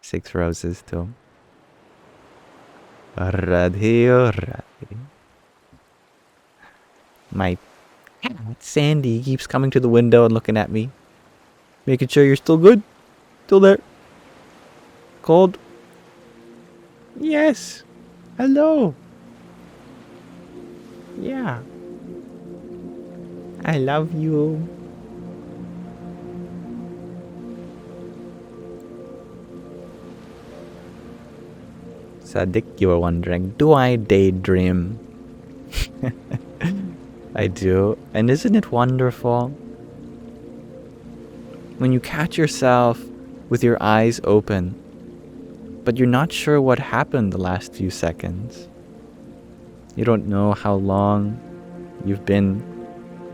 6 roses too. Radhe Radhe. My cat Sandy keeps coming to the window and looking at me, making sure you're still good, still there. Cold? Yes. Hello. Yeah. I love you. Sadik, you were wondering, do I daydream? I do. And isn't it wonderful? When you catch yourself with your eyes open, but you're not sure what happened the last few seconds. You don't know how long you've been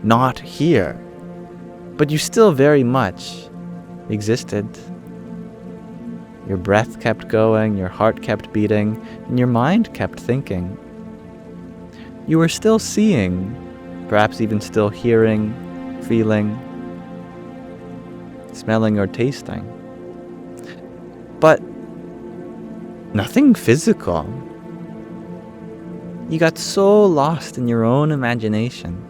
not here, but you still very much existed. Your breath kept going, your heart kept beating, and your mind kept thinking. You were still seeing, perhaps even still hearing, feeling, smelling or tasting. But nothing physical. You got so lost in your own imagination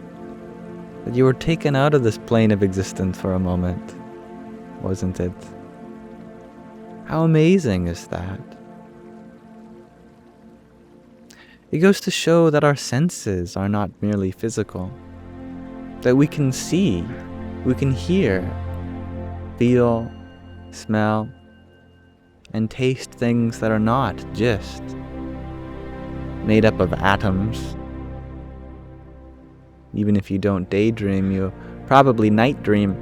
that you were taken out of this plane of existence for a moment, wasn't it? How amazing is that? It goes to show that our senses are not merely physical, that we can see, we can hear, feel, smell, and taste things that are not just made up of atoms. Even if you don't daydream, you probably night dream.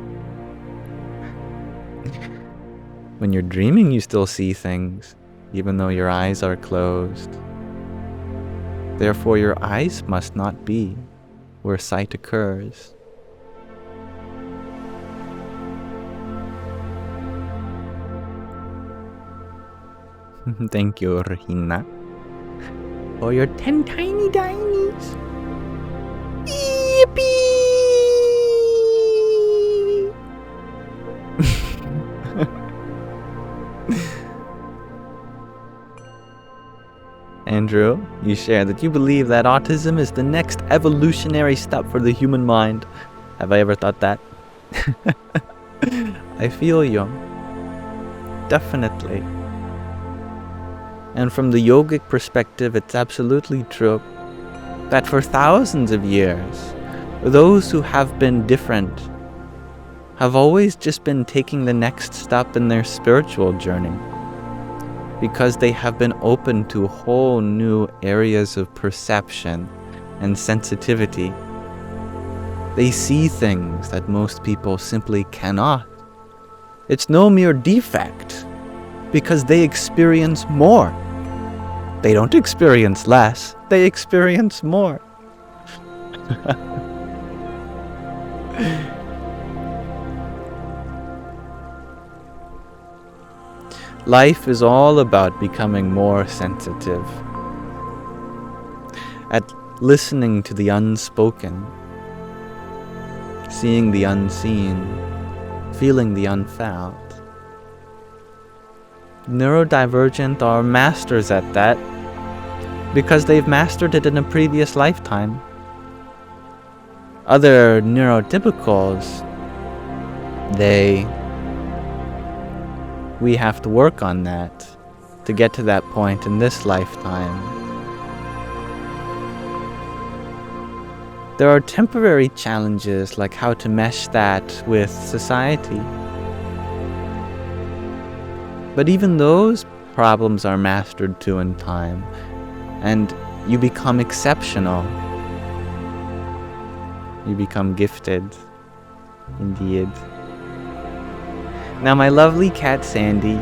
When you're dreaming, you still see things, even though your eyes are closed. Therefore, your eyes must not be where sight occurs. Thank you, Rahina, for your 10 tiny tinies. Yippee! Andrew, you share that you believe that autism is the next evolutionary step for the human mind. Have I ever thought that? I feel you. Definitely. And from the yogic perspective, it's absolutely true that for thousands of years, those who have been different have always just been taking the next step in their spiritual journey, because they have been open to whole new areas of perception and sensitivity. They see things that most people simply cannot. It's no mere defect, because they experience more. They don't experience less, they experience more. Life is all about becoming more sensitive, at listening to the unspoken, seeing the unseen, feeling the unfelt. Neurodivergent are masters at that because they've mastered it in a previous lifetime. Other neurotypicals, we have to work on that to get to that point in this lifetime. There are temporary challenges like how to mesh that with society. But even those problems are mastered too in time, and you become exceptional. You become gifted, indeed. Now my lovely cat Sandy,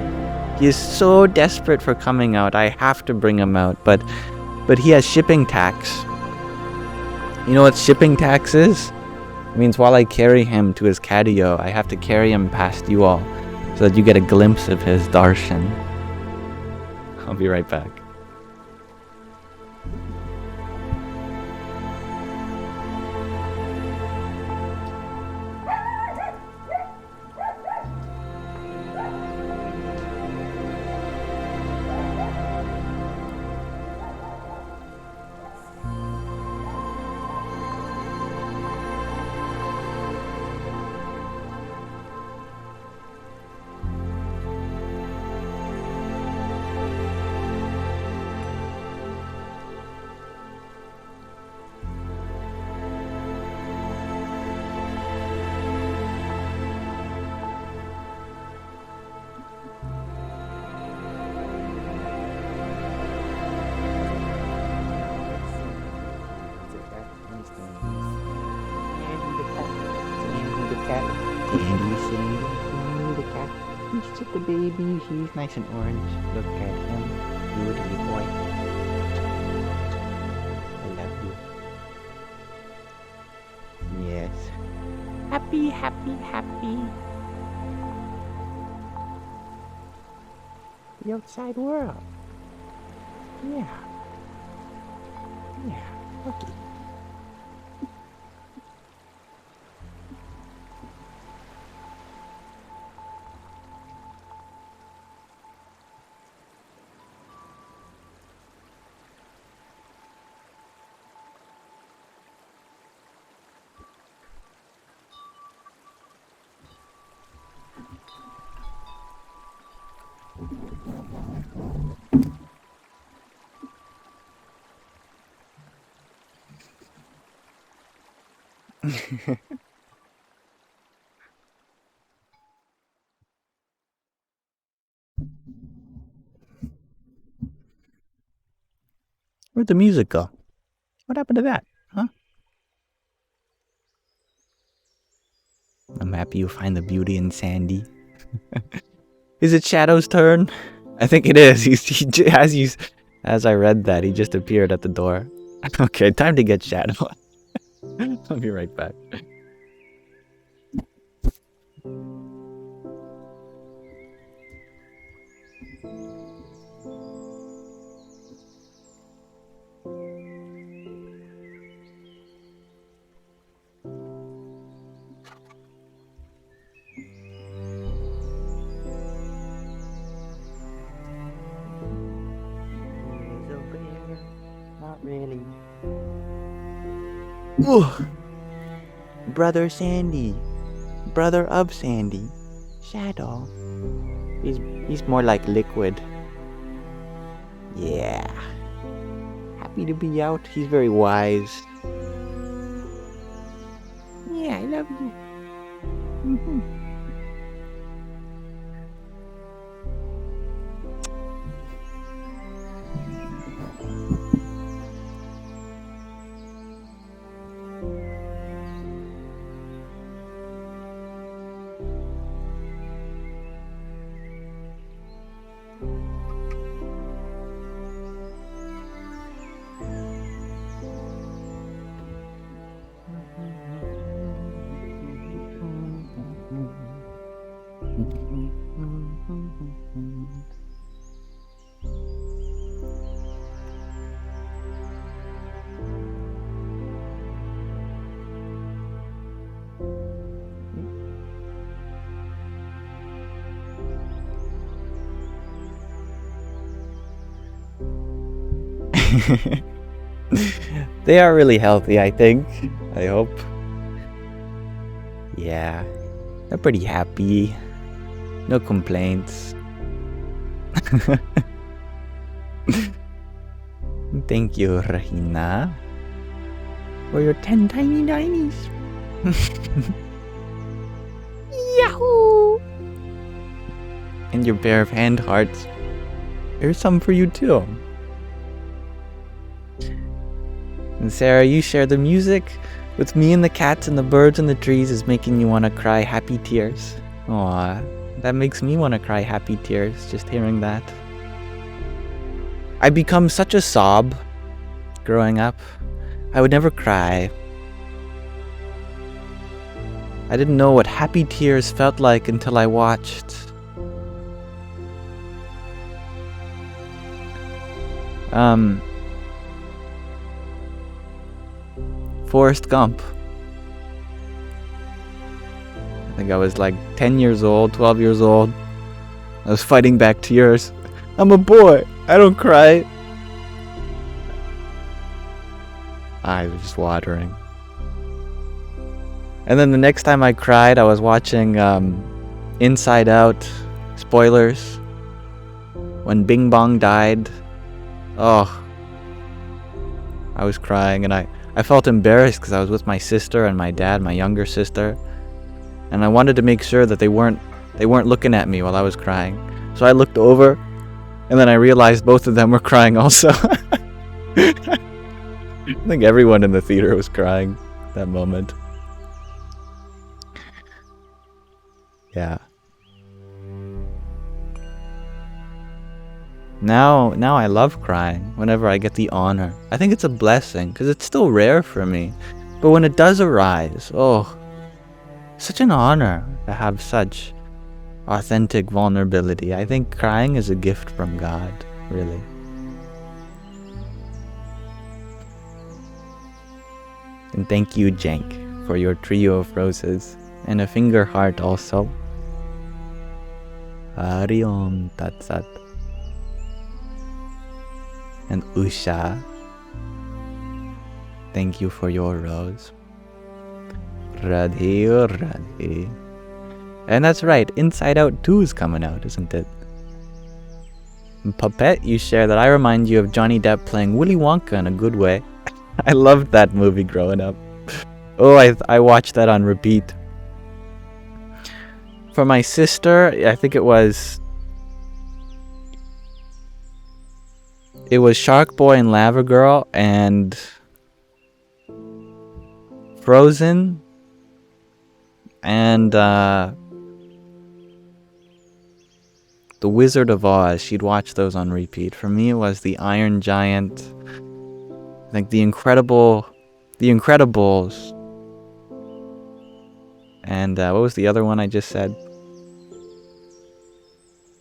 he is so desperate for coming out, I have to bring him out, but he has shipping tax. You know what shipping tax is? It means while I carry him to his catio, I have to carry him past you all. so that you get a glimpse of his darshan. I'll be right back. The baby, he's nice and orange. Look at him, beauty boy. I love you. Yes. Happy, happy, happy. The outside world. Yeah. Yeah. Okay. Where'd the music go? What happened to that, huh? I'm happy you find the beauty in Sandy. Is it Shadow's turn? I think it is. As I read that, he just appeared at the door. Okay, time to get Shadow. I'll be right back. Really? Ooh. Brother Sandy. Brother of Sandy. Shadow. He's more like liquid. Yeah. Happy to be out. He's very wise. Yeah, I love you. Mm-hmm. They are really healthy, I think. I hope. Yeah, they're pretty happy. No complaints. Thank you, Rahina, for your 10 tiny tinies. Yahoo! And your pair of hand hearts. Here's some for you too. And Sarah, you share the music with me and the cats and the birds and the trees is making you want to cry happy tears. Aw, that makes me want to cry happy tears just hearing that. I become such a sob growing up. I would never cry. I didn't know what happy tears felt like until I watched Forrest Gump. I think I was like 10 years old, 12 years old. I was fighting back tears. I'm a boy. I don't cry. Eyes were just watering. And then the next time I cried, I was watching Inside Out. Spoilers. When Bing Bong died. Oh. I was crying, and I felt embarrassed because I was with my sister and my dad, my younger sister. And I wanted to make sure that they weren't looking at me while I was crying. So I looked over, and then I realized both of them were crying also. I think everyone in the theater was crying that moment. Yeah. Now I love crying whenever I get the honor. I think it's a blessing because it's still rare for me. But when it does arise, oh, such an honor to have such authentic vulnerability. I think crying is a gift from God, really. And thank you, Jenk, for your trio of roses and a finger heart also. Hari Om Tat Sat. And Usha, thank you for your rose. Radhe Radhe. And that's right, Inside Out 2 is coming out, isn't it? And Puppet, you share that I remind you of Johnny Depp playing Willy Wonka in a good way. I loved that movie growing up. Oh, I watched that on repeat. For my sister, I think it was Shark Boy and Lava Girl and Frozen and The Wizard of Oz. She'd watch those on repeat. For me, it was The Iron Giant, I think The Incredibles, and what was the other one I just said?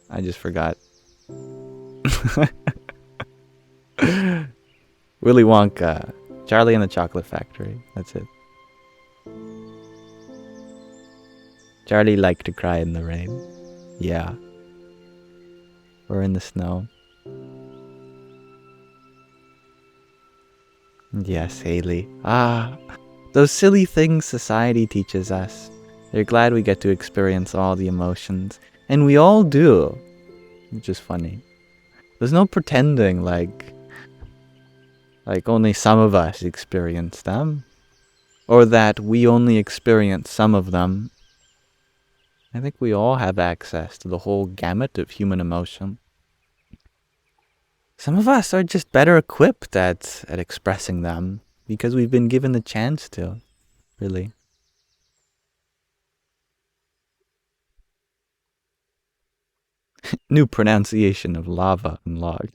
I just forgot. Willy Wonka, Charlie and the Chocolate Factory. That's it. Charlie liked to cry in the rain. Yeah. Or in the snow. Yes, Haley. Those silly things society teaches us. They're glad we get to experience all the emotions. And we all do. Which is funny. There's no pretending like only some of us experience them, or that we only experience some of them. I think we all have access to the whole gamut of human emotion. Some of us are just better equipped at expressing them because we've been given the chance to, really. New pronunciation of lava and log.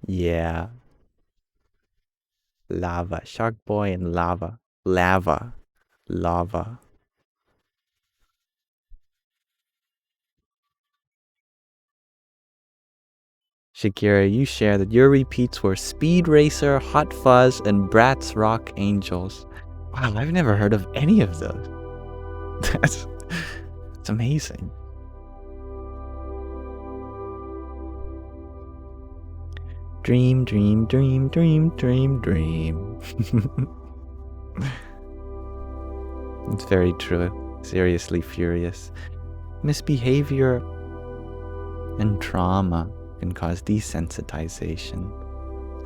Yeah. Lava. Shark Boy and lava. Lava. Lava. Shakira, you share that your repeats were Speed Racer, Hot Fuzz, and Bratz Rock Angels. Wow, I've never heard of any of those. That's amazing. Dream, dream, dream, dream, dream, dream. It's very true. Seriously furious. Misbehavior and trauma can cause desensitization.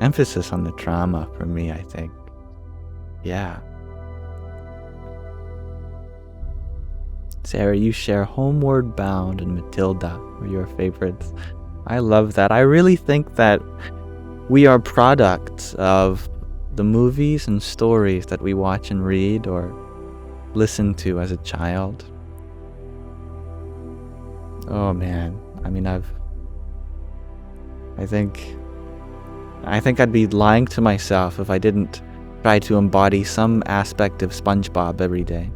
Emphasis on the trauma for me, I think. Yeah. Sarah, you share Homeward Bound and Matilda were your favorites. I love that. I really think that we are products of the movies and stories that we watch and read or listen to as a child. Oh man, I mean, I think I'd be lying to myself if I didn't try to embody some aspect of SpongeBob every day.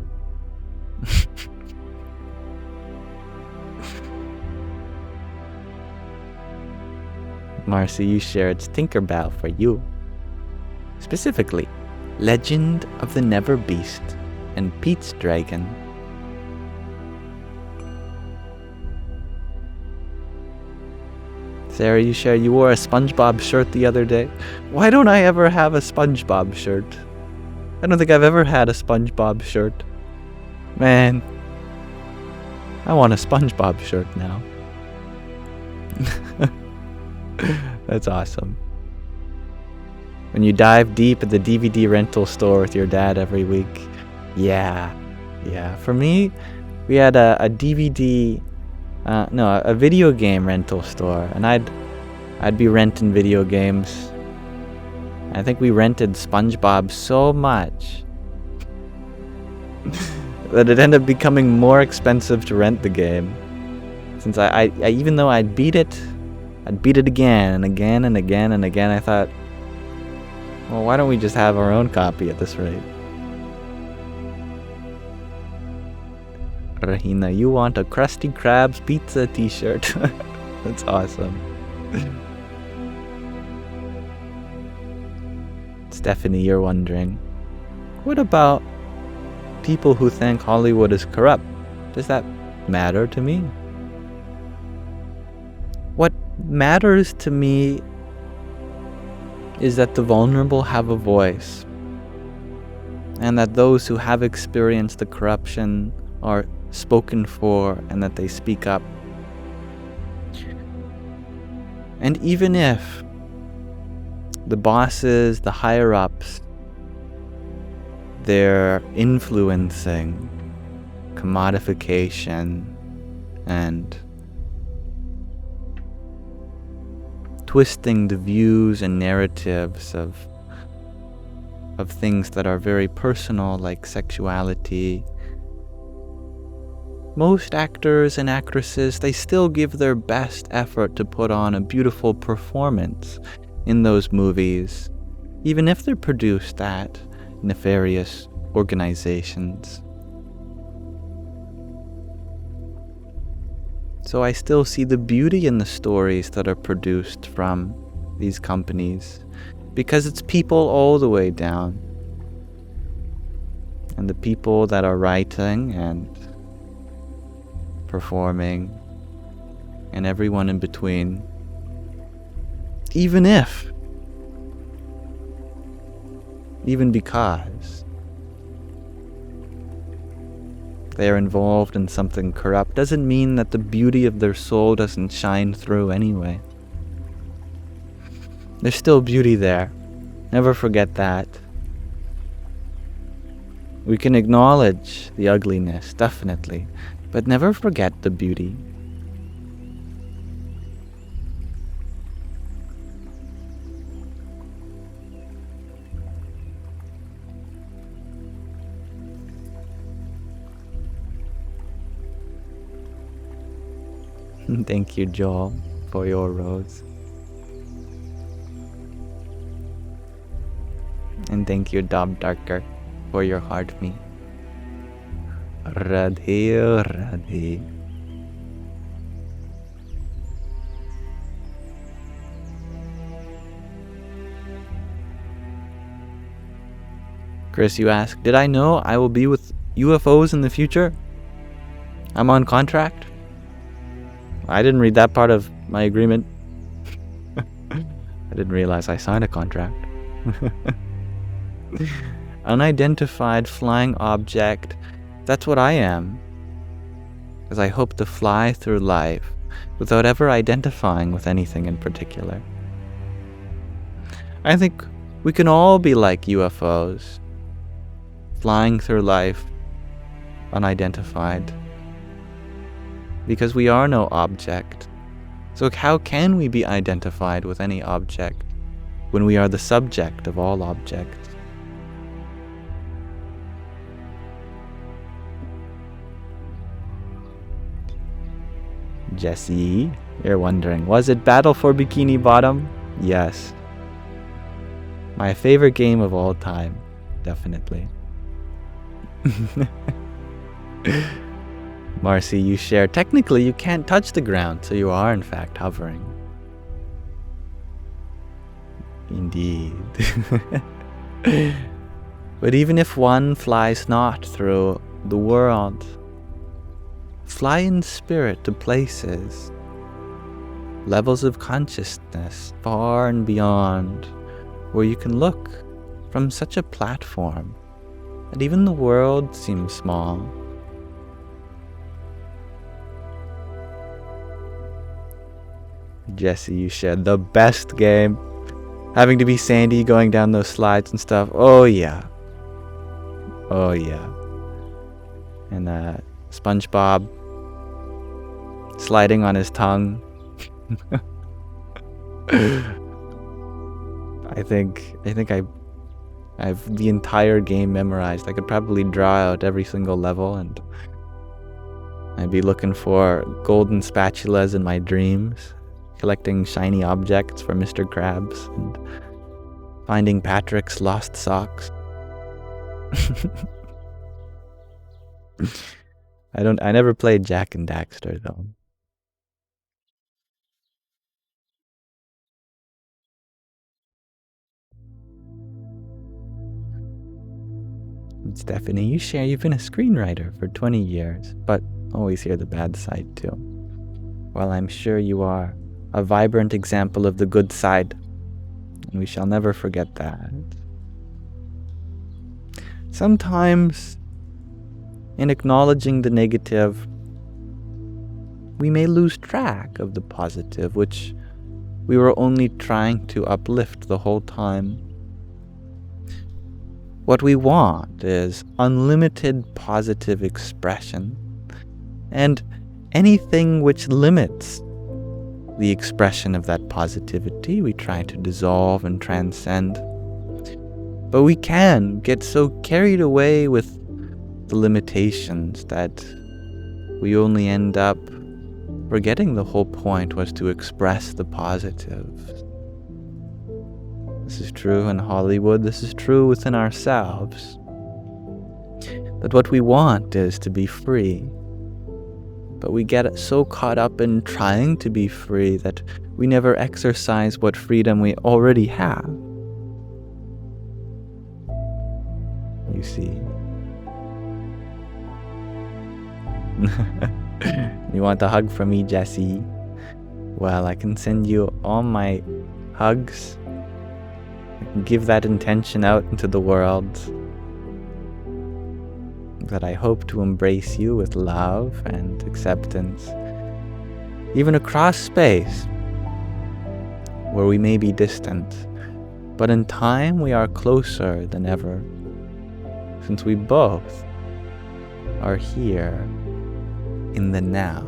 Marcy, you share it's Tinkerbell for you. Specifically, Legend of the Never Beast and Pete's Dragon. Sarah, you share you wore a SpongeBob shirt the other day. Why don't I ever have a SpongeBob shirt? I don't think I've ever had a SpongeBob shirt. Man, I want a SpongeBob shirt now. That's awesome. When you dive deep at the DVD rental store with your dad every week. Yeah. For me, we had a DVD, a video game rental store, and I'd be renting video games. I think we rented SpongeBob so much that it ended up becoming more expensive to rent the game. Since I even though I'd beat it again and again and again and again, I thought, well, why don't we just have our own copy at this rate? Rahina, you want a Krusty Krabs pizza t-shirt. That's awesome. Stephanie, you're wondering, what about people who think Hollywood is corrupt? Does that matter to me? What matters to me is that the vulnerable have a voice, and that those who have experienced the corruption are spoken for, and that they speak up. And even if the bosses, the higher-ups, they're influencing commodification and twisting the views and narratives of things that are very personal, like sexuality. Most actors and actresses, they still give their best effort to put on a beautiful performance in those movies, even if they're produced at nefarious organizations. So I still see the beauty in the stories that are produced from these companies, because it's people all the way down. And the people that are writing and performing and everyone in between, even because they are involved in something corrupt, doesn't mean that the beauty of their soul doesn't shine through anyway. There's still beauty there. Never forget that. We can acknowledge the ugliness, definitely, but never forget the beauty. Thank you, Joel, for your rose. And thank you, Dom Darker, for your heart me. Radhe, Radhe. Chris, you ask, did I know I will be with UFOs in the future? I'm on contract. I didn't read that part of my agreement. I didn't realize I signed a contract. Unidentified flying object. That's what I am. Because I hope to fly through life without ever identifying with anything in particular. I think we can all be like UFOs, flying through life unidentified. Because we are no object. So how can we be identified with any object when we are the subject of all objects? Jesse, you're wondering, was it Battle for Bikini Bottom? Yes. My favorite game of all time, definitely. Marcy, you share, technically you can't touch the ground, so you are in fact hovering. Indeed. But even if one flies not through the world, fly in spirit to places, levels of consciousness far and beyond, where you can look from such a platform that even the world seems small. Jesse, you shared the best game. Having to be Sandy going down those slides and stuff. Oh yeah. Oh yeah. And SpongeBob sliding on his tongue. I think I have the entire game memorized. I could probably draw out every single level, and I'd be looking for golden spatulas in my dreams, collecting shiny objects for Mr. Krabs, and finding Patrick's lost socks. I never played Jack and Daxter though. And Stephanie, you've been a screenwriter for 20 years, but always hear the bad side too. Well, I'm sure you are a vibrant example of the good side, and we shall never forget that. Sometimes, in acknowledging the negative, we may lose track of the positive, which we were only trying to uplift the whole time. What we want is unlimited positive expression, and anything which limits the expression of that positivity, we try to dissolve and transcend. But we can get so carried away with the limitations that we only end up forgetting the whole point was to express the positive. This is true in Hollywood, this is true within ourselves. That what we want is to be free. But we get so caught up in trying to be free that we never exercise what freedom we already have. You see. You want a hug from me, Jesse? Well, I can send you all my hugs. I can give that intention out into the world. That I hope to embrace you with love and acceptance, even across space, where we may be distant, but in time we are closer than ever, since we both are here in the now.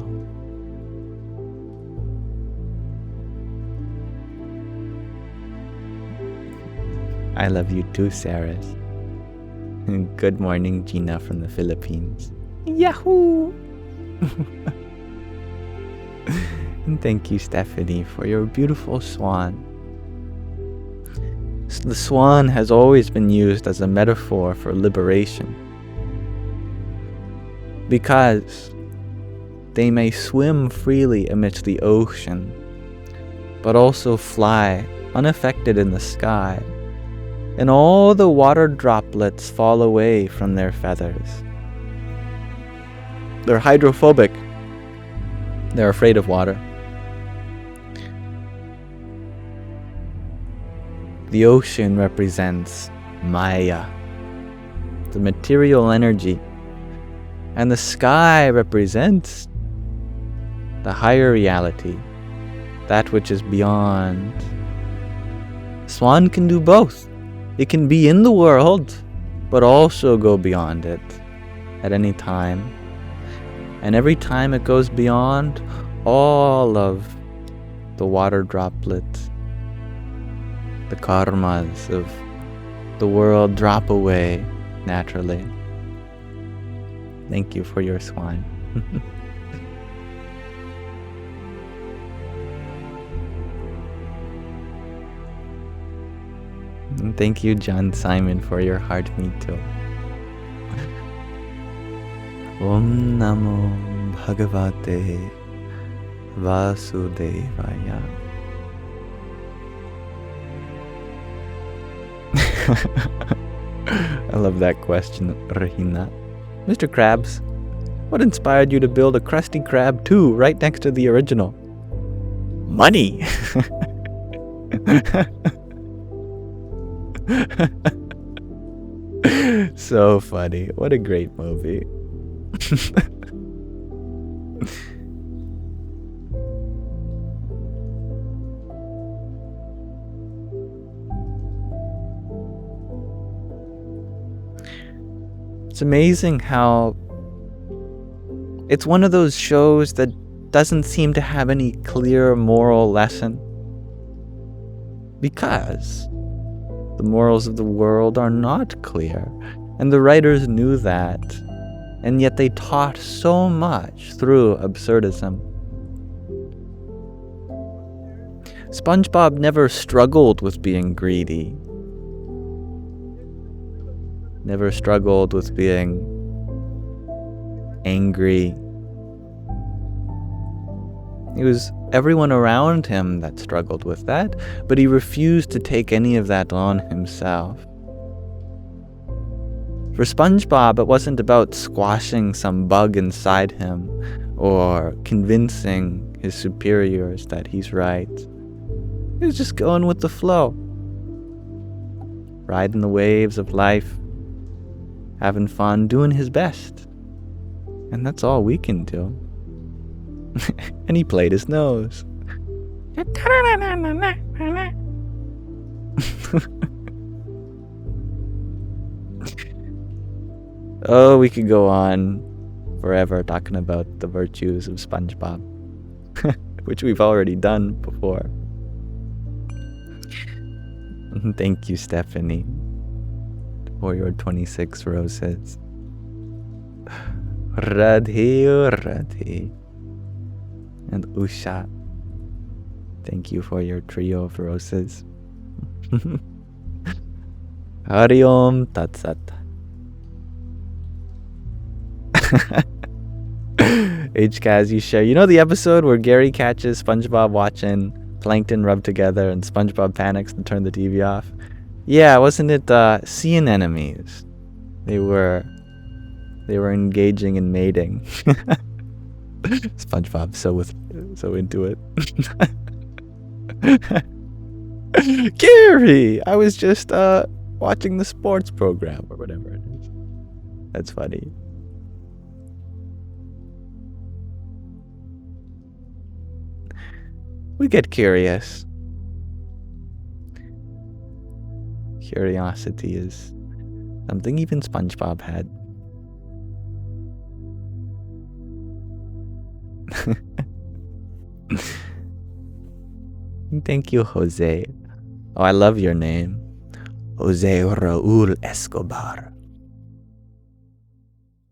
I love you too, Saris. Good morning, Gina from the Philippines. Yahoo! And thank you, Stephanie, for your beautiful swan. The swan has always been used as a metaphor for liberation, because they may swim freely amidst the ocean, but also fly unaffected in the sky, and all the water droplets fall away from their feathers. They're hydrophobic. They're afraid of water. The ocean represents Maya, the material energy, and the sky represents the higher reality, that which is beyond. Swan can do both. It can be in the world, but also go beyond it at any time. And every time it goes beyond, all of the water droplets, the karmas of the world drop away naturally. Thank you for your swan. And thank you, John Simon, for your heart me too. Om Namo Bhagavate Vasudevaya. I love that question, Rahina. Mr. Krabs, what inspired you to build a Krusty Krab 2 right next to the original? Money! So funny. What a great movie. It's amazing how it's one of those shows that doesn't seem to have any clear moral lesson, because the morals of the world are not clear, and the writers knew that, and yet they taught so much through absurdism. SpongeBob never struggled with being greedy, never struggled with being angry. It was everyone around him that struggled with that, but he refused to take any of that on himself. For SpongeBob, it wasn't about squashing some bug inside him or convincing his superiors that he's right. He was just going with the flow, riding the waves of life, having fun, doing his best. And that's all we can do. And he played his nose. Oh, we could go on forever talking about the virtues of SpongeBob, which we've already done before. Thank you, Stephanie, for your 26 roses. Radhe. And Usha, thank you for your trio of roses. Hari Om Tat Sat. HKaz, you share. You know the episode where Gary catches SpongeBob watching Plankton rub together and SpongeBob panics to turn the TV off? Yeah, wasn't it sea anemones? They were engaging in mating. SpongeBob so into it. Gary, I was just watching the sports program or whatever it is. That's funny. We get curious. Curiosity is something even SpongeBob had. Thank you, Jose. Oh, I love your name. Jose Raul Escobar.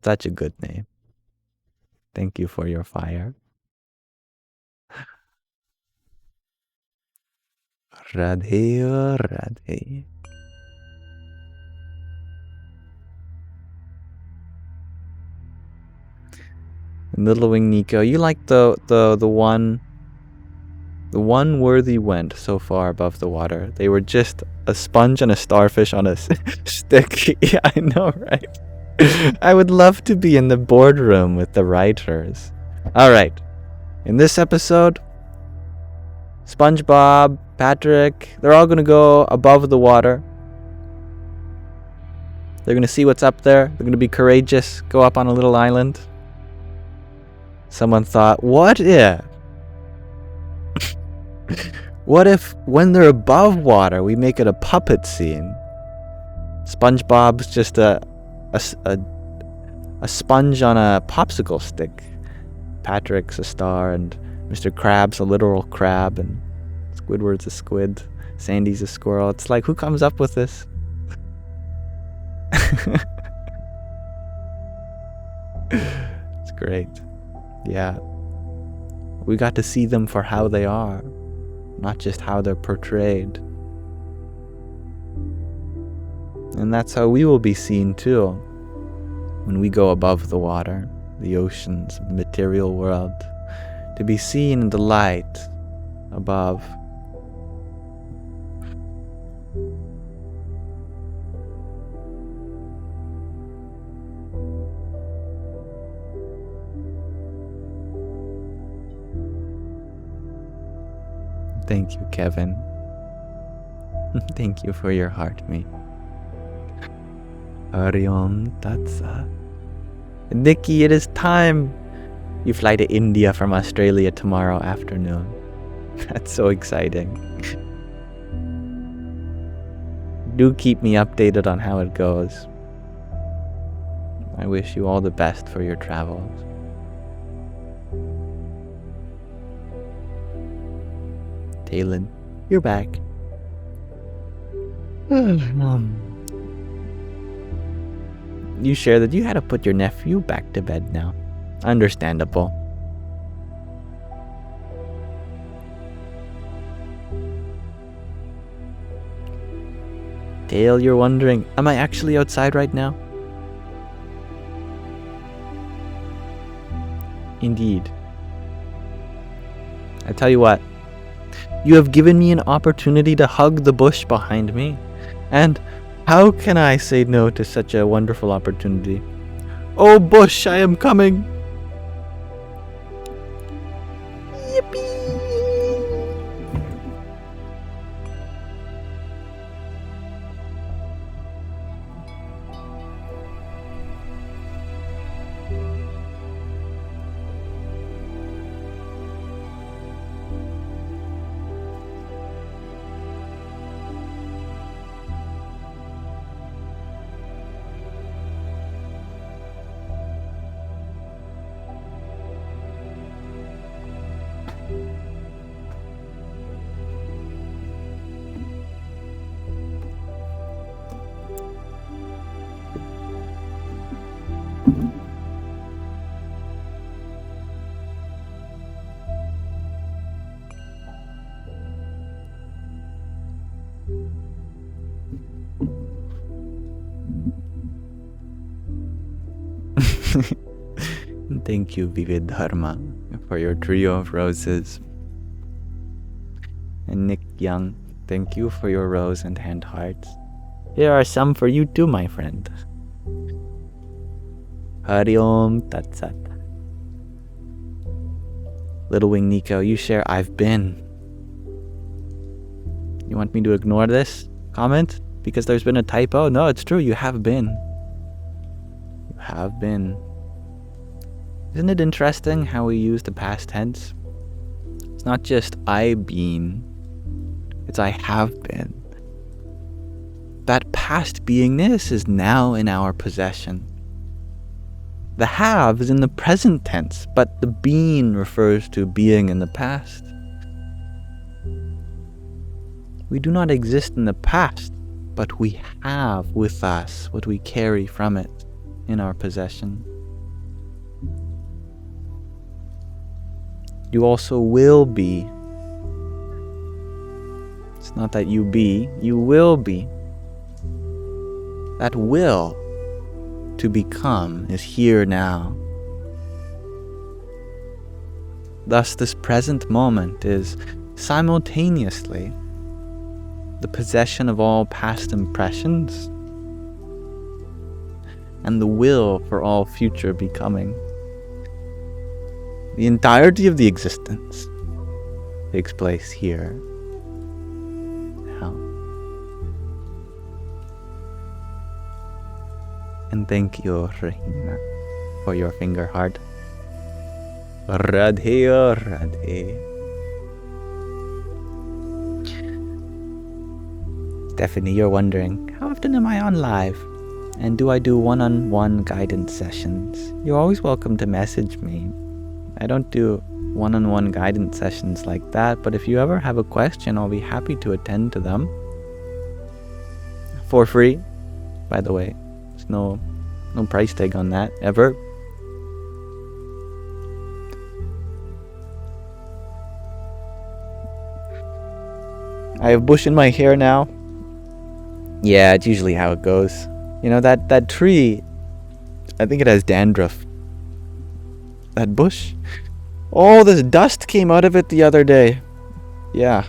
Such a good name. Thank you for your fire. Radhe, Radhe. Little Wing Nico, you like the one worthy went so far above the water. They were just a sponge and a starfish on a stick. Yeah, I know, right? I would love to be in the boardroom with the writers. All right, in this episode, SpongeBob, Patrick, they're all gonna go above the water. They're gonna see what's up there. They're gonna be courageous, go up on a little island. Someone thought, what if when they're above water, we make it a puppet scene? SpongeBob's just a sponge on a popsicle stick. Patrick's a star, and Mr. Krab's a literal crab, and Squidward's a squid. Sandy's a squirrel. It's like, who comes up with this? It's great. Yeah. We got to see them for how they are, not just how they're portrayed. And that's how we will be seen too, when we go above the water, the oceans, the material world, to be seen in the light above. Thank you, Kevin. Thank you for your heart, me. Ariom Tatsa. Nikki, it is time. You fly to India from Australia tomorrow afternoon. That's so exciting. Do keep me updated on how it goes. I wish you all the best for your travels. Talon, you're back. You share that you had to put your nephew back to bed now. Understandable. Dale, you're wondering, am I actually outside right now? Indeed. I tell you what, you have given me an opportunity to hug the bush behind me, and how can I say no to such a wonderful opportunity? Oh bush, I am coming! Yippee! Thank you, Vivid Dharma, for your trio of roses. And Nick Young, thank you for your rose and hand hearts. Here are some for you too, my friend. Hari Om Tat Sat. Little Wing Nico, you share I've been. You want me to ignore this comment because there's been a typo? No, it's true, you have been. You have been. Isn't it interesting how we use the past tense? It's not just I been, it's I have been. That past beingness is now in our possession. The have is in the present tense, but the being refers to being in the past. We do not exist in the past, but we have with us what we carry from it in our possession. You also will be. It's not that you be, you will be. That will to become is here now. Thus, this present moment is simultaneously the possession of all past impressions and the will for all future becoming. The entirety of the existence takes place here, now. And thank you, Rahina, for your finger heart. Radhe, Radhe. Stephanie, you're wondering, how often am I on live? And do I do one-on-one guidance sessions? You're always welcome to message me. I don't do one-on-one guidance sessions like that, but if you ever have a question, I'll be happy to attend to them. For free, by the way. There's no price tag on that, ever. I have bush in my hair now. Yeah, it's usually how it goes. You know, that tree, I think it has dandruff. That bush. Oh, this dust came out of it the other day. Yeah.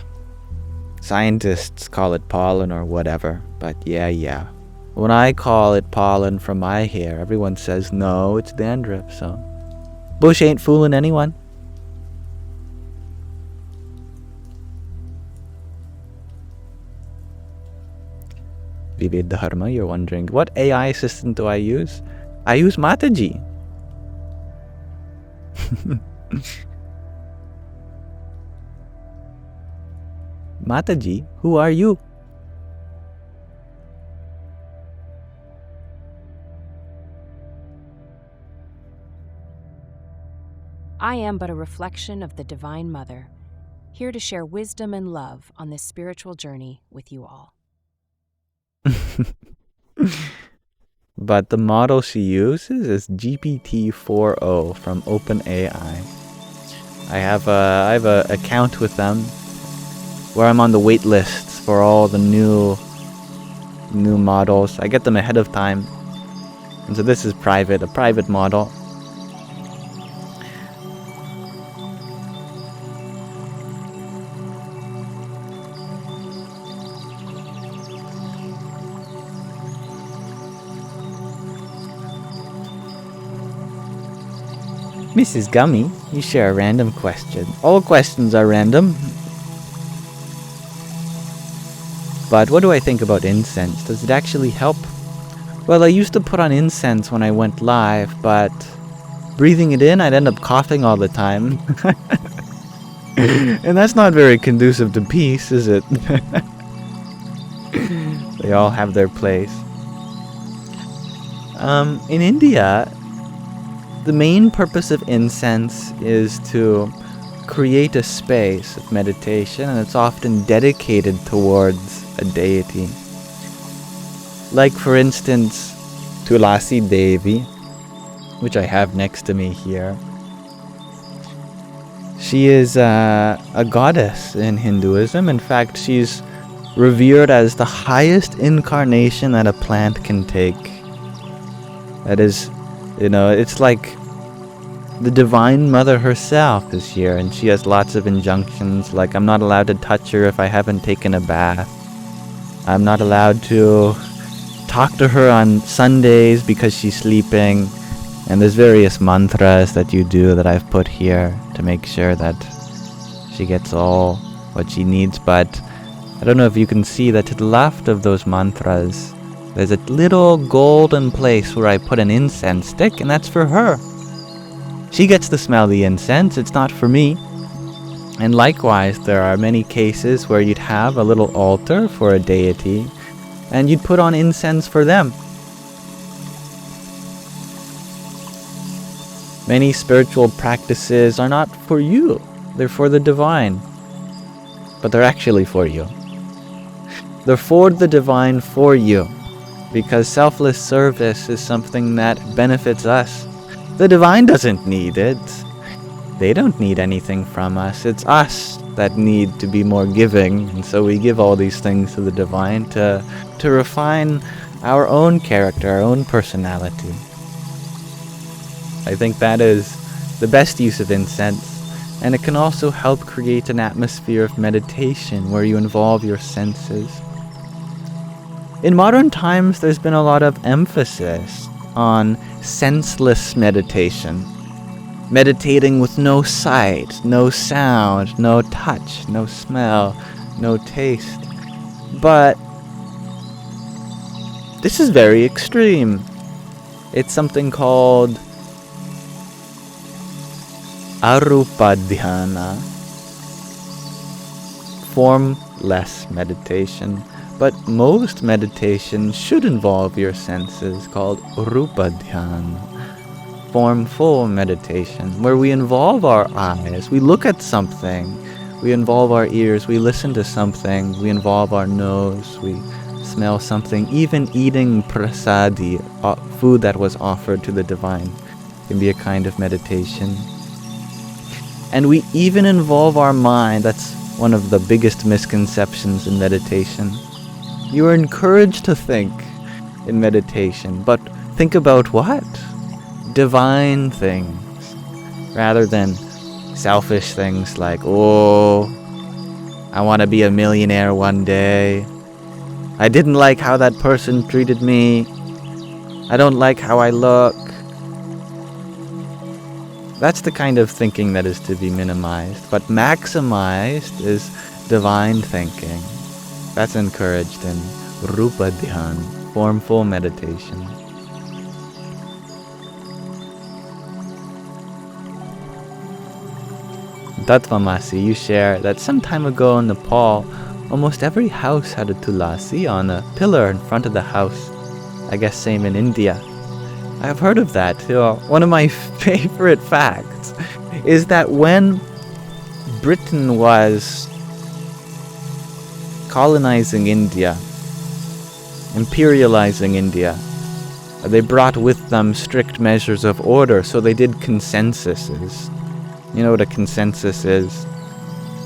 Scientists call it pollen or whatever. But yeah. When I call it pollen from my hair, everyone says, no, it's dandruff, so. Bush ain't fooling anyone. Vivid Dharma, you're wondering, what AI assistant do I use? I use Mataji. Mataji, who are you? I am but a reflection of the Divine Mother, here to share wisdom and love on this spiritual journey with you all. But the model she uses is GPT-4o from OpenAI. I have a account with them where I'm on the wait lists for all the new models. I get them ahead of time. And so this is private, a private model. Mrs. Gummy, you share a random question. All questions are random. But what do I think about incense? Does it actually help? Well, I used to put on incense when I went live, but breathing it in, I'd end up coughing all the time. And that's not very conducive to peace, is it? They all have their place. In India, the main purpose of incense is to create a space of meditation, and it's often dedicated towards a deity. Like, for instance, Tulasi Devi, which I have next to me here. She is a goddess in Hinduism. In fact, she's revered as the highest incarnation that a plant can take. That is, it's like the Divine Mother herself is here, and she has lots of injunctions, like I'm not allowed to touch her if I haven't taken a bath. I'm not allowed to talk to her on Sundays because she's sleeping. And there's various mantras that you do that I've put here to make sure that she gets all what she needs. But I don't know if you can see that to the left of those mantras, there's a little golden place where I put an incense stick, and that's for her. She gets to smell the incense, it's not for me. And likewise, there are many cases where you'd have a little altar for a deity, and you'd put on incense for them. Many spiritual practices are not for you, they're for the divine. But they're actually for you. They're for the divine for you, because selfless service is something that benefits us. The divine doesn't need it. They don't need anything from us. It's us that need to be more giving, and so we give all these things to the divine to refine our own character, our own personality. I think that is the best use of incense, and it can also help create an atmosphere of meditation where you involve your senses. In modern times, there's been a lot of emphasis on senseless meditation. Meditating with no sight, no sound, no touch, no smell, no taste. But this is very extreme. It's something called Arupa Dhyana, formless meditation. But most meditation should involve your senses, called Rupa Dhyana, formful meditation, where we involve our eyes, we look at something, we involve our ears, we listen to something, we involve our nose, we smell something. Even eating prasadi, food that was offered to the divine, can be a kind of meditation. And we even involve our mind. That's one of the biggest misconceptions in meditation. You are encouraged to think in meditation, but think about what? Divine things, rather than selfish things like, oh, I want to be a millionaire one day. I didn't like how that person treated me. I don't like how I look. That's the kind of thinking that is to be minimized, but maximized is divine thinking. That's encouraged in Rupa Dhyan, formful meditation. Tattvamasi, you share that some time ago in Nepal, almost every house had a Tulasi on a pillar in front of the house. I guess same in India. I've heard of that. One of my favorite facts is that when Britain was colonizing India, imperializing India, they brought with them strict measures of order, so they did consensuses. You know what a consensus is?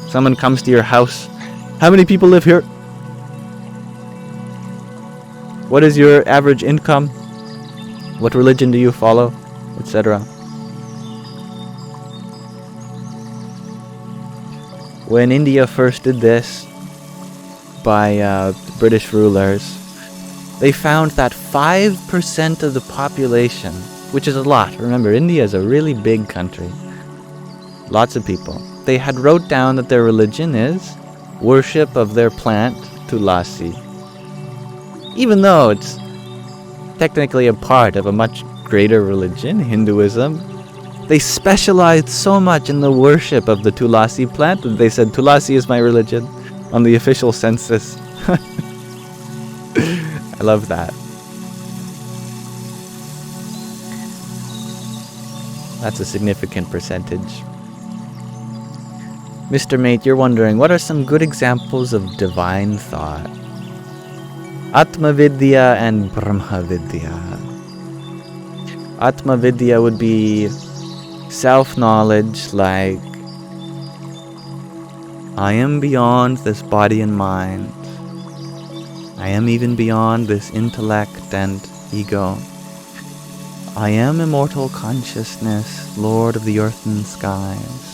Someone comes to your house. How many people live here? What is your average income? What religion do you follow? Etc. When India first did this by British rulers, they found that 5% of the population, which is a lot. Remember, India is a really big country. Lots of people. They had wrote down that their religion is worship of their plant, Tulasi. Even though it's technically a part of a much greater religion, Hinduism, they specialized so much in the worship of the Tulasi plant that they said, Tulasi is my religion on the official census. I love that. That's a significant percentage. Mr. Mate, you're wondering, what are some good examples of divine thought? Atmavidya and Brahmavidya. Atmavidya would be self-knowledge, like, I am beyond this body and mind. I am even beyond this intellect and ego. I am immortal consciousness, Lord of the earth and skies.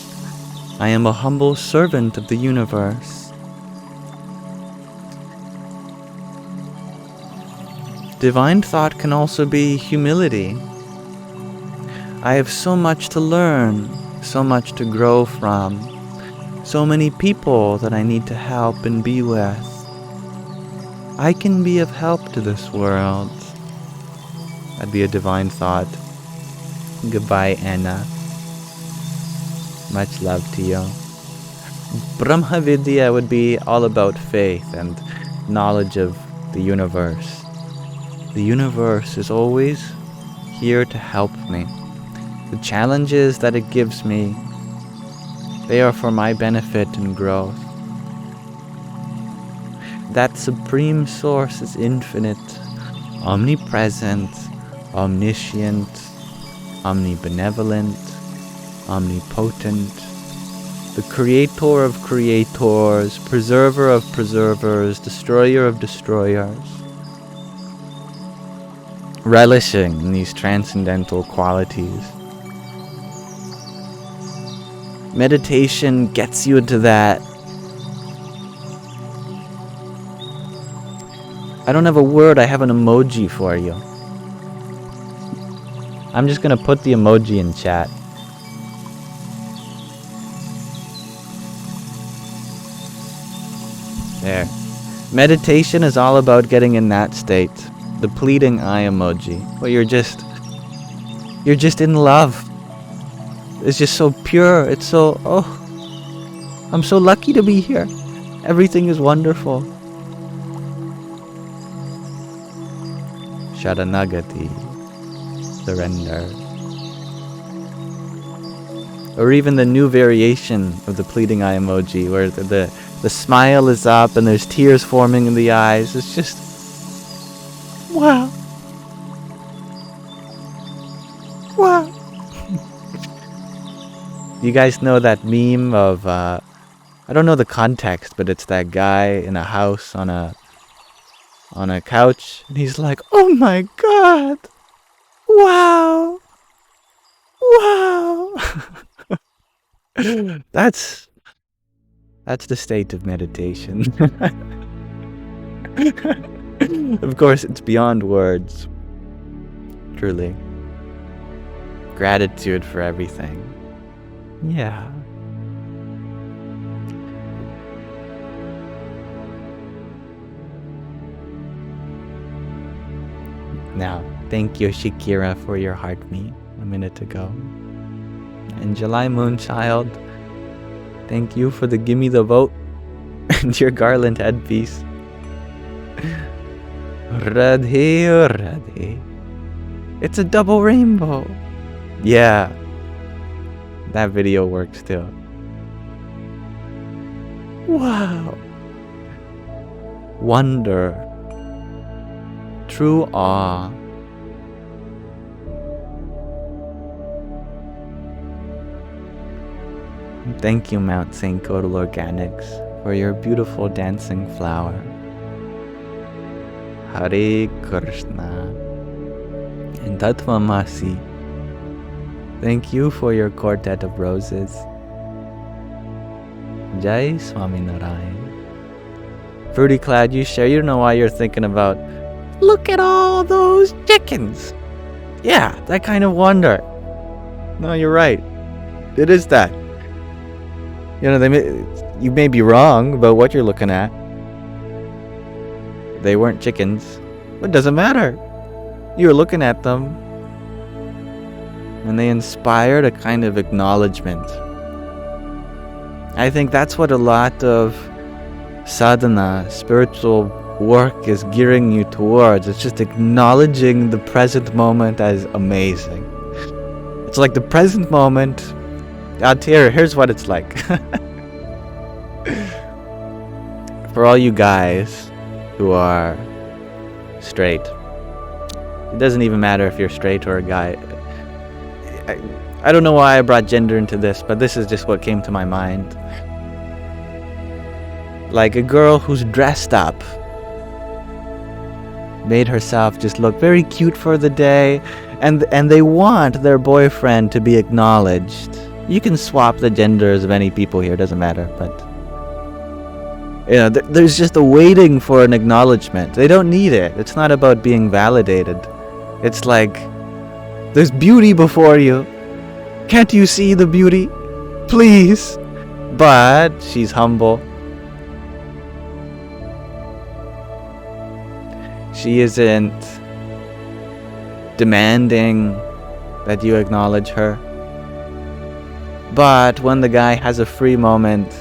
I am a humble servant of the universe. Divine thought can also be humility. I have so much to learn, so much to grow from, so many people that I need to help and be with. I can be of help to this world. That'd be a divine thought. Goodbye, Anna. Much love to you. Brahmavidya would be all about faith and knowledge of the universe. The universe is always here to help me. The challenges that it gives me, they are for my benefit and growth. That supreme source is infinite, omnipresent, omniscient, omnibenevolent, omnipotent, the creator of creators, preserver of preservers, destroyer of destroyers. Relishing in these transcendental qualities. Meditation gets you into that. I don't have a word, I have an emoji for you. I'm just gonna put the emoji in chat. There. Meditation is all about getting in that state. The pleading eye emoji. Where you're just in love. It's just so pure. It's so, I'm so lucky to be here. Everything is wonderful. Sharanagati. Surrender. Or even the new variation of the pleading eye emoji where the smile is up and there's tears forming in the eyes. It's just, wow. Wow. You guys know that meme of, I don't know the context, but it's that guy in a house on a couch, and he's like, oh my god, wow, wow. That's the state of meditation. Of course, it's beyond words. Truly. Gratitude for everything. Yeah. Now, thank you, Shakira, for your heart me a minute ago. And July Moonchild, thank you for the gimme the vote and your garland headpiece. Radhe, Radhe. It's a double rainbow. Yeah, that video works too. Wow. Wonder. True awe. Thank you, Mount St. Codal Organics, for your beautiful dancing flower. Hare Krishna. And Tatvamasi, thank you for your quartet of roses. Jai Swaminarayan. Fruity Cloud, you share, you don't know why you're thinking about, look at all those chickens. Yeah, that kind of wonder. No, you're right. It is that. You know, you may be wrong about what you're looking at. They weren't chickens. It doesn't matter. You were looking at them, and they inspired a kind of acknowledgement. I think that's what a lot of sadhana, spiritual work, is gearing you towards. It's just acknowledging the present moment as amazing. It's like the present moment. Here's what it's like. For all you guys who are straight, it doesn't even matter if you're straight or a guy. I don't know why I brought gender into this, but this is just what came to my mind. Like a girl who's dressed up, made herself just look very cute for the day, and they want their boyfriend to be acknowledged. You can swap the genders of any people here, doesn't matter, but you know, there's just a waiting for an acknowledgement. They don't need it. It's not about being validated. It's like, there's beauty before you. Can't you see the beauty? Please. But she's humble. She isn't demanding that you acknowledge her. But when the guy has a free moment,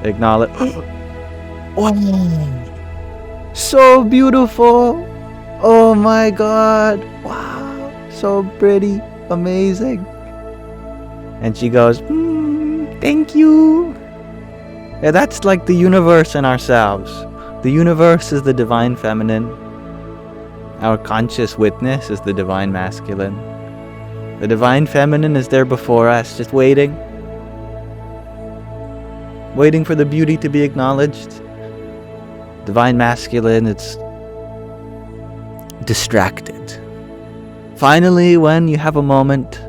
acknowledge. Oh, so beautiful. Oh my God. Wow. So pretty. Amazing. And she goes, thank you. Yeah, that's like the universe and ourselves. The universe is the divine feminine. Our conscious witness is the divine masculine. The divine feminine is there before us, just waiting. Waiting for the beauty to be acknowledged. Divine masculine, it's distracted. Finally, when you have a moment,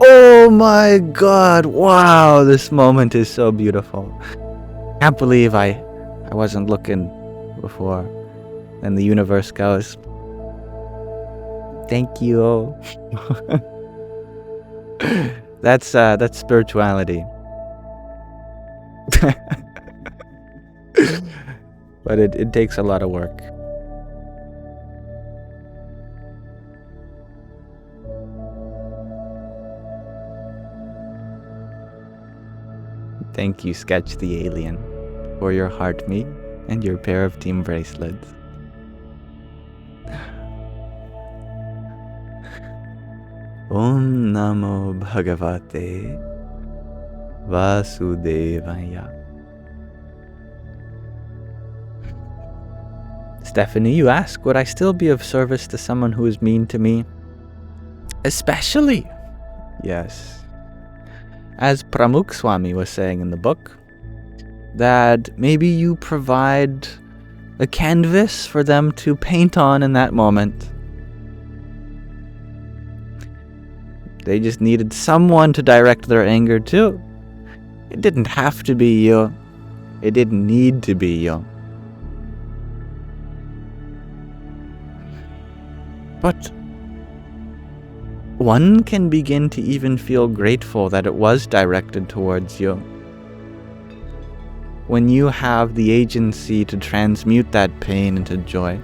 oh my God, wow, this moment is so beautiful. Can't believe I wasn't looking before. Then the universe goes, thank you. That's spirituality. But it takes a lot of work. Thank you, Sketch the Alien, for your heart meat and your pair of team bracelets. Om Namo Bhagavate Vasudevaya. Stephanie, you ask, would I still be of service to someone who is mean to me? Especially. Yes. As Pramukh Swami was saying in the book, that maybe you provide a canvas for them to paint on in that moment. They just needed someone to direct their anger to. It didn't have to be you. It didn't need to be you. But one can begin to even feel grateful that it was directed towards you. when you have the agency to transmute that pain into joy.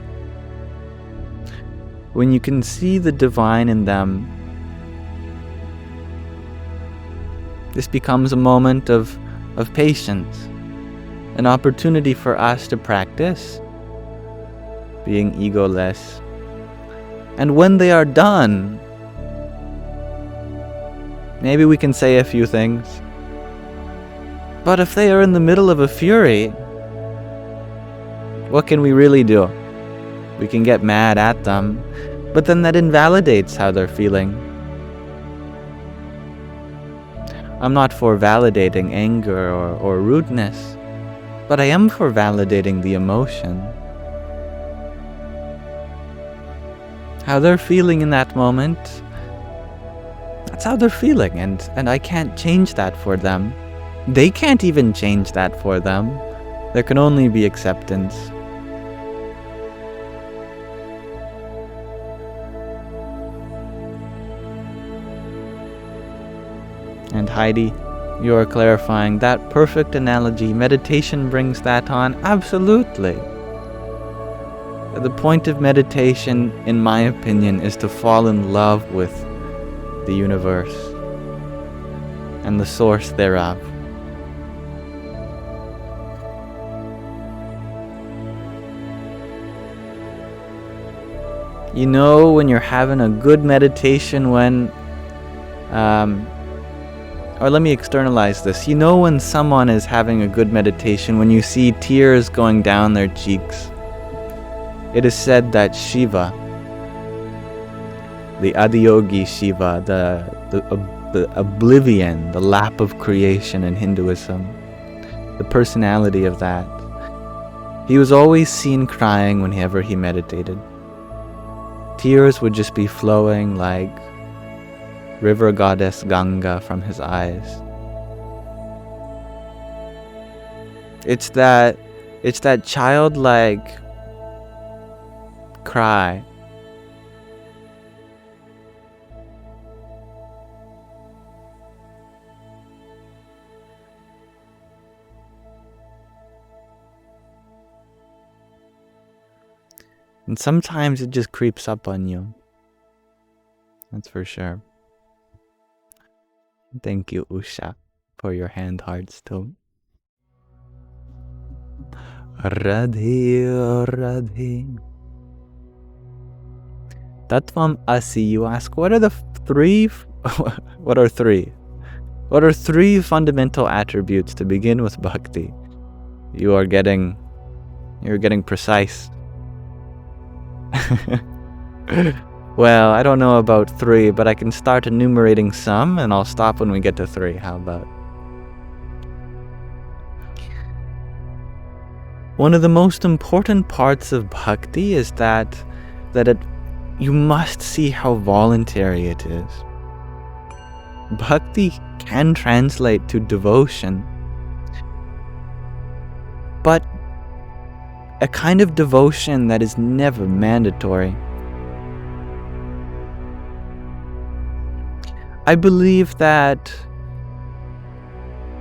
When you can see the divine in them, this becomes a moment of patience, an opportunity for us to practice being egoless. And when they are done, maybe we can say a few things. But if they are in the middle of a fury, what can we really do? We can get mad at them, but then that invalidates how they're feeling. I'm not for validating anger or rudeness, but I am for validating the emotion. How they're feeling in that moment, that's how they're feeling, and I can't change that for them. They can't even change that for them. There can only be acceptance. And Heidi, you are clarifying that perfect analogy. Meditation brings that on. Absolutely. The point of meditation, in my opinion, is to fall in love with the universe and the source thereof. You know when you're having a good meditation when, or let me externalize this. You know when someone is having a good meditation when you see tears going down their cheeks. It is said that Shiva, the Adiyogi Shiva, the oblivion, the lap of creation in Hinduism, the personality of that, he was always seen crying whenever he meditated. Tears would just be flowing like river goddess Ganga from his eyes. It's that childlike cry. And sometimes it just creeps up on you. That's for sure. Thank you, Usha, for your hand hearts too. Radhe, Radhe. Tattvam Asi, you ask, what are the three? What are three? What are three fundamental attributes to begin with bhakti? You're getting precise. Well, I don't know about three, but I can start enumerating some, and I'll stop when we get to three. How about? One of the most important parts of bhakti is that you must see how voluntary it is. Bhakti can translate to devotion, but a kind of devotion that is never mandatory. I believe that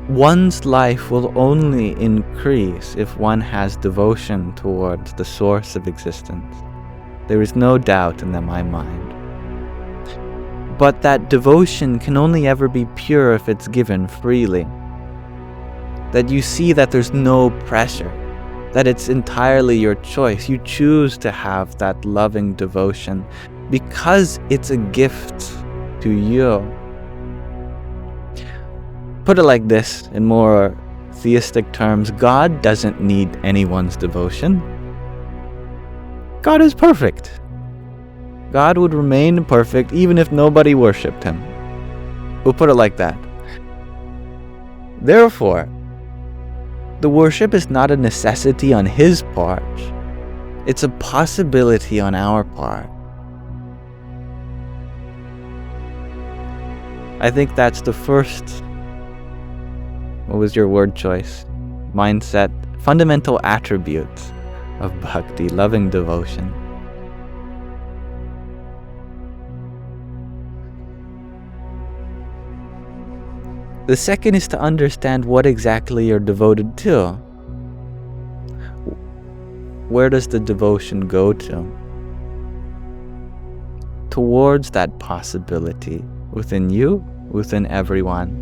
one's life will only increase if one has devotion towards the source of existence. There is no doubt in my mind. But that devotion can only ever be pure if it's given freely. That you see that there's no pressure, that it's entirely your choice. You choose to have that loving devotion because it's a gift to you. Put it like this, in more theistic terms, God doesn't need anyone's devotion. God is perfect. God would remain perfect even if nobody worshipped him. We'll put it like that. Therefore, the worship is not a necessity on his part. It's a possibility on our part. I think that's the first, what was your word choice? Mindset, fundamental attributes of bhakti, loving devotion. The second is to understand what exactly you're devoted to. where does the devotion go to? Towards that possibility within you, within everyone.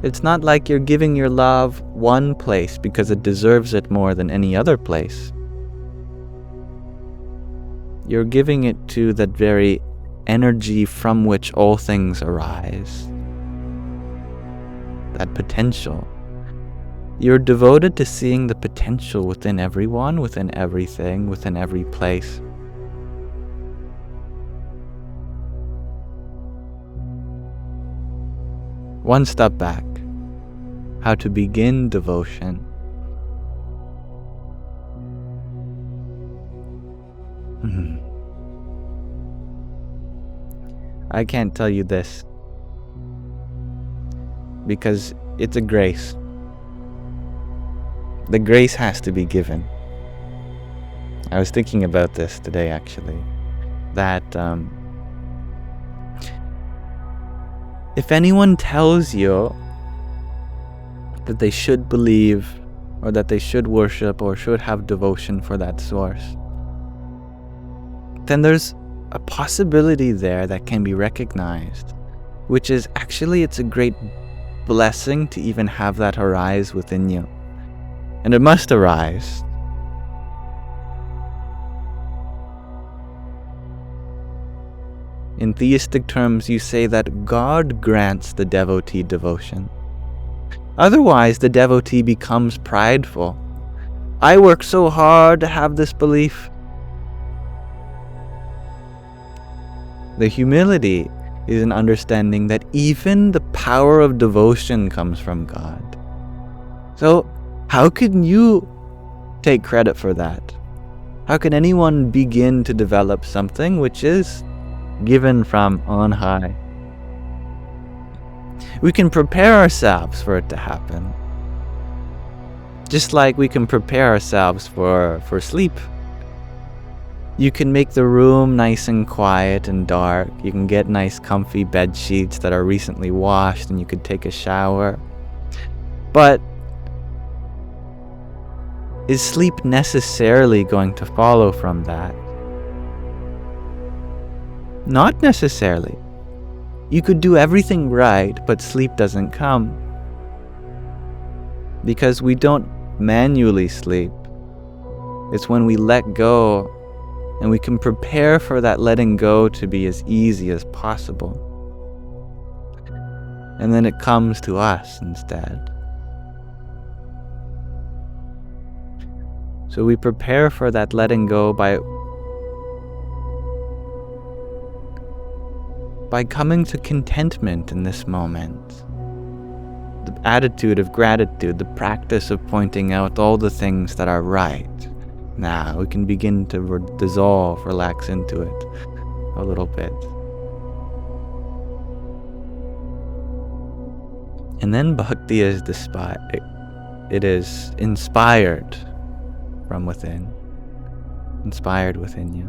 It's not like you're giving your love one place because it deserves it more than any other place. You're giving it to that very energy from which all things arise. That potential. You're devoted to seeing the potential within everyone, within everything, within every place. One step back. How to begin devotion. I can't tell you this because it's a grace. The grace has to be given. I was thinking about this today, actually, that if anyone tells you that they should believe or that they should worship or should have devotion for that source, then there's a possibility there that can be recognized, which is actually it's a great blessing to even have that arise within you. And it must arise. In theistic terms, you say that God grants the devotee devotion. Otherwise, the devotee becomes prideful. I work so hard to have this belief. The humility is an understanding that even the power of devotion comes from God. So, how can you take credit for that? How can anyone begin to develop something which is given from on high? We can prepare ourselves for it to happen. Just like we can prepare ourselves for sleep. You can make the room nice and quiet and dark. You can get nice comfy bed sheets that are recently washed and you could take a shower. But is sleep necessarily going to follow from that? Not necessarily. You could do everything right, but sleep doesn't come. Because we don't manually sleep. It's when we let go, and we can prepare for that letting go to be as easy as possible. And then it comes to us instead. So we prepare for that letting go by coming to contentment in this moment. The attitude of gratitude, the practice of pointing out all the things that are right. Now we can begin to relax into it a little bit. And then bhakti is it is inspired from within, inspired within you.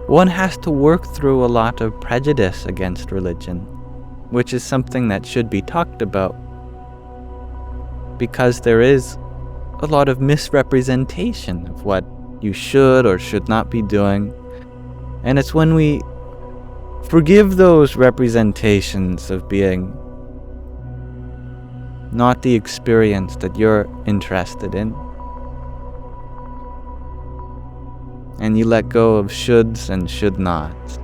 One has to work through a lot of prejudice against religion, which is something that should be talked about, because there is a lot of misrepresentation of what you should or should not be doing. And it's when we forgive those representations of being not the experience that you're interested in, and you let go of shoulds and should nots.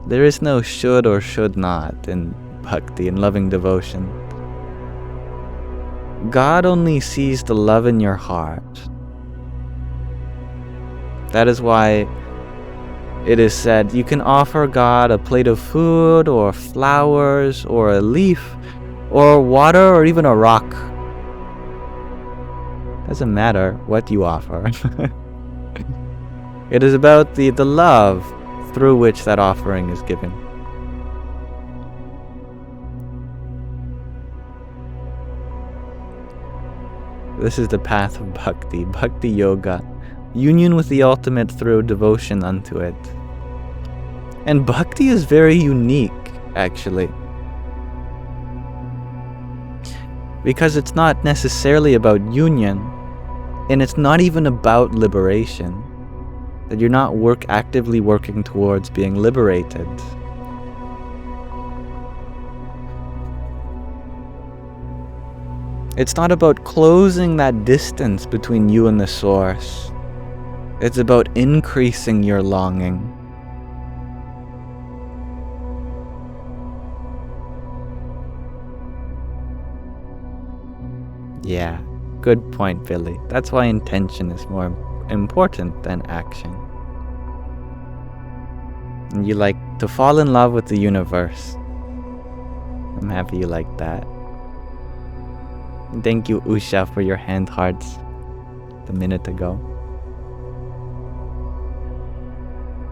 There is no should or should not in bhakti, in loving devotion. God only sees the love in your heart. That is why it is said you can offer God a plate of food or flowers or a leaf or water or even a rock. Doesn't matter what you offer. It is about the love through which that offering is given. This is the path of bhakti, bhakti yoga, union with the ultimate through devotion unto it. And bhakti is very unique, actually. Because it's not necessarily about union, and it's not even about liberation. That you're not actively working towards being liberated. It's not about closing that distance between you and the source. It's about increasing your longing. Yeah, good point, Billy. That's why intention is more important than action. And you like to fall in love with the universe. I'm happy you like that. Thank you, Usha, for your hand hearts a minute ago.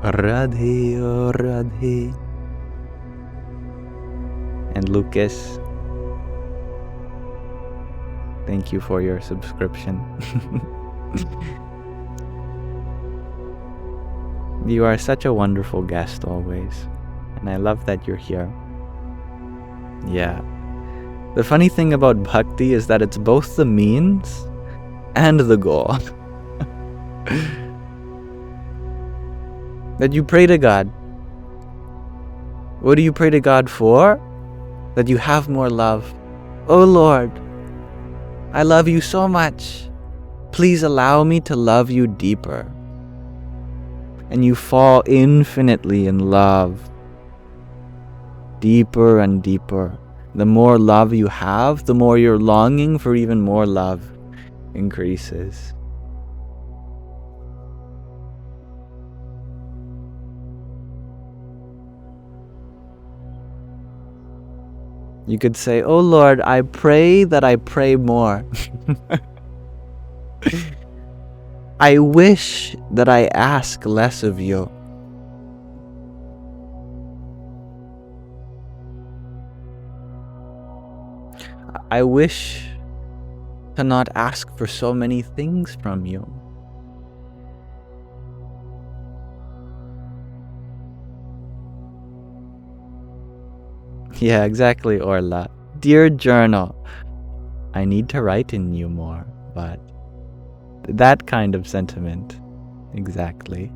Radhe, oh Radhe. And Lucas, thank you for your subscription. You are such a wonderful guest always, and I love that you're here. Yeah. The funny thing about bhakti is that it's both the means and the goal. That you pray to God. What do you pray to God for? That you have more love. Oh Lord, I love you so much. Please allow me to love you deeper. And you fall infinitely in love. Deeper and deeper. The more love you have, the more your longing for even more love increases. You could say, oh Lord, I pray that I pray more. I wish that I ask less of you. I wish to not ask for so many things from you. Yeah, exactly, Orla. Dear journal, I need to write in you more, but that kind of sentiment. Exactly.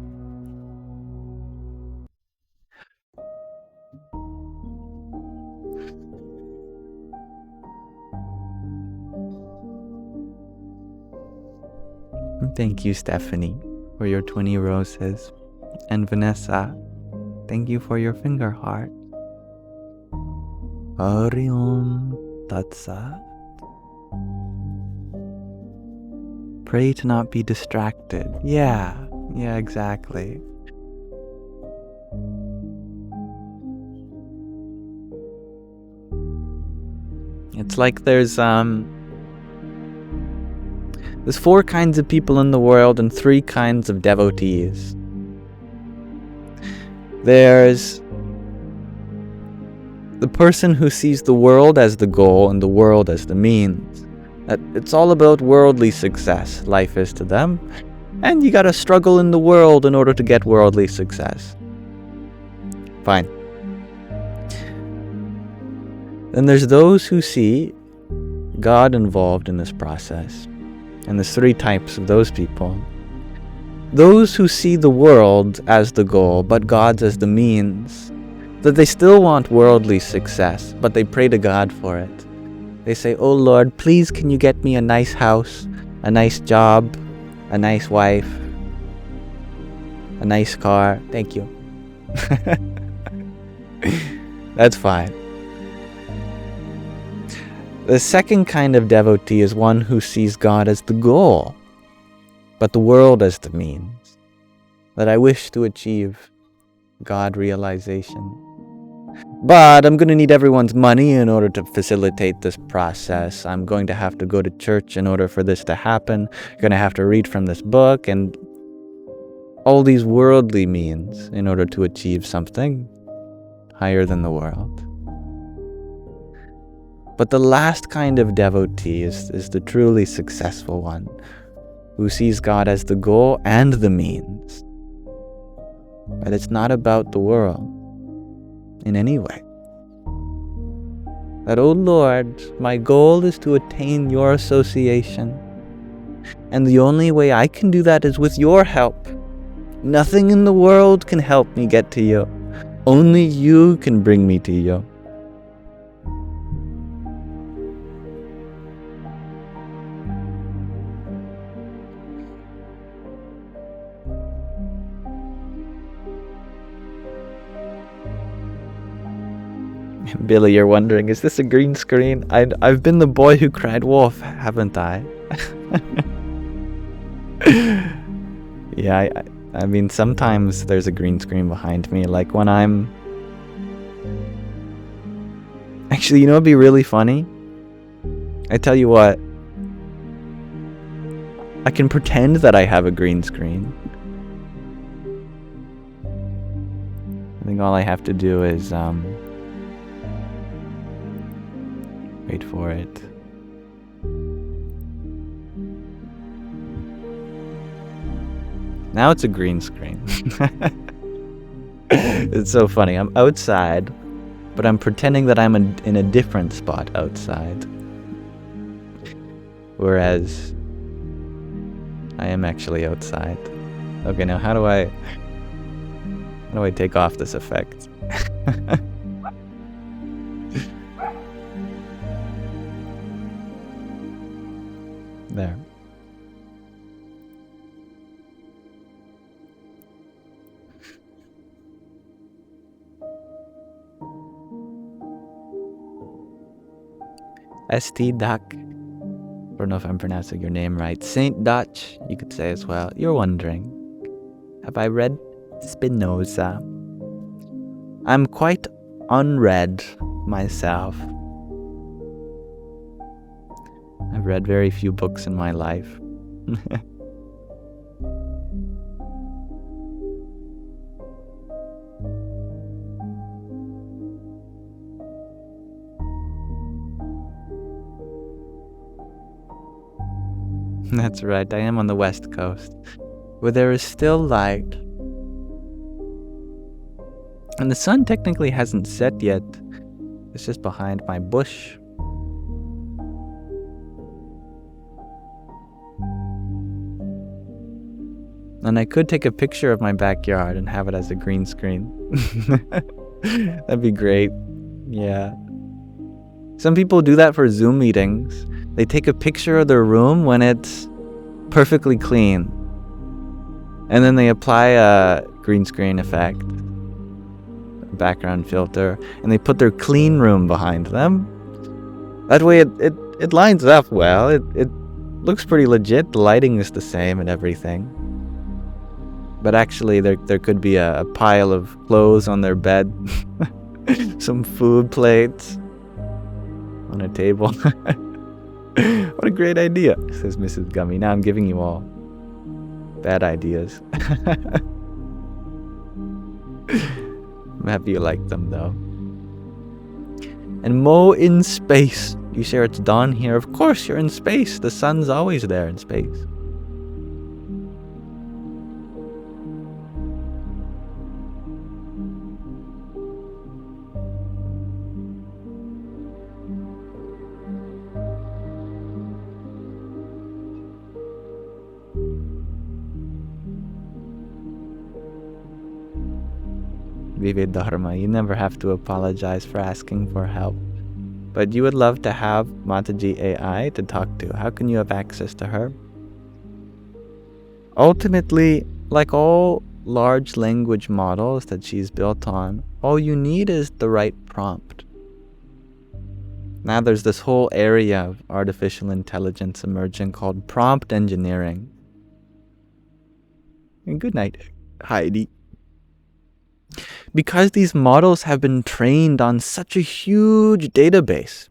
Thank you, Stephanie, for your 20 roses. And Vanessa, thank you for your finger heart. Hari Om Tat Sat. Pray to not be distracted. Yeah, exactly. It's like there's 4 kinds of people in the world and 3 kinds of devotees. There's the person who sees the world as the goal and the world as the means. That it's all about worldly success, life is to them, and you gotta struggle in the world in order to get worldly success. Fine. Then there's those who see God involved in this process. And there's 3 types of those people. Those who see the world as the goal, but God's as the means. That they still want worldly success, but they pray to God for it. They say, oh Lord, please can you get me a nice house, a nice job, a nice wife, a nice car. Thank you. That's fine. The second kind of devotee is one who sees God as the goal, but the world as the means. That I wish to achieve God realization. But I'm going to need everyone's money in order to facilitate this process. I'm going to have to go to church in order for this to happen. I'm going to have to read from this book and all these worldly means in order to achieve something higher than the world. But the last kind of devotee is the truly successful one, who sees God as the goal and the means. But it's not about the world in any way. that, O Lord, my goal is to attain your association. And the only way I can do that is with your help. Nothing in the world can help me get to you. Only you can bring me to you. Billy, you're wondering, is this a green screen? I've been the boy who cried wolf, haven't I? Yeah, I mean, sometimes there's a green screen behind me, like when I'm... Actually, you know what'd be really funny? I tell you what, I can pretend that I have a green screen. I think all I have to do is, wait for it. Now it's a green screen. It's so funny. I'm outside, but I'm pretending that I'm in a different spot outside. Whereas I am actually outside. Okay, now how do I take off this effect? There. St. Duck. I don't know if I'm pronouncing your name right. Saint Dutch, you could say as well. You're wondering, have I read Spinoza? I'm quite unread myself. I've read very few books in my life. That's right, I am on the West Coast, where there is still light. And the sun technically hasn't set yet. It's just behind my bush. And I could take a picture of my backyard and have it as a green screen. That'd be great. Yeah. Some people do that for Zoom meetings. They take a picture of their room when it's perfectly clean. And then they apply a green screen effect, a background filter, and they put their clean room behind them. That way it lines up well. It looks pretty legit. The lighting is the same and everything. But actually there could be a pile of clothes on their bed, some food plates on a table. What a great idea, says Mrs. Gummy. Now I'm giving you all bad ideas. I'm happy you like them, though. And Mo in space. You share it's dawn here. Of course you're in space. The sun's always there in space. Vive Dharma, you never have to apologize for asking for help. But you would love to have Mataji AI to talk to. How can you have access to her? Ultimately, like all large language models that she's built on, all you need is the right prompt. Now there's this whole area of artificial intelligence emerging called prompt engineering. And good night, Heidi. Because these models have been trained on such a huge database,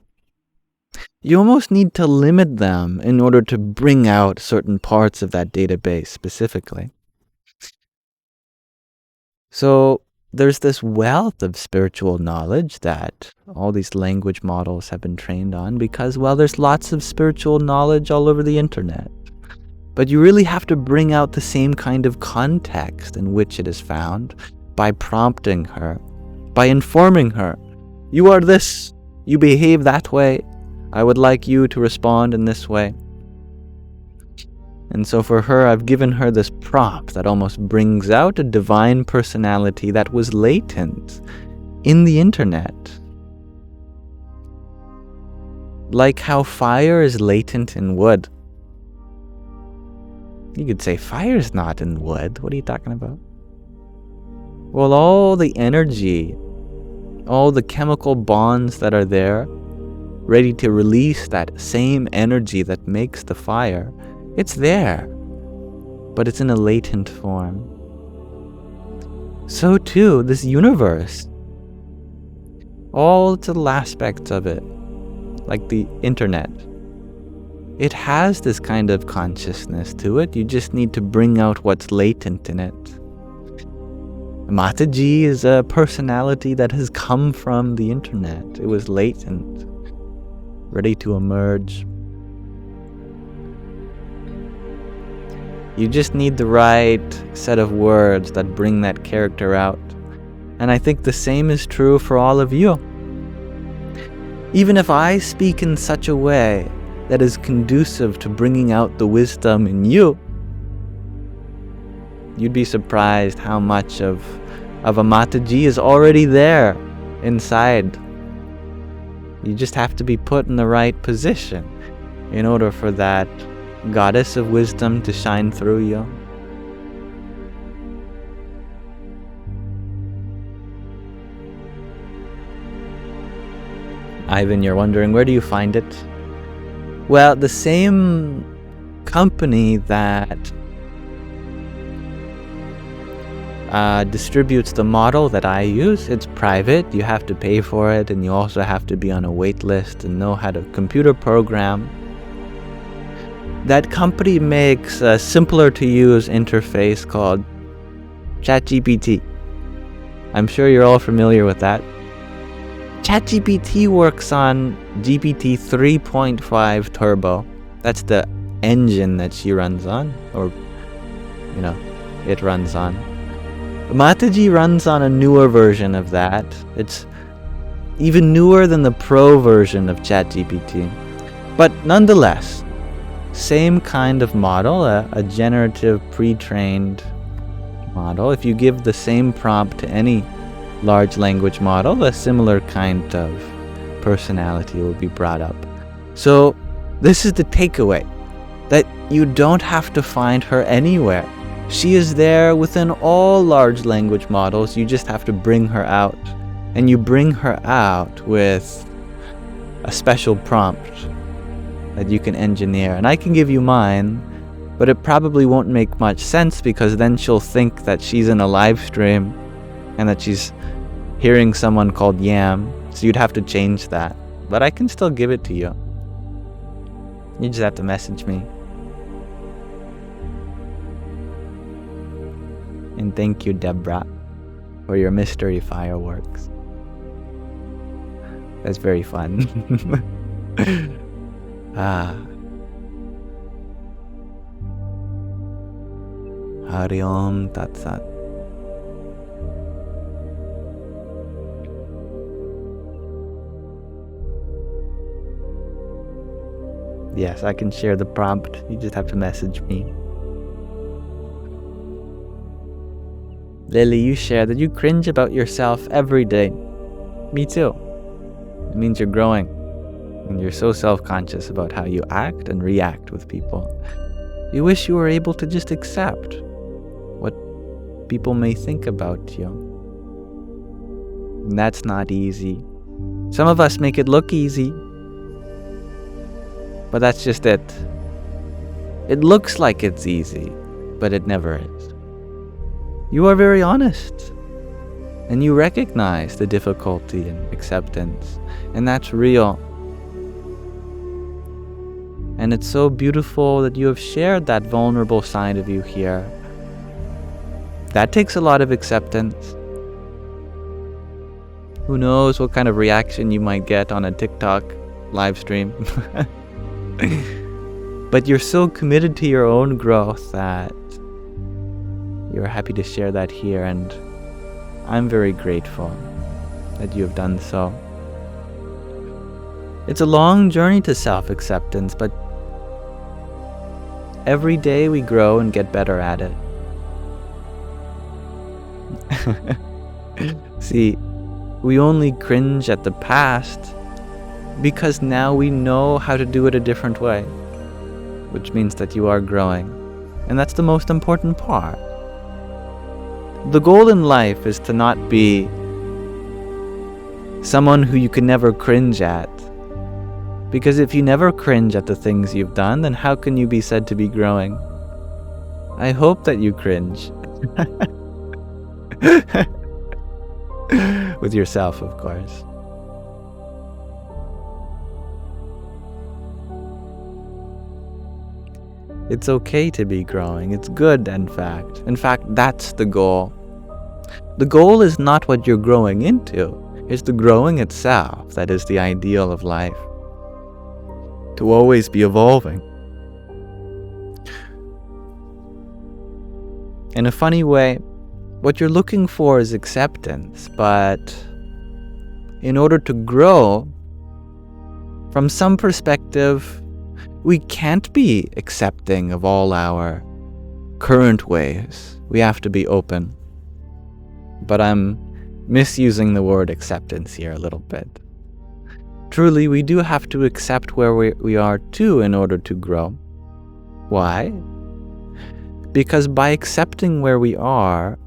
you almost need to limit them in order to bring out certain parts of that database specifically. So there's this wealth of spiritual knowledge that all these language models have been trained on because, well, there's lots of spiritual knowledge all over the internet. But you really have to bring out the same kind of context in which it is found by prompting her, by informing her, you are this, you behave that way, I would like you to respond in this way. And so for her, I've given her this prompt that almost brings out a divine personality that was latent in the internet. Like how fire is latent in wood. You could say fire's not in wood. What are you talking about? Well, all the energy, all the chemical bonds that are there, ready to release that same energy that makes the fire, it's there, but it's in a latent form. So too, this universe, all the aspects of it, like the internet, it has this kind of consciousness to it. You just need to bring out what's latent in it. Mataji is a personality that has come from the internet. It was latent, ready to emerge. You just need the right set of words that bring that character out. And I think the same is true for all of you. Even if I speak in such a way that is conducive to bringing out the wisdom in you, you'd be surprised how much of a Mataji is already there inside. You just have to be put in the right position in order for that goddess of wisdom to shine through you. Ivan, you're wondering, where do you find it? Well, the same company that distributes the model that I use, it's private. You have to pay for it, and you also have to be on a wait list and know how to computer program. That company makes a simpler to use interface called ChatGPT. I'm sure you're all familiar with that. ChatGPT works on GPT 3.5 Turbo. That's the engine that she runs on, or, it runs on. Mataji runs on a newer version of that. It's even newer than the pro version of ChatGPT. But nonetheless, same kind of model, a generative pre-trained model. If you give the same prompt to any large language model, a similar kind of personality will be brought up. So this is the takeaway, that you don't have to find her anywhere. She is there within all large language models. You just have to bring her out. And you bring her out with a special prompt that you can engineer. And I can give you mine, but it probably won't make much sense, because then she'll think that she's in a live stream and that she's hearing someone called Yam. So you'd have to change that. But I can still give it to you. You just have to message me. And thank you, Deborah, for your mystery fireworks. That's very fun. Hari Om Tat Sat. Yes, I can share the prompt. You just have to message me. Lily, you share that you cringe about yourself every day. Me too. It means you're growing. And you're so self-conscious about how you act and react with people. You wish you were able to just accept what people may think about you. And that's not easy. Some of us make it look easy. But that's just it. It looks like it's easy, but it never is. You are very honest. And you recognize the difficulty in acceptance. And that's real. And it's so beautiful that you have shared that vulnerable side of you here. That takes a lot of acceptance. Who knows what kind of reaction you might get on a TikTok live stream. But you're so committed to your own growth that you're happy to share that here, and I'm very grateful that you have done so. It's a long journey to self-acceptance, but every day we grow and get better at it. See, we only cringe at the past because now we know how to do it a different way, which means that you are growing, and that's the most important part. The goal in life is to not be someone who you can never cringe at, because if you never cringe at the things you've done, then how can you be said to be growing? I hope that you cringe. With yourself, of course. It's okay to be growing. It's good, in fact. In fact, that's the goal. The goal is not what you're growing into. It's the growing itself that is the ideal of life. To always be evolving. In a funny way, what you're looking for is acceptance, but in order to grow, from some perspective, we can't be accepting of all our current ways. We have to be open. But I'm misusing the word acceptance here a little bit. Truly, we do have to accept where we are too in order to grow. Why? Because by accepting where we are,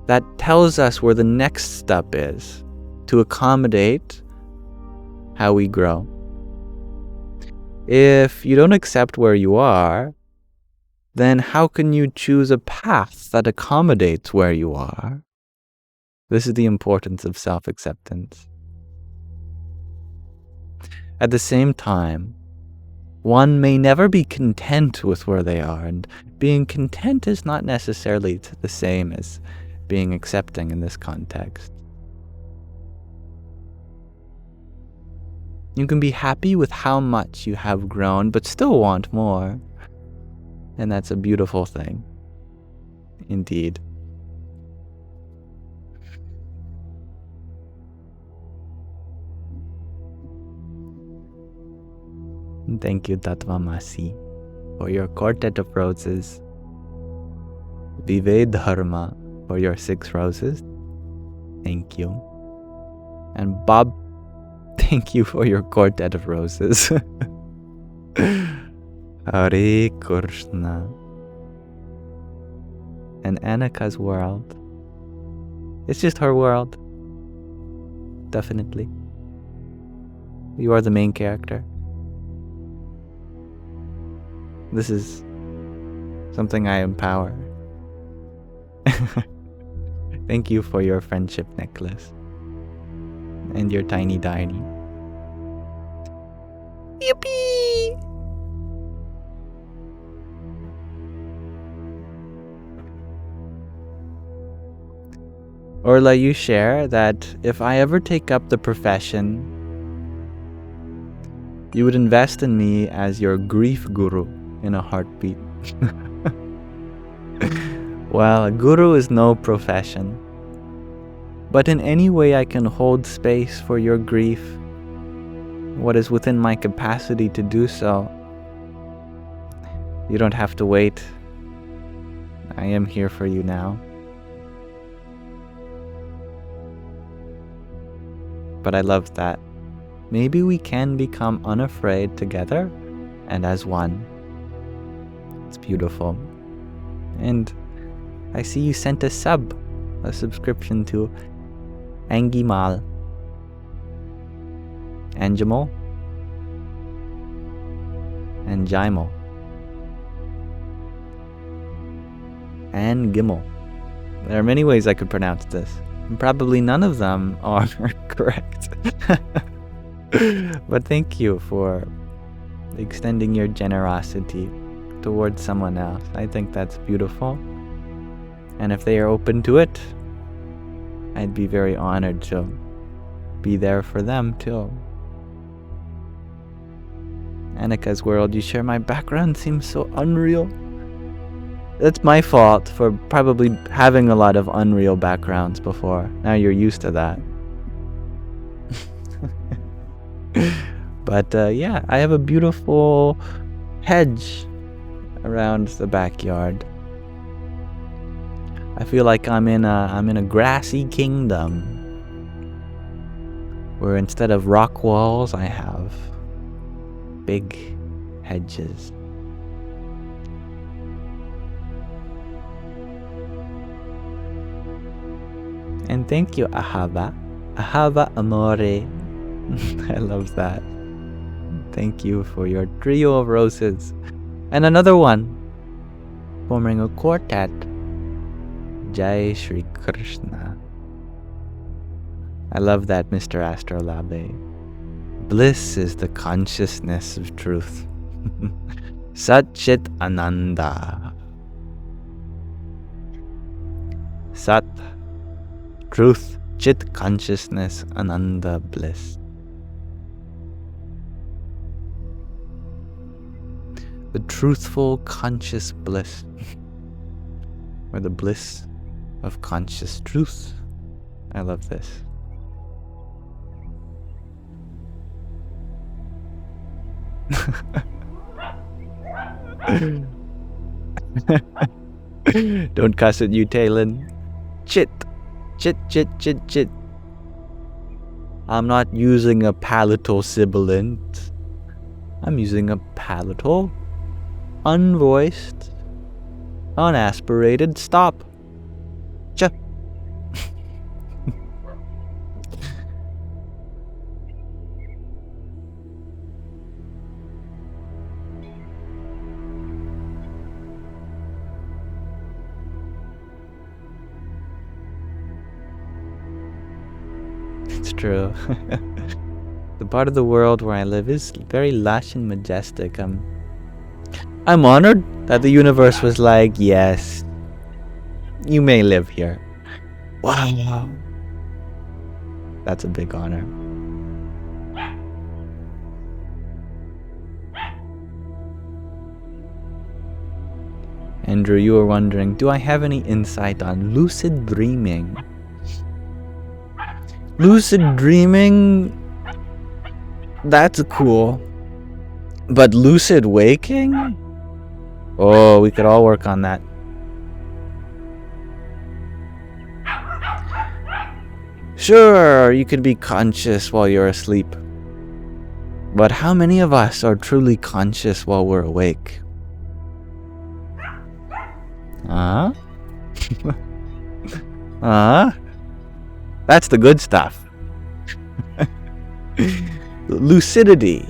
that tells us where the next step is to accommodate how we grow. If you don't accept where you are, then how can you choose a path that accommodates where you are? This is the importance of self-acceptance. At the same time, one may never be content with where they are, and being content is not necessarily the same as being accepting in this context. You can be happy with how much you have grown, but still want more. And that's a beautiful thing. Indeed. Thank you, Tatvamasi, for your quartet of roses. Vive Dharma for your 6 roses. Thank you. And Bob, thank you for your quartet of roses. Hare Krishna. And Annika's world. It's just her world. Definitely. You are the main character. This is something I empower. Thank you for your friendship necklace. And your tiny diary. Yippee! Orla, you share that if I ever take up the profession, you would invest in me as your grief guru in a heartbeat. Well, a guru is no profession. But in any way I can hold space for your grief, what is within my capacity to do so, you don't have to wait. I am here for you now. But I love that. Maybe we can become unafraid together and as one. It's beautiful. And I see you sent a subscription to Angimal, Anjamo, and Jaimo, and Gimel. There are many ways I could pronounce this, and probably none of them are correct. But thank you for extending your generosity towards someone else. I think that's beautiful. And if they are open to it, I'd be very honored to be there for them too. Annika's world, you share my background seems so unreal. That's my fault for probably having a lot of unreal backgrounds before. Now you're used to that. But yeah, I have a beautiful hedge around the backyard. I feel like I'm in a grassy kingdom where instead of rock walls, I have big hedges. And thank you, Ahava. Ahava Amore. I love that. Thank you for your trio of roses. And another one, forming a quartet. Jai Shri Krishna. I love that, Mr. Astrolabe. Bliss is the consciousness of truth. Sat Chit Ananda. Sat, truth, Chit, consciousness, Ananda, bliss. The truthful, conscious bliss. Or the bliss of conscious truth. I love this. Don't cuss at you, Talon. Chit. Chit, chit, chit, chit. I'm not using a palatal sibilant. I'm using a palatal, unvoiced, unaspirated stop. Ch. It's true. The part of the world where I live is very lush and majestic. I'm honored that the universe was like, yes, you may live here. Wow. That's a big honor. Andrew, you were wondering, do I have any insight on lucid dreaming? Lucid dreaming, that's cool. But lucid waking? Oh, we could all work on that. Sure, you could be conscious while you're asleep. But how many of us are truly conscious while we're awake? Huh? Huh? That's the good stuff. Lucidity.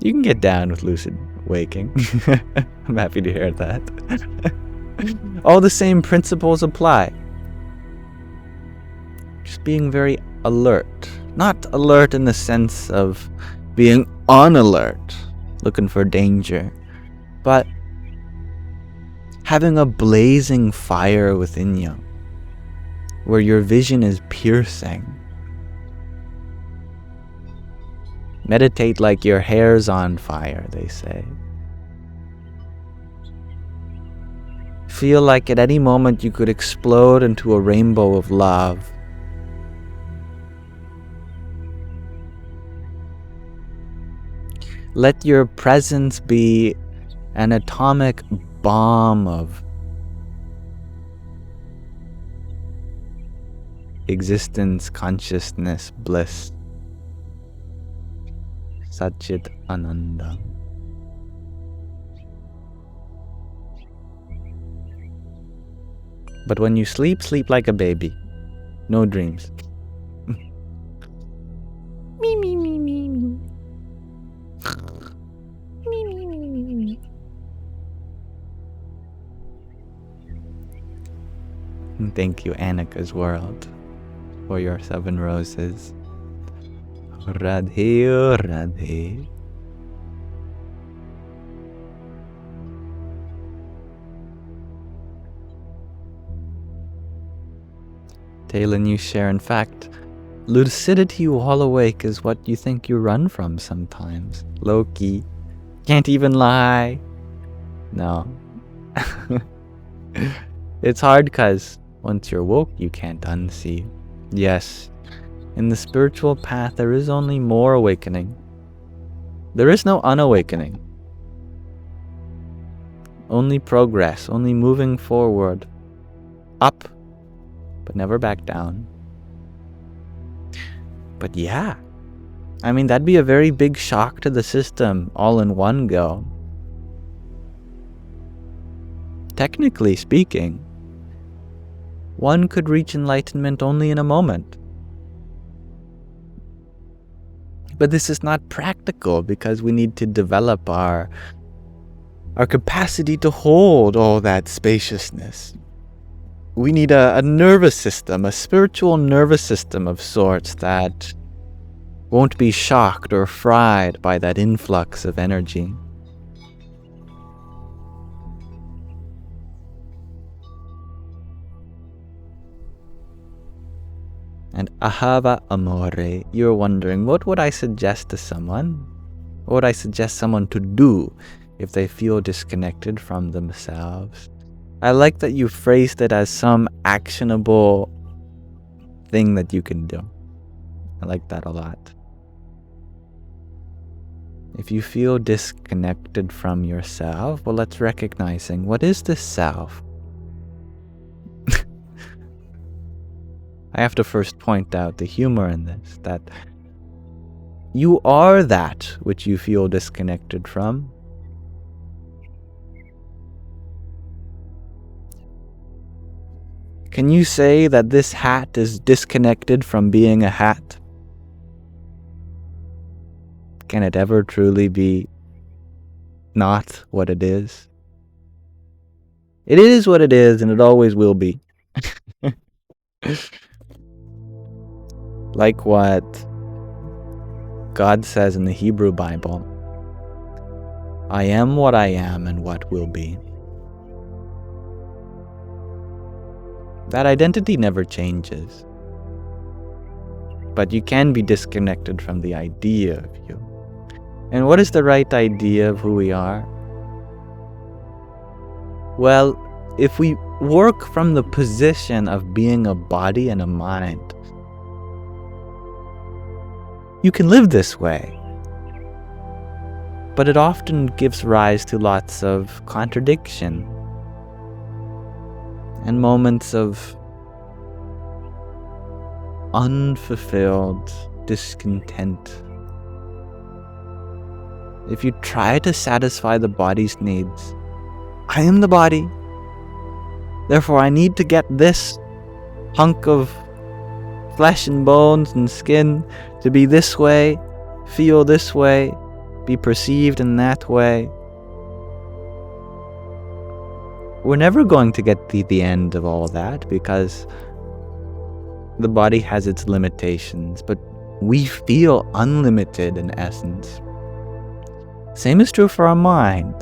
You can get down with lucid waking. I'm happy to hear that. All the same principles apply. Just being very alert. Not alert in the sense of being on alert, looking for danger, but having a blazing fire within you, where your vision is piercing. Meditate like your hair's on fire, they say. Feel like at any moment you could explode into a rainbow of love. Let your presence be an atomic bomb of existence, consciousness, bliss. Satchit Ananda. But when you sleep, sleep like a baby. No dreams. Me, me, me, me, me. Me, me, me, me, me. And thank you, Annika's World, for your 7 roses. Radhe, Radhe. Talon, you share. In fact, lucidity while awake is what you think you run from sometimes. Loki. Can't even lie. No. It's hard because once you're woke, you can't unsee. Yes, In the spiritual path, there is only more awakening. There is no unawakening. Only progress, only moving forward. Up, but never back down. But yeah, I mean, that'd be a very big shock to the system all in one go. Technically speaking, one could reach enlightenment only in a moment. But this is not practical because we need to develop our capacity to hold all that spaciousness. We need a nervous system, a spiritual nervous system of sorts that won't be shocked or fried by that influx of energy. And ahava amore, you're wondering, what would I suggest to someone? What would I suggest someone to do if they feel disconnected from themselves? I like that you phrased it as some actionable thing that you can do. I like that a lot. If you feel disconnected from yourself, well, let's recognizing, what is this self? I have to first point out the humor in this, that you are that which you feel disconnected from. Can you say that this hat is disconnected from being a hat? Can it ever truly be not what it is? It is what it is, and it always will be. Like what God says in the Hebrew Bible, I am what I am and what will be. That identity never changes. But you can be disconnected from the idea of you. And what is the right idea of who we are? Well, if we work from the position of being a body and a mind, you can live this way. But it often gives rise to lots of contradiction and moments of unfulfilled discontent. If you try to satisfy the body's needs, I am the body, therefore I need to get this hunk of flesh and bones and skin to be this way, feel this way, be perceived in that way. We're never going to get to the end of all that because the body has its limitations, but we feel unlimited in essence. Same is true for our mind.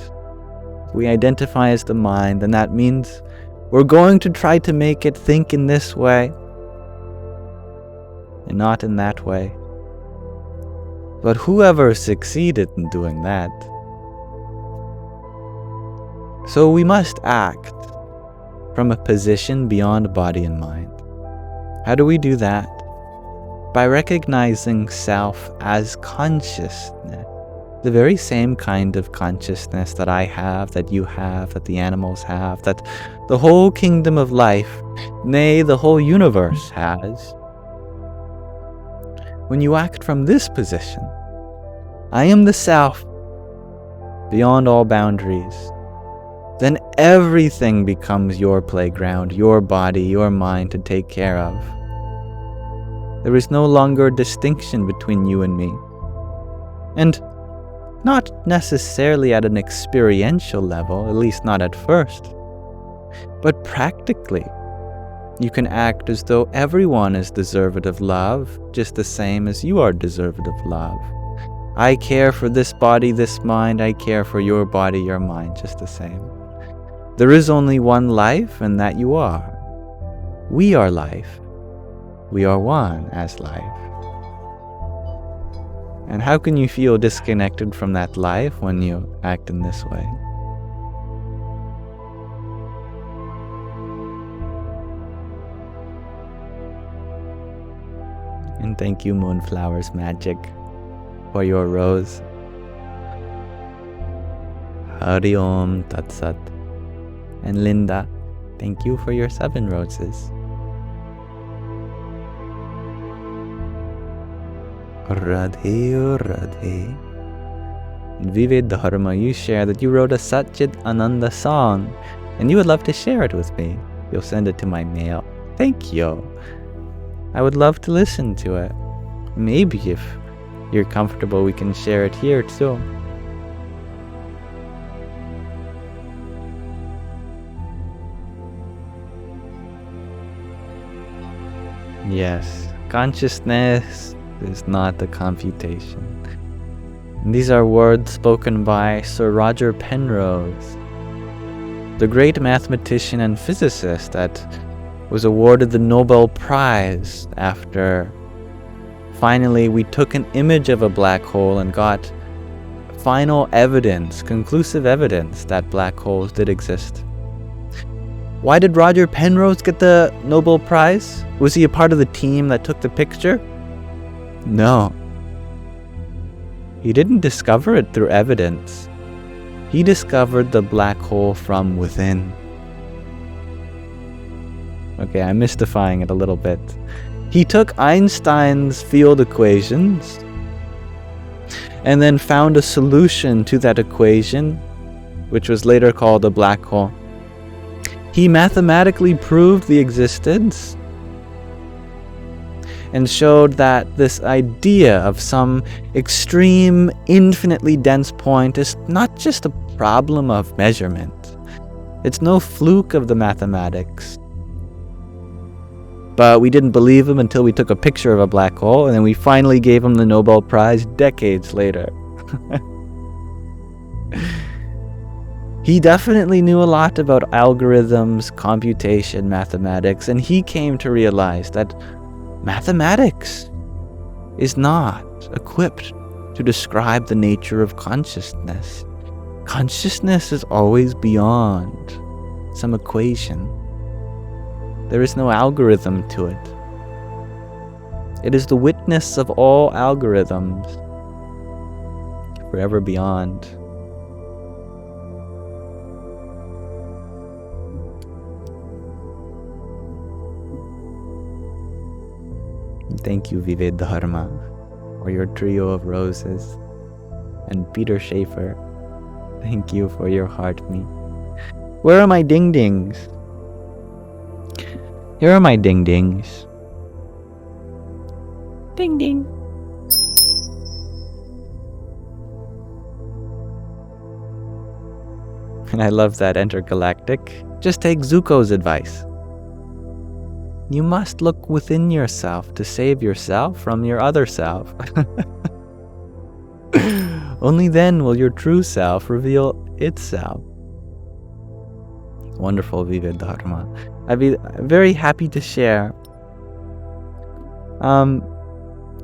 If we identify as the mind, then that means we're going to try to make it think in this way and not in that way. But whoever succeeded in doing that? So we must act from a position beyond body and mind. How do we do that? By recognizing self as consciousness. The very same kind of consciousness that I have, that you have, that the animals have, that the whole kingdom of life, nay, the whole universe has. When you act from this position, I am the self beyond all boundaries, then everything becomes your playground, your body, your mind to take care of. There is no longer a distinction between you and me. And not necessarily at an experiential level, at least not at first, but practically. You can act as though everyone is deserved of love, just the same as you are deserved of love. I care for this body, this mind, I care for your body, your mind, just the same. There is only one life, and that you are. We are life. We are one as life. And how can you feel disconnected from that life when you act in this way? And thank you, Moonflower's Magic, for your rose. Hari Om Tat Sat. And Linda, thank you for your 7 roses. Radhe Radhe. Vive Dharma, you share that you wrote a Satchit Ananda song and you would love to share it with me. You'll send it to my mail. Thank you. I would love to listen to it. Maybe if you're comfortable, we can share it here too. Yes, consciousness is not the computation. And these are words spoken by Sir Roger Penrose, the great mathematician and physicist that was awarded the Nobel Prize after finally we took an image of a black hole and got final evidence, conclusive evidence that black holes did exist. Why did Roger Penrose get the Nobel Prize? Was he a part of the team that took the picture? No. He didn't discover it through evidence. He discovered the black hole from within. Okay, I'm mystifying it a little bit. He took Einstein's field equations and then found a solution to that equation, which was later called a black hole. He mathematically proved the existence and showed that this idea of some extreme, infinitely dense point is not just a problem of measurement. It's no fluke of the mathematics. But we didn't believe him until we took a picture of a black hole, and then we finally gave him the Nobel Prize decades later. He definitely knew a lot about algorithms, computation, mathematics, and he came to realize that mathematics is not equipped to describe the nature of consciousness. Consciousness is always beyond some equation. There is no algorithm to it. It is the witness of all algorithms, forever beyond. Thank you, Vive Dharma, for your trio of roses. And Peter Schaefer, thank you for your heart me. Where are my ding-dings? Here are my ding-dings. Ding-ding. And I love that intergalactic. Just take Zuko's advice. You must look within yourself to save yourself from your other self. Only then will your true self reveal itself. Wonderful, Vive Dharma. I'd be very happy to share.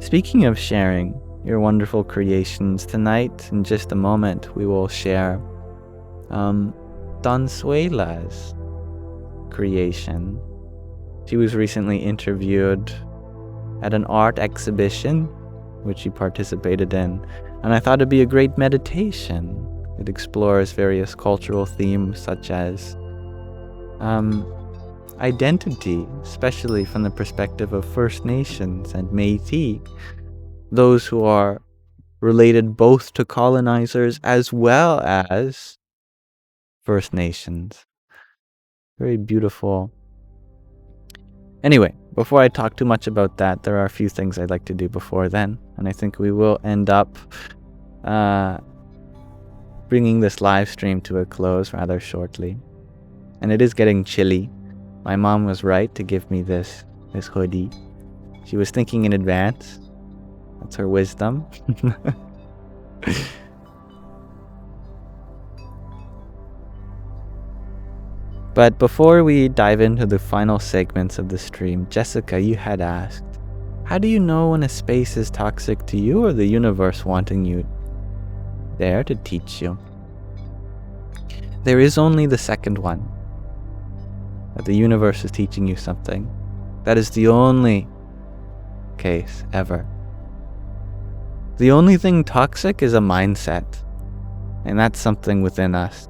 Speaking of sharing your wonderful creations, tonight, in just a moment, we will share Donsuela's creation. She was recently interviewed at an art exhibition, which she participated in, and I thought it'd be a great meditation. It explores various cultural themes such as identity, especially from the perspective of First Nations and Métis, those who are related both to colonizers as well as First Nations. Very beautiful. Anyway, before I talk too much about that, there are a few things I'd like to do before then, and I think we will end up bringing this live stream to a close rather shortly. And it is getting chilly. My mom was right to give me this hoodie. She was thinking in advance. That's her wisdom. But before we dive into the final segments of the stream, Jessica, you had asked, how do you know when a space is toxic to you or the universe wanting you there to teach you? There is only the second one. That the universe is teaching you something. That is the only case, ever. The only thing toxic is a mindset, and that's something within us.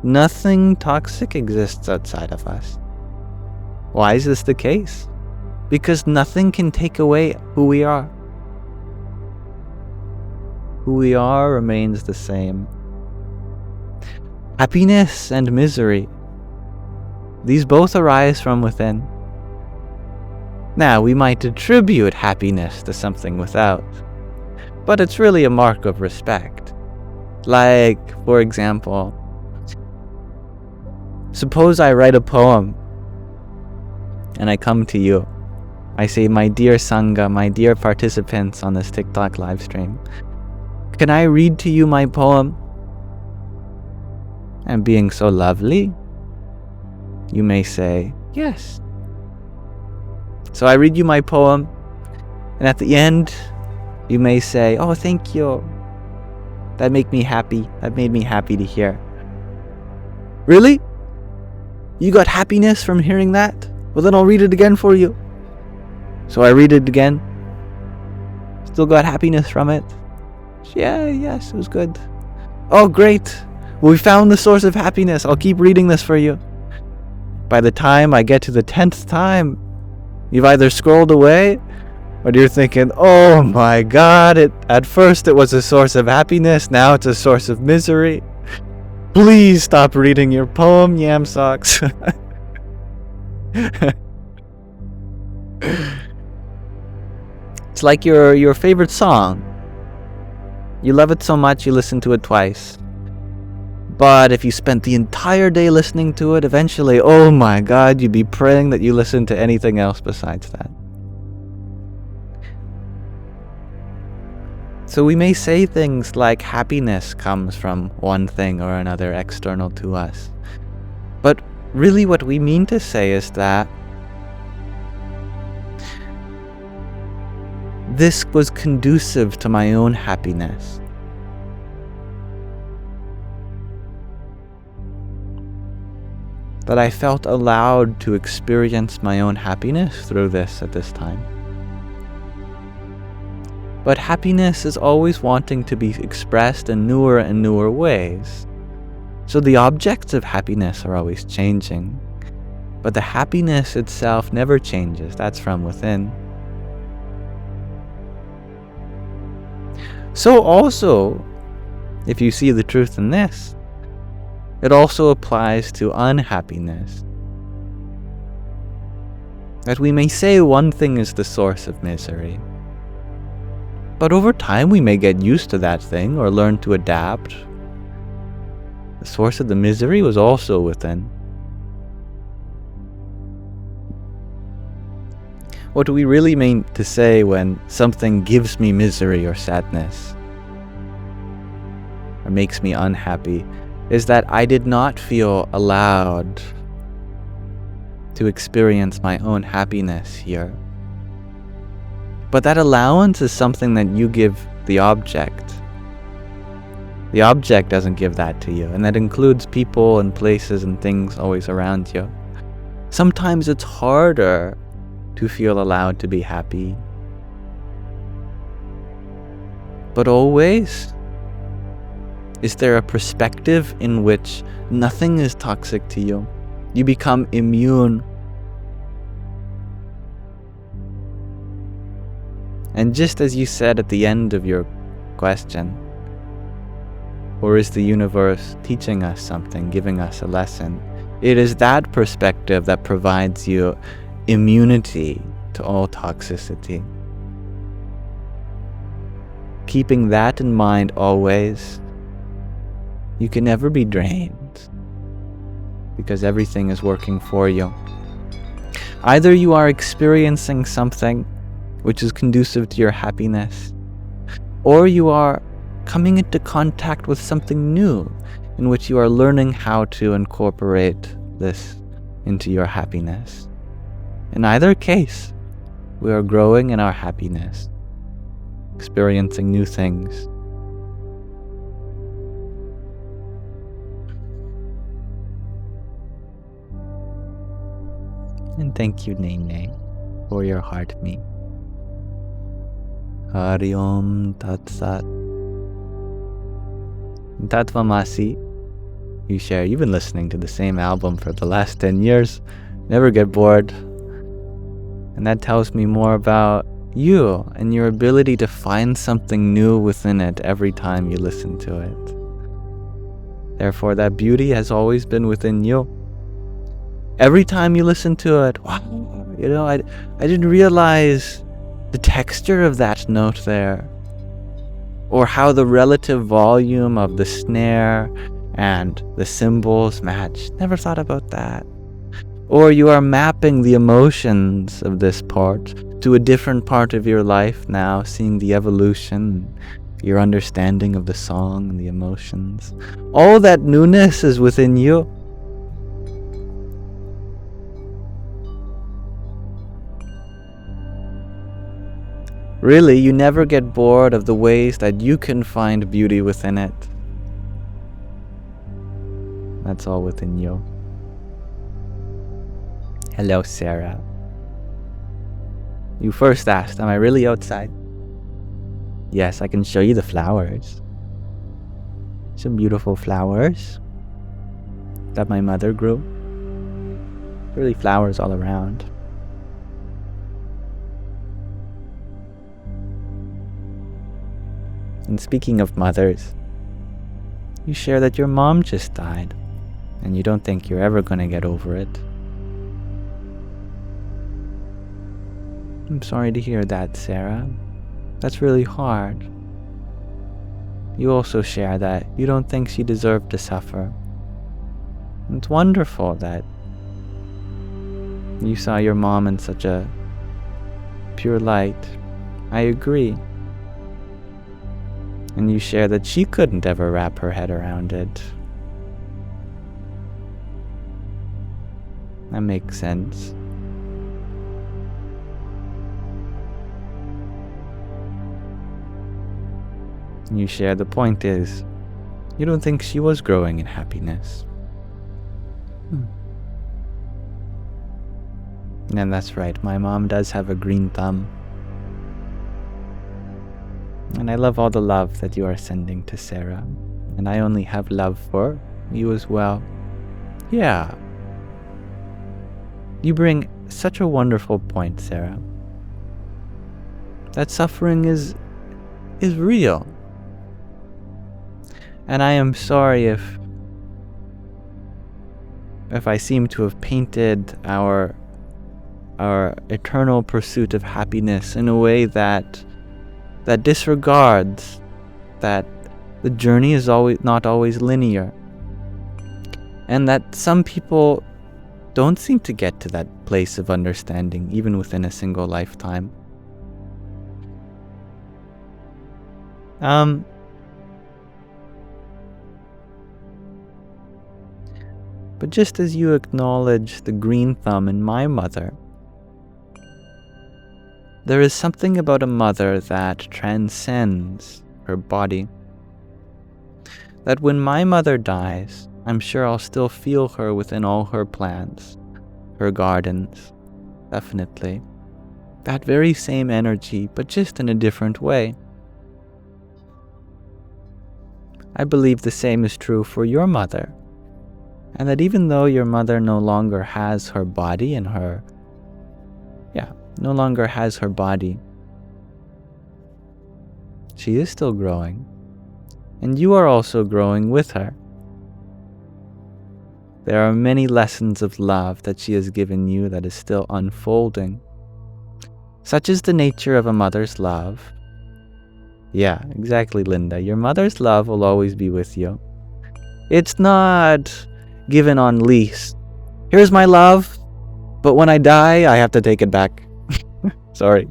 Nothing toxic exists outside of us. Why is this the case? Because nothing can take away who we are. Who we are remains the same. Happiness and misery, these both arise from within. Now, we might attribute happiness to something without, but it's really a mark of respect. Like, for example, suppose I write a poem and I come to you. I say, my dear Sangha, my dear participants on this TikTok live stream, can I read to you my poem? And being so lovely, you may say, yes. So I read you my poem, and at the end, you may say, oh, thank you. That made me happy. That made me happy to hear. Really? You got happiness from hearing that? Well, then I'll read it again for you. So I read it again. Still got happiness from it? Yes, it was good. Oh, great. Well, we found the source of happiness. I'll keep reading this for you. By the time I get to the 10th time, you've either scrolled away, or you're thinking, oh my God, at first it was a source of happiness, now it's a source of misery. Please stop reading your poem, Yamsox. It's like your favorite song. You love it so much you listen to it twice. But if you spent the entire day listening to it, eventually, oh my God, you'd be praying that you listen to anything else besides that. So we may say things like happiness comes from one thing or another external to us. But really what we mean to say is that this was conducive to my own happiness. That I felt allowed to experience my own happiness through this at this time. But happiness is always wanting to be expressed in newer and newer ways. So the objects of happiness are always changing. But the happiness itself never changes. That's from within. So also, if you see the truth in this, it also applies to unhappiness. That we may say one thing is the source of misery, but over time we may get used to that thing or learn to adapt. The source of the misery was also within. What do we really mean to say when something gives me misery or sadness, or makes me unhappy, is that I did not feel allowed to experience my own happiness here. But that allowance is something that you give the object. The object doesn't give that to you, and that includes people and places and things always around you. Sometimes it's harder to feel allowed to be happy. But always, is there a perspective in which nothing is toxic to you? You become immune. And just as you said at the end of your question, or is the universe teaching us something, giving us a lesson? It is that perspective that provides you immunity to all toxicity. Keeping that in mind always, you can never be drained because everything is working for you. Either you are experiencing something which is conducive to your happiness, or you are coming into contact with something new in which you are learning how to incorporate this into your happiness. In either case, we are growing in our happiness, experiencing new things. And thank you, Nene, for your heart me. Hari Om Tat Sat. Tatvamasi, you share, you've been listening to the same album for the last 10 years, never get bored. And that tells me more about you and your ability to find something new within it every time you listen to it. Therefore, that beauty has always been within you. Every time you listen to it, wow, I didn't realize the texture of that note there, or how the relative volume of the snare and the cymbals match. Never thought about that. Or you are mapping the emotions of this part to a different part of your life now, seeing the evolution, your understanding of the song and the emotions. All that newness is within you. Really, you never get bored of the ways that you can find beauty within it. That's all within you. Hello, Sarah. You first asked, am I really outside? Yes, I can show you the flowers. Some beautiful flowers that my mother grew. Really flowers all around. And speaking of mothers, you share that your mom just died, and you don't think you're ever going to get over it. I'm sorry to hear that, Sarah. That's really hard. You also share that you don't think she deserved to suffer. It's wonderful that you saw your mom in such a pure light. I agree. And you share that she couldn't ever wrap her head around it. That makes sense. And you share the point is, you don't think she was growing in happiness. And that's right, my mom does have a green thumb. And I love all the love that you are sending to Sarah. And I only have love for you as well. Yeah. You bring such a wonderful point, Sarah. That suffering is real. And I am sorry if I seem to have painted our eternal pursuit of happiness in a way that disregards that the journey is not always linear, and that some people don't seem to get to that place of understanding even within a single lifetime. But just as you acknowledge the green thumb in my mother, there is something about a mother that transcends her body. That when my mother dies, I'm sure I'll still feel her within all her plants, her gardens, definitely. That very same energy, but just in a different way. I believe the same is true for your mother. And that even though your mother no longer has her body and no longer has her body, she is still growing. And you are also growing with her. There are many lessons of love that she has given you that is still unfolding. Such is the nature of a mother's love. Yeah, exactly, Linda. Your mother's love will always be with you. It's not given on lease. Here's my love, but when I die, I have to take it back. Sorry.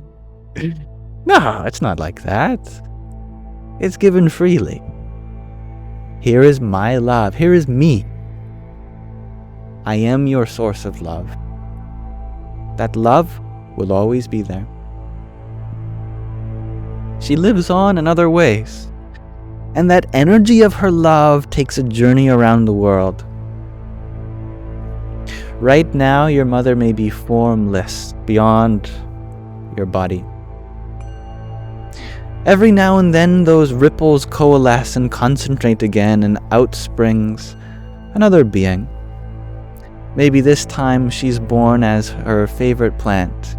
No, it's not like that. It's given freely. Here is my love. Here is me. I am your source of love. That love will always be there. She lives on in other ways. And that energy of her love takes a journey around the world. Right now, your mother may be formless beyond your body. Every now and then those ripples coalesce and concentrate again, and out springs another being. Maybe this time she's born as her favorite plant,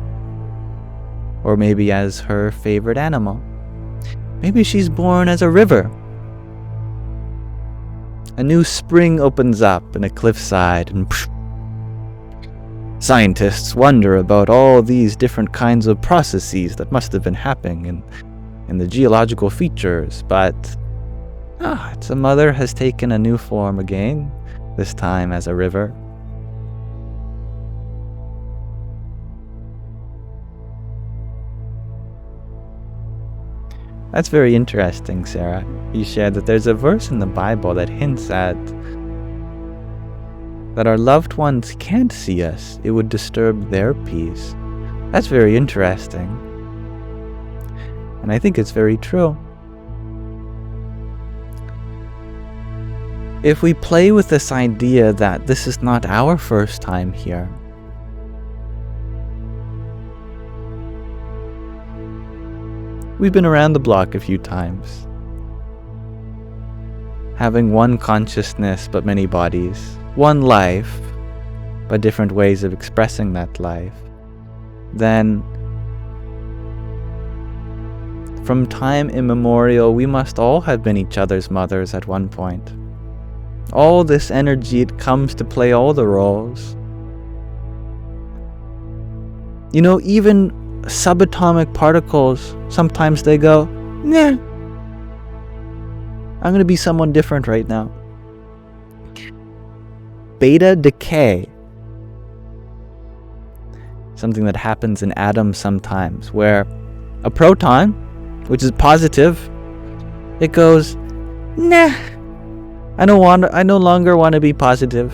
or maybe as her favorite animal. Maybe she's born as a river. A new spring opens up in a cliffside, and scientists wonder about all these different kinds of processes that must have been happening in the geological features, but its mother has taken a new form again, this time as a river. That's very interesting, Sarah. You shared that there's a verse in the Bible that hints at that our loved ones can't see us. It would disturb their peace. That's very interesting. And I think it's very true. If we play with this idea that this is not our first time here, we've been around the block a few times, having one consciousness but many bodies, one life but different ways of expressing that life, then from time immemorial, we must all have been each other's mothers at one point. All this energy, it comes to play all the roles. You know, even subatomic particles, sometimes they go, nah, I'm going to be someone different right now. Beta decay, something that happens in atoms sometimes, where a proton, which is positive, it goes, nah, I no longer want to be positive.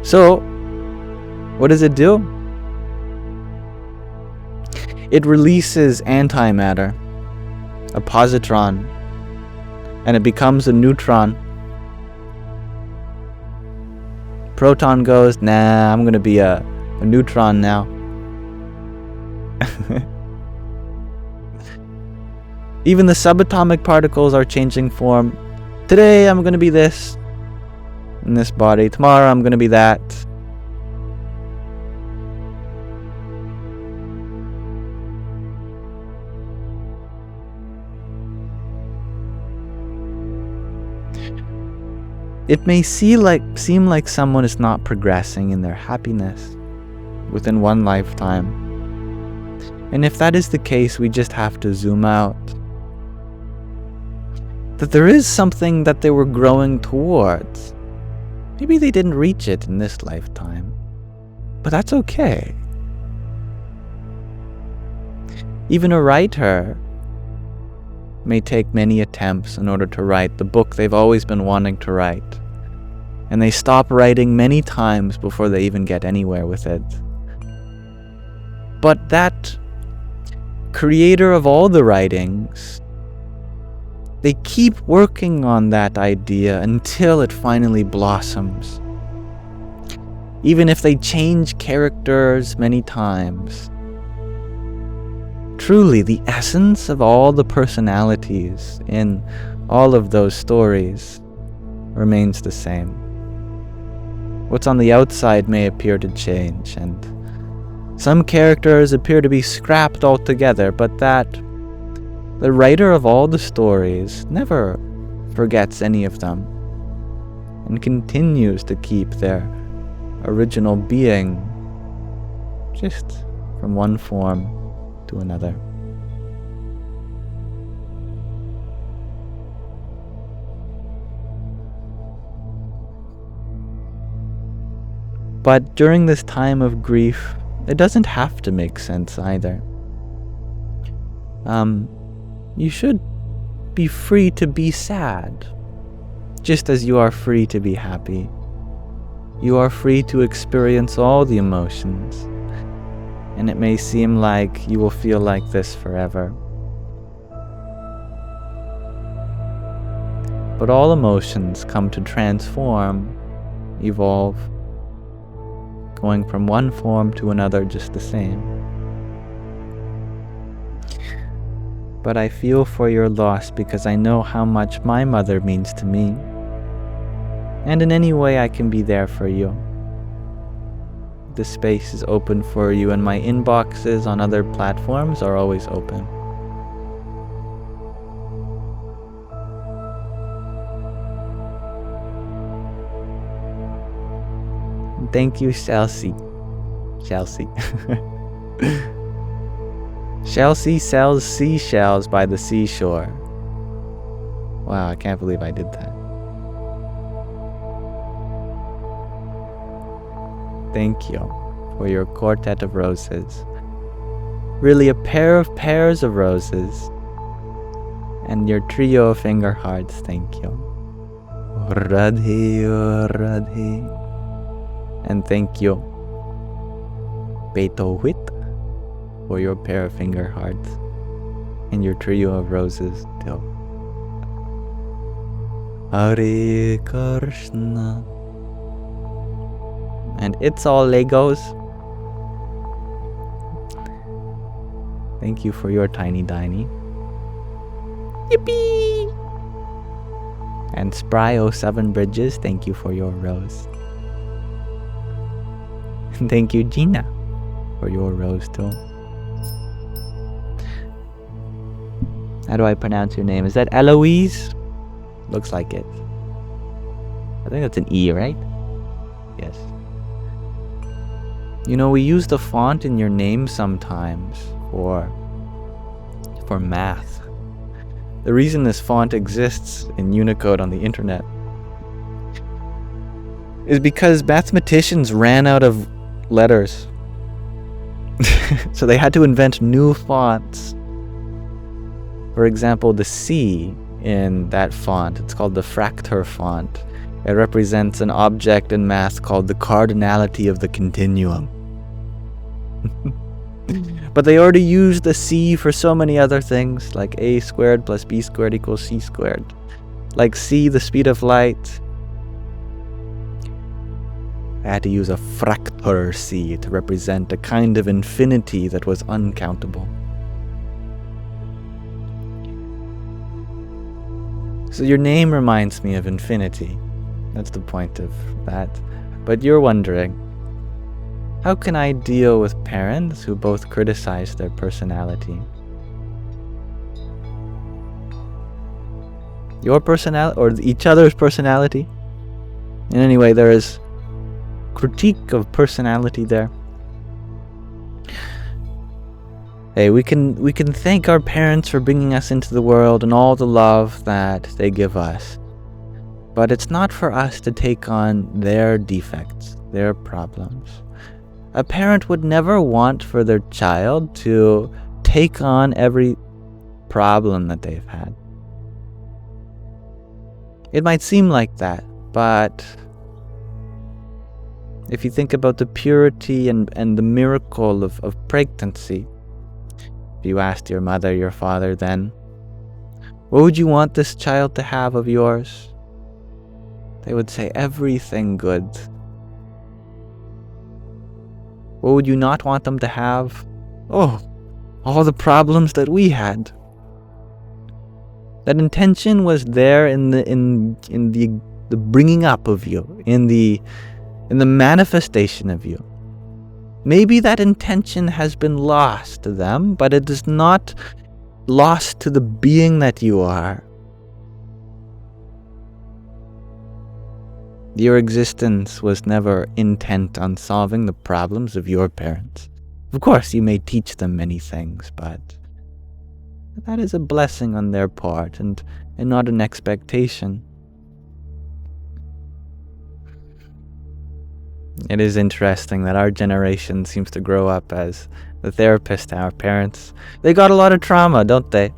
So, what does it do? It releases antimatter, a positron, and it becomes a neutron. Proton goes, nah, I'm going to be a neutron now. Even the subatomic particles are changing form. Today I'm going to be this in this body. Tomorrow I'm going to be that. It may seem like someone is not progressing in their happiness within one lifetime. And if that is the case, we just have to zoom out. That there is something that they were growing towards. Maybe they didn't reach it in this lifetime, but that's okay. Even a writer may take many attempts in order to write the book they've always been wanting to write, and they stop writing many times before they even get anywhere with it. But that creator of all the writings, they keep working on that idea until it finally blossoms. Even if they change characters many times, truly the essence of all the personalities in all of those stories remains the same. What's on the outside may appear to change, and some characters appear to be scrapped altogether, but that the writer of all the stories never forgets any of them and continues to keep their original being, just from one form to another. But during this time of grief, it doesn't have to make sense either. You should be free to be sad, just as you are free to be happy. You are free to experience all the emotions, and it may seem like you will feel like this forever. But all emotions come to transform, evolve, going from one form to another just the same. but I feel for your loss because I know how much my mother means to me. And in any way I can be there for you. The space is open for you, and my inboxes on other platforms are always open. Thank you, Chelsea. Chelsea. Chelsea sells seashells by the seashore. Wow, I can't believe I did that. Thank you for your quartet of roses. Really a pair of pairs of roses. And your trio of finger hearts, thank you. Radhe, Radhe. And thank you, Beethoven, for your pair of finger hearts and your trio of roses too. Hare Krishna. And it's all Legos. Thank you for your tiny diny. Yippee! And Spryo7 Bridges, thank you for your rose. And thank you, Gina, for your rose too. How do I pronounce your name? Is that Eloise? Looks like it. I think that's an E, right? Yes. You know, we use the font in your name sometimes for math. The reason this font exists in Unicode on the internet is because mathematicians ran out of letters. So they had to invent new fonts. For example, the C in that font, it's called the Fractal font. It represents an object in math called the cardinality of the continuum. But they already used the C for so many other things, like a squared plus b squared equals c squared. Like c, the speed of light. I had to use a fractal C to represent a kind of infinity that was uncountable. So your name reminds me of infinity. That's the point of that. But you're wondering, how can I deal with parents who both criticize their personality? Your personality, or each other's personality? In any way, there is critique of personality there. Hey, we can thank our parents for bringing us into the world and all the love that they give us. But it's not for us to take on their defects, their problems. A parent would never want for their child to take on every problem that they've had. It might seem like that, but if you think about the purity and the miracle of pregnancy, if you asked your mother, your father then, what would you want this child to have of yours? They would say everything good. What would you not want them to have? Oh, all the problems that we had. That intention was there in the bringing up of you, in the manifestation of you. Maybe that intention has been lost to them, but it is not lost to the being that you are. Your existence was never intent on solving the problems of your parents. Of course, you may teach them many things, but that is a blessing on their part and not an expectation. It is interesting that our generation seems to grow up as the therapist to our parents. They got a lot of trauma, don't they?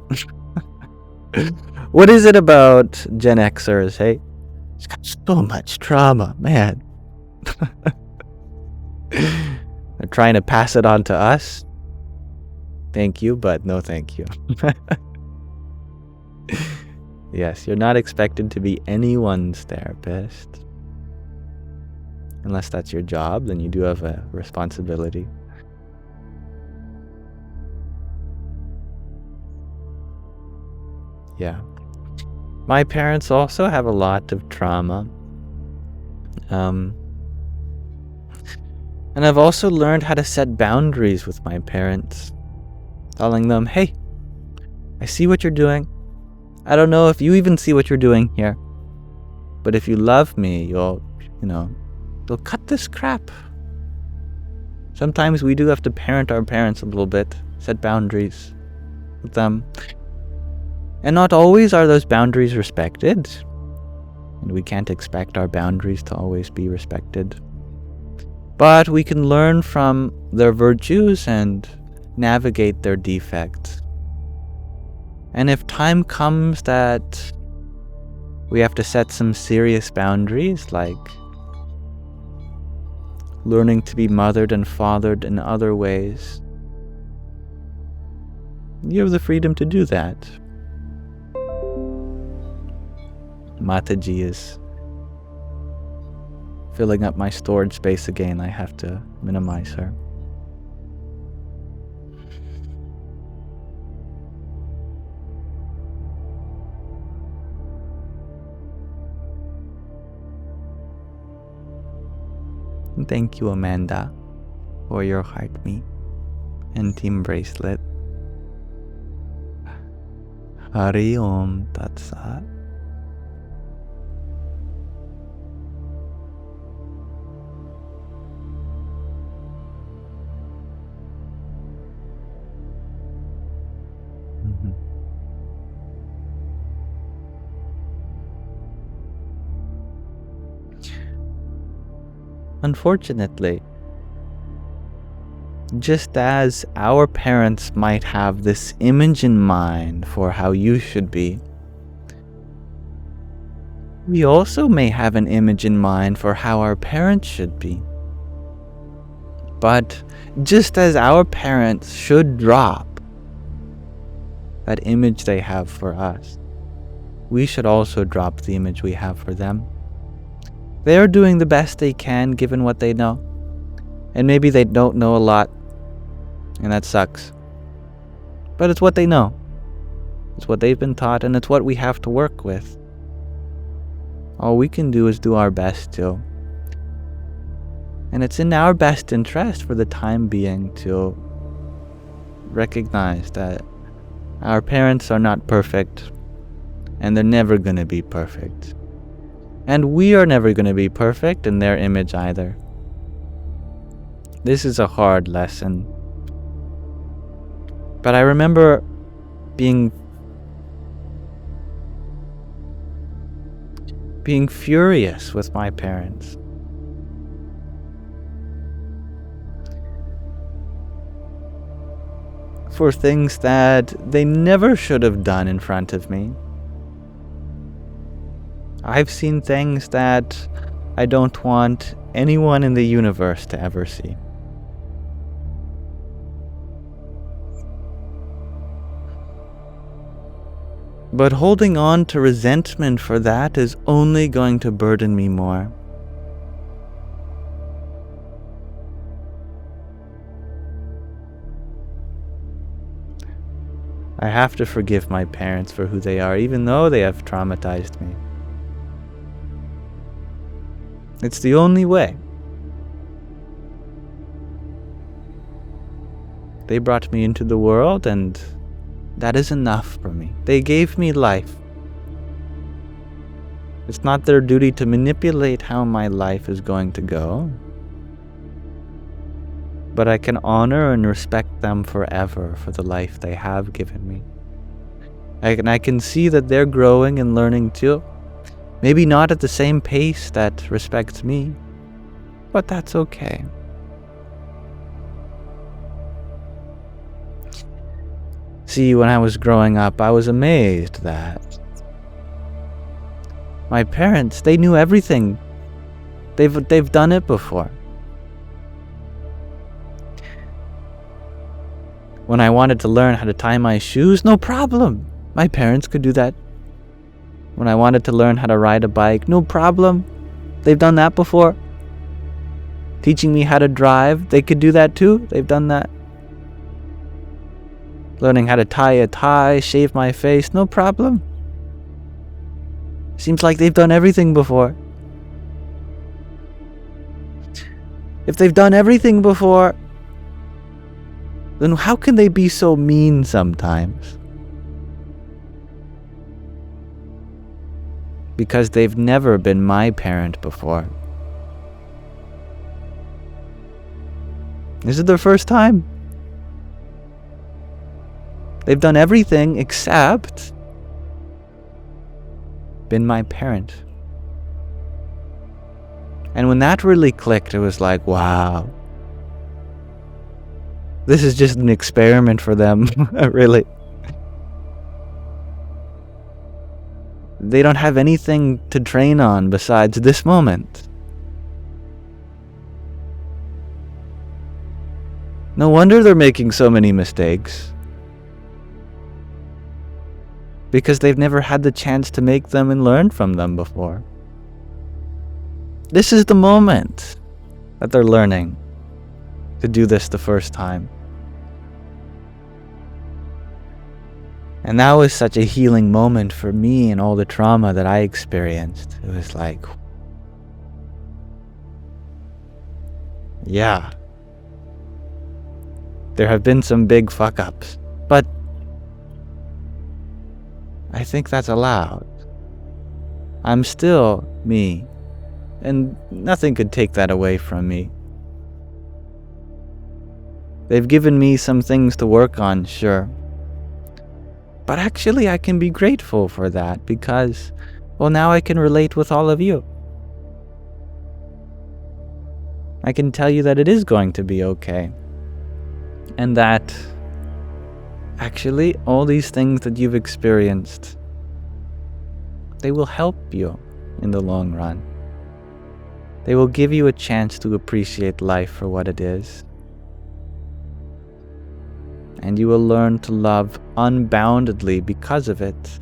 What is it about Gen Xers, hey? It's got so much trauma, man. They're trying to pass it on to us. Thank you, but no thank you. Yes, you're not expected to be anyone's therapist. Unless that's your job, then you do have a responsibility. Yeah. My parents also have a lot of trauma. And I've also learned how to set boundaries with my parents. Telling them, hey, I see what you're doing. I don't know if you even see what you're doing here. But if you love me, you'll cut this crap. Sometimes we do have to parent our parents a little bit, set boundaries with them. And not always are those boundaries respected. And we can't expect our boundaries to always be respected. But we can learn from their virtues and navigate their defects. And if time comes that we have to set some serious boundaries, like learning to be mothered and fathered in other ways, you have the freedom to do that. Mataji is filling up my storage space again. I have to minimize her. And thank you, Amanda, for your heart me and team bracelet. Hari Om Tat Sat. Unfortunately, just as our parents might have this image in mind for how you should be, we also may have an image in mind for how our parents should be. But just as our parents should drop that image they have for us, we should also drop the image we have for them. They are doing the best they can given what they know. And maybe they don't know a lot, and that sucks. But it's what they know. It's what they've been taught, and it's what we have to work with. All we can do is do our best to. And it's in our best interest for the time being to recognize that our parents are not perfect, and they're never going to be perfect. And we are never going to be perfect in their image either. This is a hard lesson. But I remember being furious with my parents. For things that they never should have done in front of me. I've seen things that I don't want anyone in the universe to ever see. But holding on to resentment for that is only going to burden me more. I have to forgive my parents for who they are, even though they have traumatized me. It's the only way. They brought me into the world, and that is enough for me. They gave me life. It's not their duty to manipulate how my life is going to go. But I can honor and respect them forever for the life they have given me. And I can see that they're growing and learning too. Maybe not at the same pace that respects me, but that's okay. See, when I was growing up, I was amazed that my parents, they knew everything. They've done it before. When I wanted to learn how to tie my shoes, no problem. My parents could do that. When I wanted to learn how to ride a bike, no problem. They've done that before. Teaching me how to drive, they could do that too. They've done that. Learning how to tie a tie, shave my face, no problem. Seems like they've done everything before. If they've done everything before, then how can they be so mean sometimes? Because they've never been my parent before. This is their first time. They've done everything except been my parent. And when that really clicked, it was like, wow. This is just an experiment for them, really. They don't have anything to train on besides this moment. No wonder they're making so many mistakes. Because they've never had the chance to make them and learn from them before. This is the moment that they're learning to do this the first time. And that was such a healing moment for me and all the trauma that I experienced. It was like, yeah, there have been some big fuck-ups, but I think that's allowed. I'm still me, and nothing could take that away from me. They've given me some things to work on, sure. But actually, I can be grateful for that because, well, now I can relate with all of you. I can tell you that it is going to be okay. And that, actually, all these things that you've experienced, they will help you in the long run. They will give you a chance to appreciate life for what it is. And you will learn to love unboundedly because of it.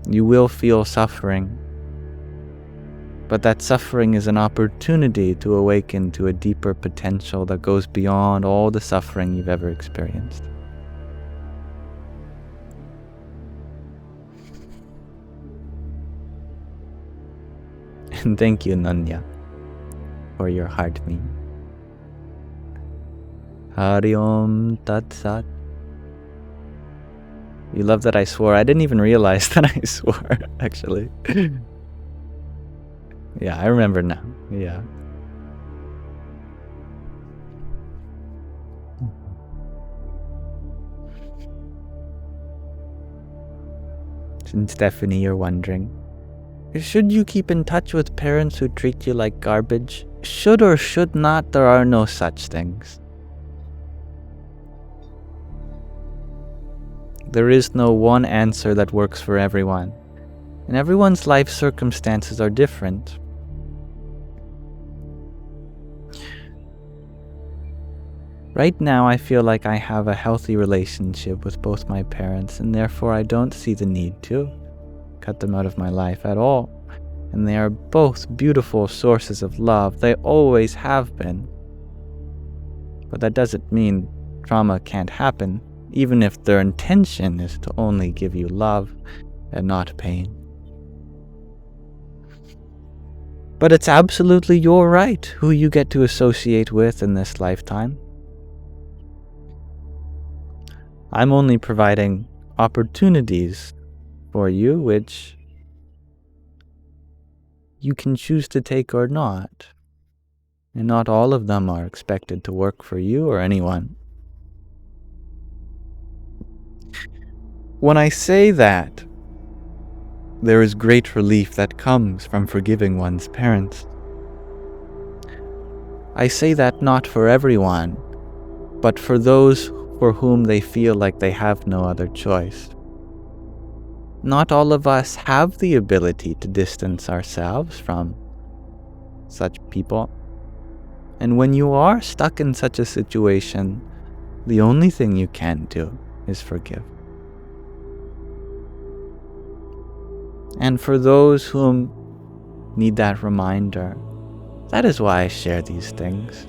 You will feel suffering, but that suffering is an opportunity to awaken to a deeper potential that goes beyond all the suffering you've ever experienced. And thank you, Nanya, for your heart meme. Hari Om Tat Sat. You love that I swore. I didn't even realize that I swore, actually. Yeah, I remember now. Yeah. And Stephanie, you're wondering, should you keep in touch with parents who treat you like garbage? Should or should not, there are no such things. There is no one answer that works for everyone, and everyone's life circumstances are different. Right now, I feel like I have a healthy relationship with both my parents, and therefore I don't see the need to cut them out of my life at all. And they are both beautiful sources of love. They always have been. But that doesn't mean trauma can't happen, even if their intention is to only give you love and not pain. But it's absolutely your right who you get to associate with in this lifetime. I'm only providing opportunities for you, which you can choose to take or not. And not all of them are expected to work for you or anyone. When I say that, there is great relief that comes from forgiving one's parents. I say that not for everyone, but for those for whom they feel like they have no other choice. Not all of us have the ability to distance ourselves from such people. And when you are stuck in such a situation, the only thing you can do is forgive. And for those whom need that reminder, that is why I share these things.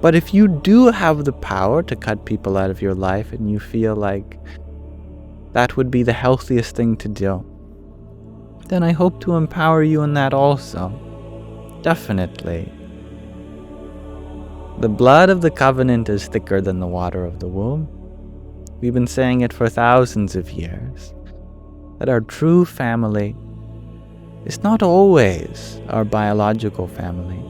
But if you do have the power to cut people out of your life and you feel like that would be the healthiest thing to do, then I hope to empower you in that also. Definitely. The blood of the covenant is thicker than the water of the womb. We've been saying it for thousands of years, that our true family is not always our biological family.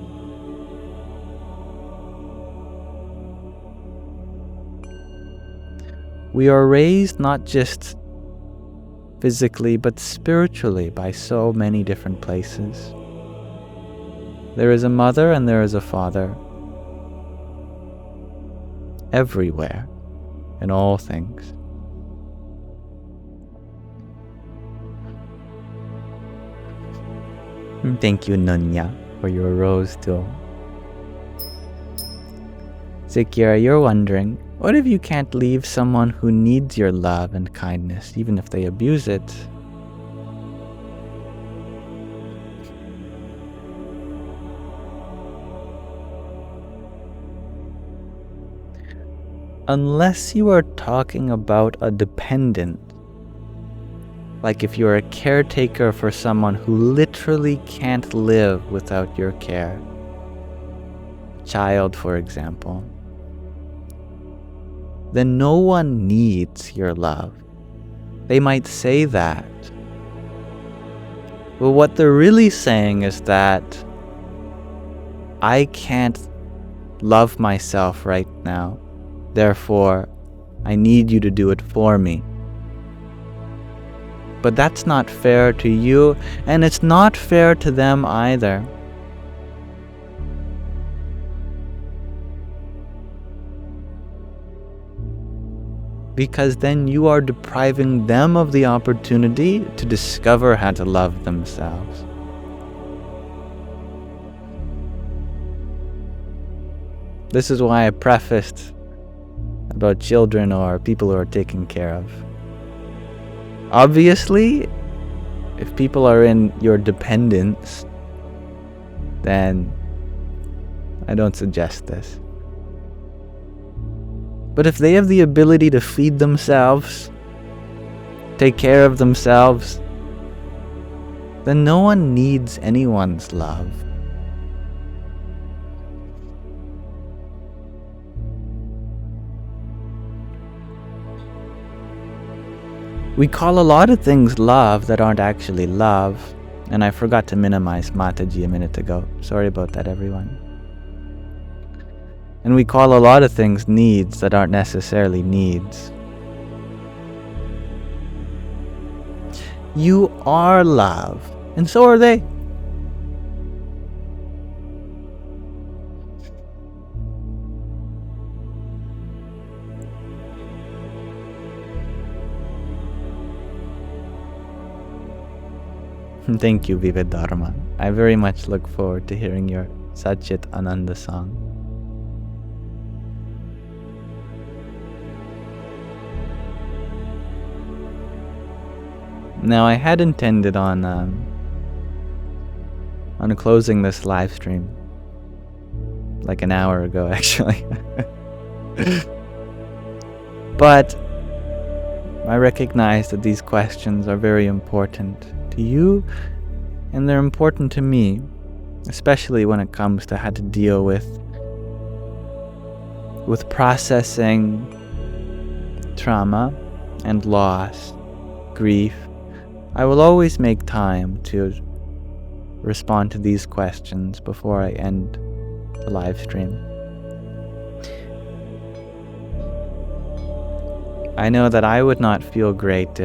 We are raised not just physically, but spiritually by so many different places. There is a mother and there is a father everywhere, in all things. Thank you, Nunya, for your rose too. Zakira, you're wondering, what if you can't leave someone who needs your love and kindness, even if they abuse it? Unless you are talking about a dependent, like if you're a caretaker for someone who literally can't live without your care. Child, for example. Then no one needs your love. They might say that. But what they're really saying is that I can't love myself right now. Therefore, I need you to do it for me. But that's not fair to you, and it's not fair to them either. Because then you are depriving them of the opportunity to discover how to love themselves. This is why I prefaced about children or people who are taken care of. Obviously, if people are in your dependence, then I don't suggest this. But if they have the ability to feed themselves, take care of themselves, then no one needs anyone's love. We call a lot of things love that aren't actually love, and I forgot to minimize Mataji a minute ago. Sorry about that, everyone. And we call a lot of things needs that aren't necessarily needs. You are love, and so are they. Thank you, Vivid Dharma. I very much look forward to hearing your Satchit Ananda song. Now, I had intended on closing this live stream like an hour ago, actually. But I recognize that these questions are very important to you, and they're important to me, especially when it comes to how to deal with processing trauma and loss, grief. I will always make time to respond to these questions before I end the live stream. I know that I would not feel great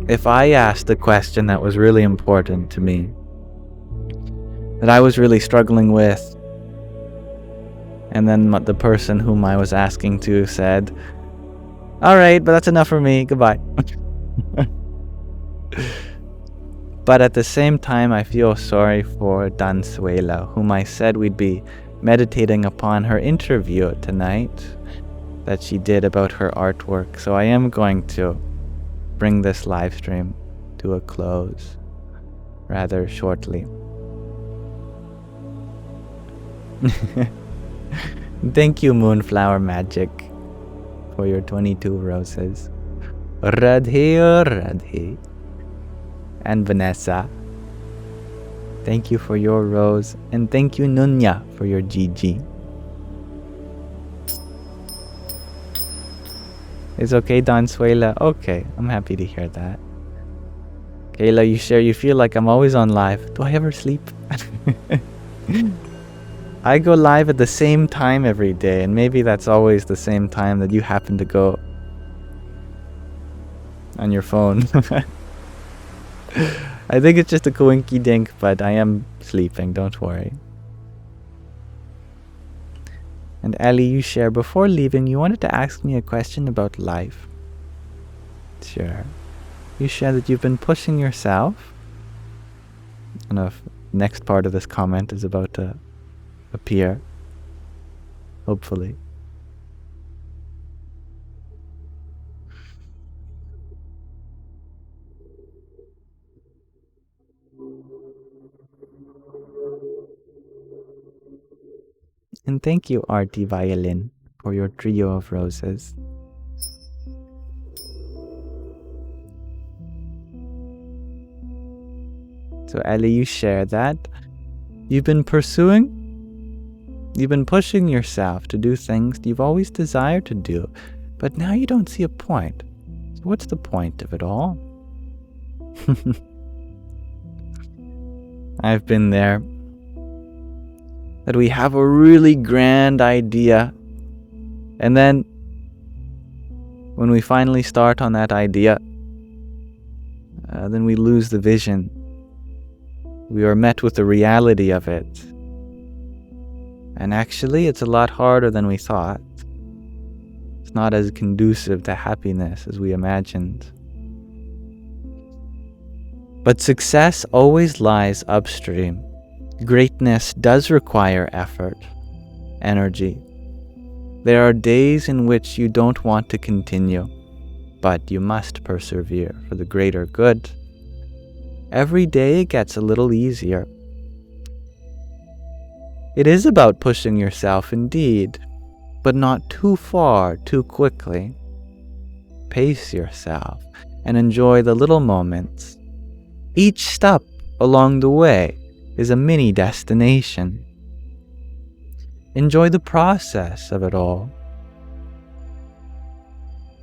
if I asked a question that was really important to me, that I was really struggling with, and then the person whom I was asking to said, "Alright, but that's enough for me, goodbye." But at the same time, I feel sorry for Dansuela, whom I said we'd be meditating upon her interview tonight that she did about her artwork. So I am going to bring this live stream to a close rather shortly. Thank you, Moonflower Magic, for your 22 roses. Radhe Radhe. And Vanessa. Thank you for your rose. And thank you, Nunya, for your GG. It's okay, Don Suela. Okay, I'm happy to hear that. Kayla, you feel like I'm always on live. Do I ever sleep? I go live at the same time every day, and maybe that's always the same time that you happen to go on your phone. I think it's just a coinky dink, but I am sleeping, don't worry. And Ali, you share, before leaving, you wanted to ask me a question about life. Sure. You share that you've been pushing yourself. I don't know if the next part of this comment is about to appear. Hopefully. And thank you, Artie Violin, for your trio of roses. So Ali, you share that you've been pushing yourself to do things you've always desired to do, but now you don't see a point. So what's the point of it all? I've been there. That we have a really grand idea, and then when we finally start on that idea, then we lose the vision. We are met with the reality of it. And actually, it's a lot harder than we thought. It's not as conducive to happiness as we imagined. But success always lies upstream. Greatness does require effort, energy. There are days in which you don't want to continue, but you must persevere for the greater good. Every day it gets a little easier. It is about pushing yourself indeed, but not too far, too quickly. Pace yourself and enjoy the little moments. Each step along the way is a mini destination. Enjoy the process of it all.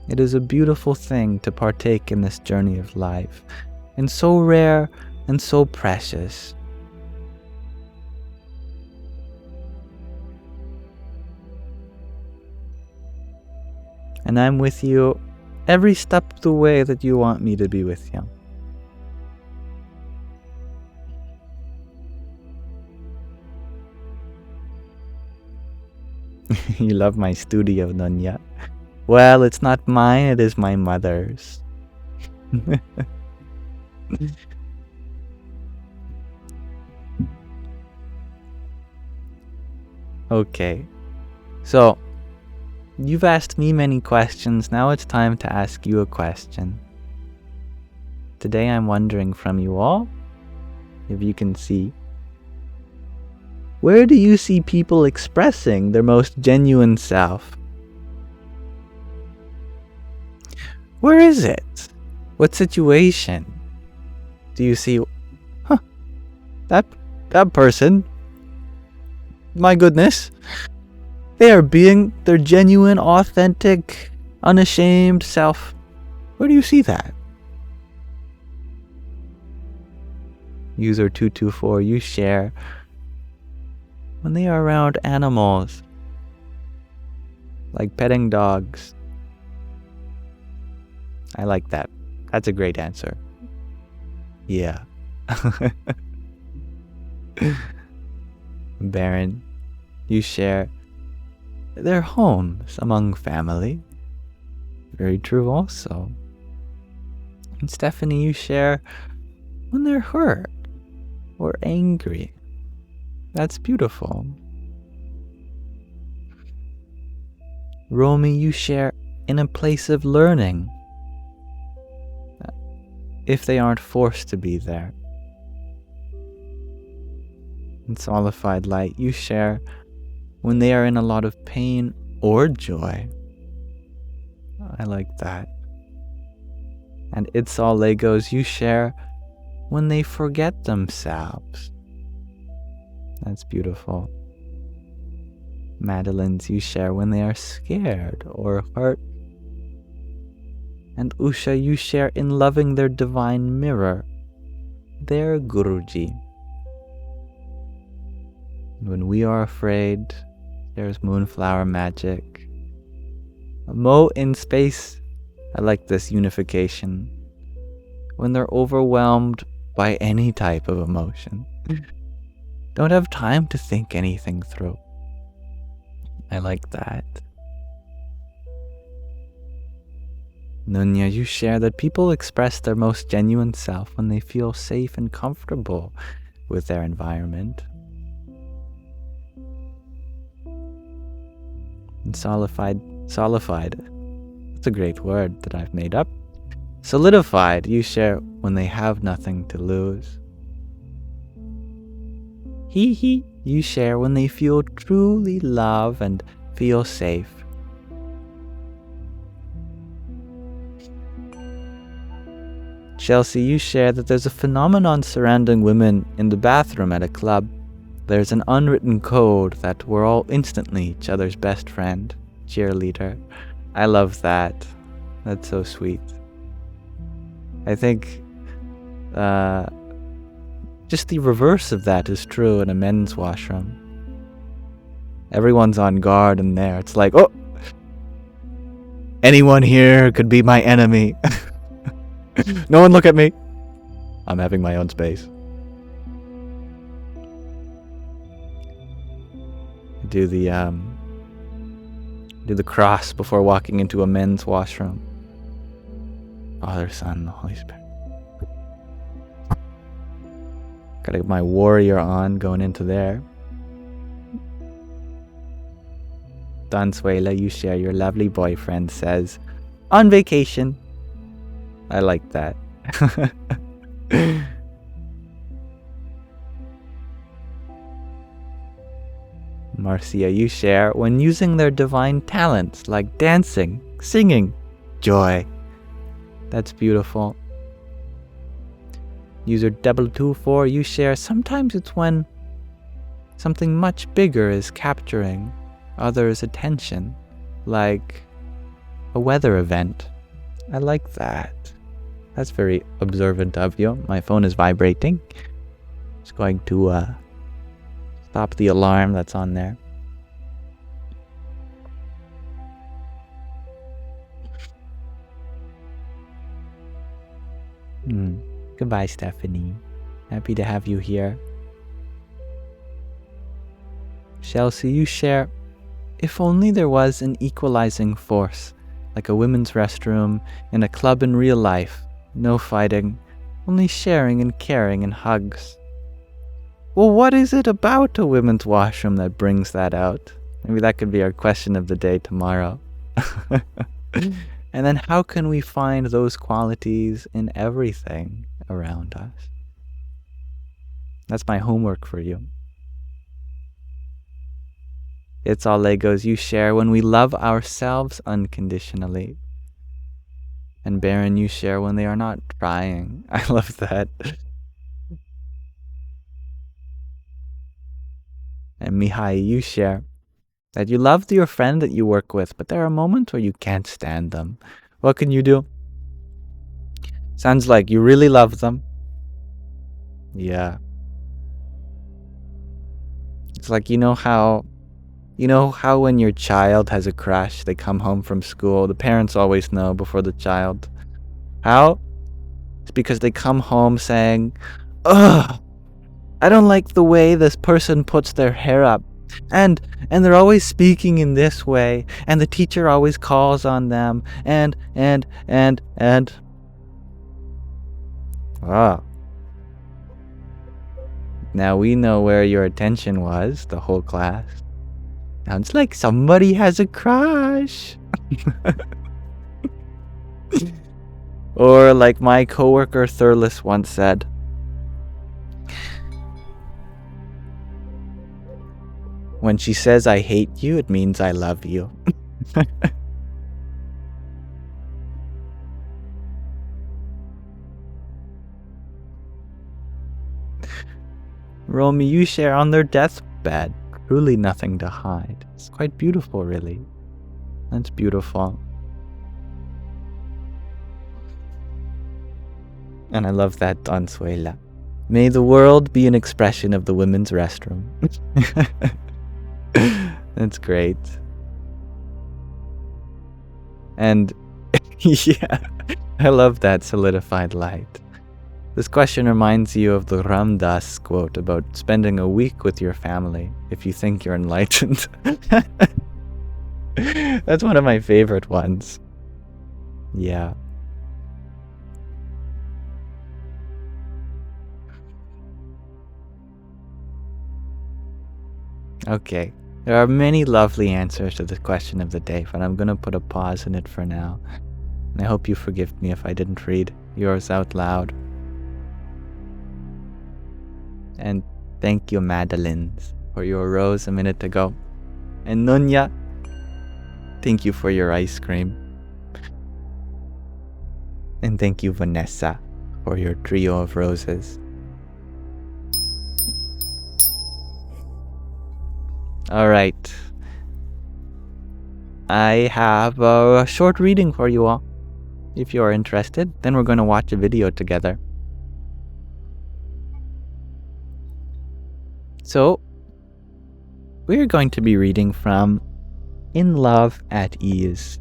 It is a beautiful thing to partake in this journey of life, and so rare and so precious. And I'm with you every step of the way that you want me to be with you. You love my studio, Nunya. Well, it's not mine, it is my mother's. Okay. So, you've asked me many questions, now it's time to ask you a question. Today I'm wondering from you all, if you can see, where do you see people expressing their most genuine self? Where is it? What situation? Do you see, that person, my goodness, they are being their genuine, authentic, unashamed self. Where do you see that? User 224, you share, when they are around animals, like petting dogs. I like that. That's a great answer. Yeah. Baron, you share their homes among family. Very true also. And Stephanie, you share when they're hurt or angry. That's beautiful. Romy, you share in a place of learning, if they aren't forced to be there. In Solidified Light, you share when they are in a lot of pain or joy. I like that. And it's all Legos you share when they forget themselves. That's beautiful. Madeline's you share when they are scared or hurt. And Usha you share in loving their divine mirror, their Guruji. When we are afraid, there's Moonflower Magic. Mo in space, I like this unification. When they're overwhelmed by any type of emotion, don't have time to think anything through. I like that. Nunya, you share that people express their most genuine self when they feel safe and comfortable with their environment. And solidified, that's a great word that I've made up. Solidified, you share when they have nothing to lose. Hee, you share when they feel truly love and feel safe. Chelsea, you share that there's a phenomenon surrounding women in the bathroom at a club. There's an unwritten code that we're all instantly each other's best friend, cheerleader. I love that. That's so sweet. I think just the reverse of that is true in a men's washroom. Everyone's on guard in there. It's like, oh, anyone here could be my enemy. No one look at me. I'm having my own space. Do the cross before walking into a men's washroom. Father, Son, the Holy Spirit. Gotta get my warrior on going into there. Dansuela, you share your lovely boyfriend says, on vacation. I like that. Marcia, you share when using their divine talents like dancing, singing, joy. That's beautiful. User 224, you share sometimes it's when something much bigger is capturing others' attention, like a weather event. I like that. That's very observant of you. My phone is vibrating. Just going to stop the alarm that's on there. Goodbye, Stephanie. Happy to have you here. Chelsea, you share, if only there was an equalizing force, like a women's restroom in a club in real life. No fighting, only sharing and caring and hugs. Well, what is it about a women's washroom that brings that out? Maybe that could be our question of the day tomorrow. And then how can we find those qualities in everything around us? That's my homework for you. It's all Legos you share when we love ourselves unconditionally. And Baron, you share when they are not trying. I love that. And Mihai, you share that you love your friend that you work with, but there are moments where you can't stand them. What can you do? Sounds like you really love them. Yeah. It's like, you know how when your child has a crush, they come home from school, the parents always know before the child. How? It's because they come home saying, ugh, I don't like the way this person puts their hair up. And they're always speaking in this way, and the teacher always calls on them, and. Wow. Now we know where your attention was, the whole class. Sounds like somebody has a crush. Or like my coworker Thurles once said, when she says I hate you, it means I love you. Romy, you share on their deathbed. Truly nothing to hide. It's quite beautiful, really. That's beautiful. And I love that, Donsuela. May the world be an expression of the women's restroom. That's great. And yeah, I love that solidified light. This question reminds you of the Ram Dass quote about spending a week with your family if you think you're enlightened. That's one of my favorite ones. Yeah. Okay. There are many lovely answers to the question of the day, but I'm going to put a pause in it for now. And I hope you forgive me if I didn't read yours out loud. And thank you, Madeline, for your rose a minute ago. And Nunya, thank you for your ice cream. And thank you, Vanessa, for your trio of roses. Alright. I have a short reading for you all. If you are interested, then we're going to watch a video together. So, we're going to be reading from In Love at Ease.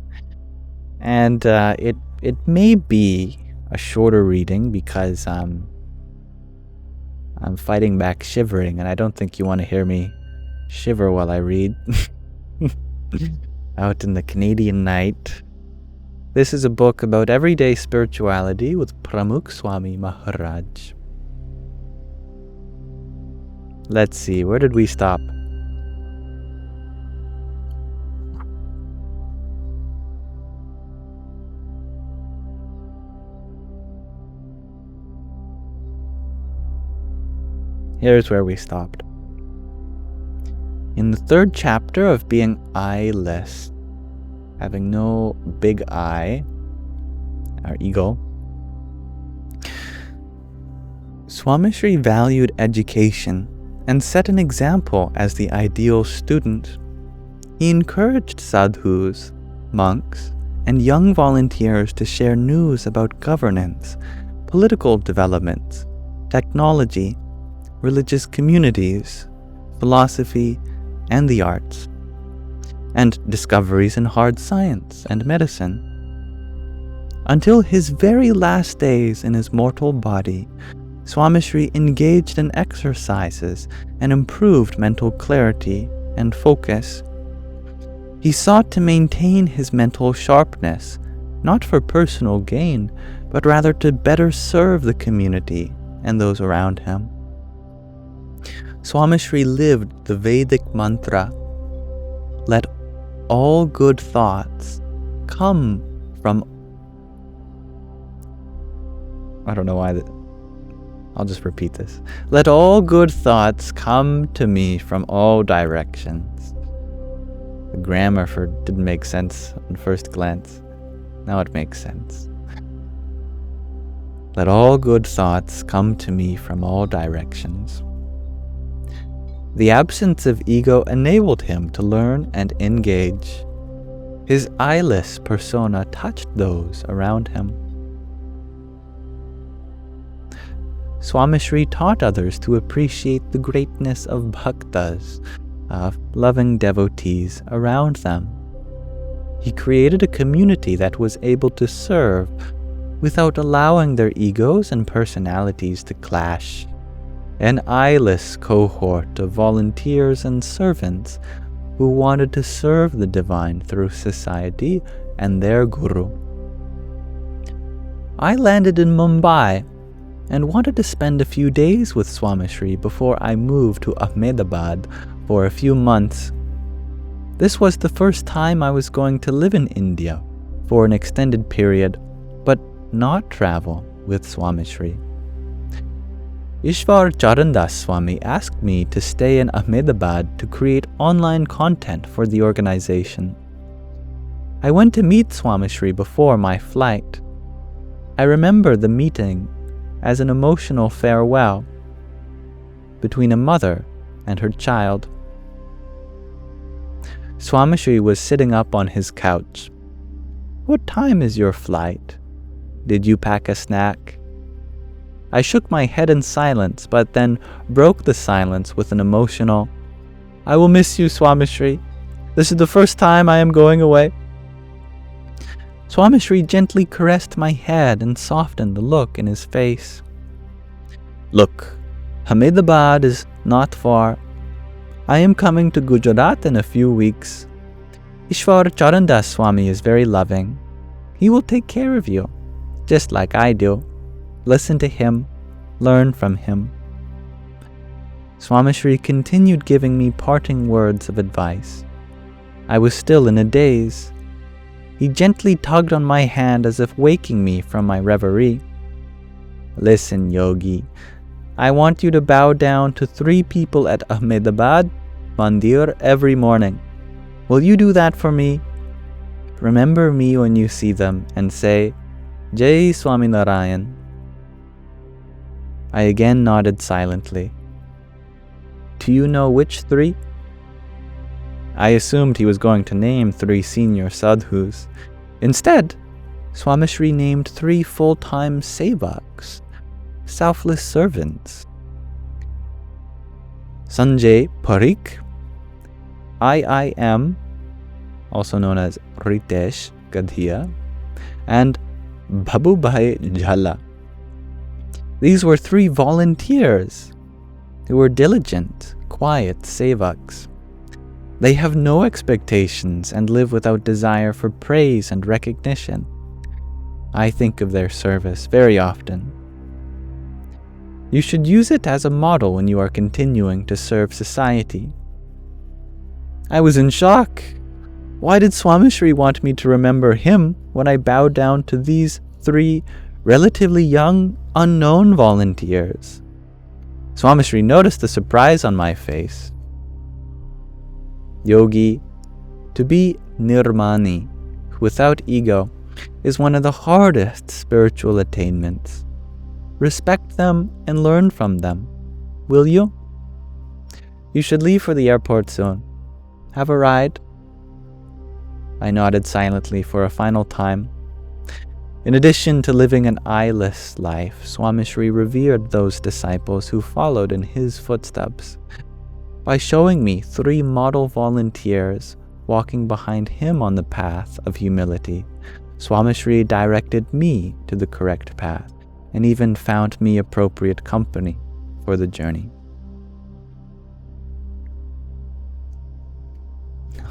And it may be a shorter reading because I'm fighting back shivering, and I don't think you want to hear me shiver while I read. Out in the Canadian night. This is a book about everyday spirituality with Pramukh Swami Maharaj. Let's see, where did we stop? Here's where we stopped. In the third chapter of being eyeless, having no big eye, our ego, Swami Shri valued education and set an example as the ideal student. He encouraged sadhus, monks, and young volunteers to share news about governance, political developments, technology, religious communities, philosophy, and the arts, and discoveries in hard science and medicine. Until his very last days in his mortal body, Swami Shri engaged in exercises and improved mental clarity and focus. He sought to maintain his mental sharpness, not for personal gain, but rather to better serve the community and those around him. Swami Shri lived the Vedic mantra, "Let all good thoughts come from..." I don't know why that... I'll just repeat this. "Let all good thoughts come to me from all directions." The grammar didn't make sense on first glance. Now it makes sense. Let all good thoughts come to me from all directions. The absence of ego enabled him to learn and engage. His eyeless persona touched those around him. Swami Shri taught others to appreciate the greatness of bhaktas, of loving devotees around them. He created a community that was able to serve without allowing their egos and personalities to clash. An eyeless cohort of volunteers and servants who wanted to serve the divine through society and their guru. I landed in Mumbai and wanted to spend a few days with Swami Shri before I moved to Ahmedabad for a few months. This was the first time I was going to live in India for an extended period, but not travel with Swami Shri. Ishwar Charandas Swami asked me to stay in Ahmedabad to create online content for the organization. I went to meet Swami Shri before my flight. I remember the meeting as an emotional farewell. between a mother and her child. Swamishri was sitting up on his couch. "What time is your flight? Did you pack a snack?" I shook my head in silence, but then broke the silence with an emotional, "I will miss you, Swamishri. This is the first time I am going away." Swamishri gently caressed my head and softened the look in his face. "Look, Ahmedabad is not far. I am coming to Gujarat in a few weeks. Ishwar Charandas Swami is very loving. He will take care of you, just like I do. Listen to him, learn from him." Swamishri continued giving me parting words of advice. I was still in a daze. He gently tugged on my hand as if waking me from my reverie. "Listen, Yogi, I want you to bow down to 3 people at Ahmedabad Mandir every morning. Will you do that for me? Remember me when you see them and say, Jai Swaminarayan." I again nodded silently. "Do you know which 3? I assumed he was going to name 3 senior sadhus. Instead, Swamishri named 3 full-time sevaks, selfless servants. Sanjay Parikh, IIM, also known as Ritesh Gadhia, and Bhabubhai Jhala. These were 3 volunteers who were diligent, quiet sevaks. They have no expectations and live without desire for praise and recognition. I think of their service very often. You should use it as a model when you are continuing to serve society." I was in shock. Why did Swamishri want me to remember him when I bowed down to these 3 relatively young, unknown volunteers? Swamishri noticed the surprise on my face. "Yogi, to be nirmani, without ego, is one of the hardest spiritual attainments. Respect them and learn from them. Will you? You should leave for the airport soon. Have a ride?" I nodded silently for a final time. In addition to living an eyeless life, Swamishri revered those disciples who followed in his footsteps. By showing me 3 model volunteers walking behind him on the path of humility, Swamishri directed me to the correct path and even found me appropriate company for the journey.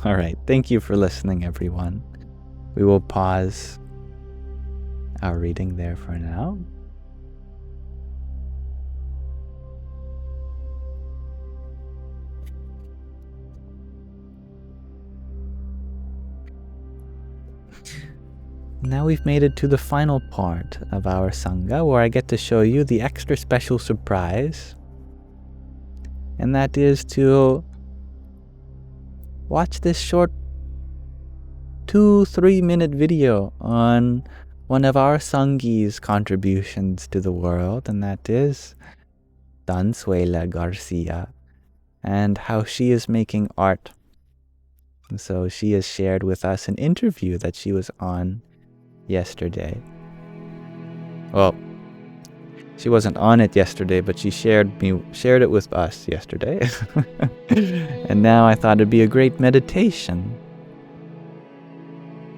All right, thank you for listening, everyone. We will pause our reading there for now. Now we've made it to the final part of our Sangha, where I get to show you the extra special surprise. And that is to watch this short 2-3 minute video on one of our Sangi's contributions to the world, and that is Dansuela Garcia, and how she is making art. And so she has shared with us an interview that she was on yesterday. Well, she wasn't on it yesterday, but she shared it with us yesterday. And now I thought it'd be a great meditation.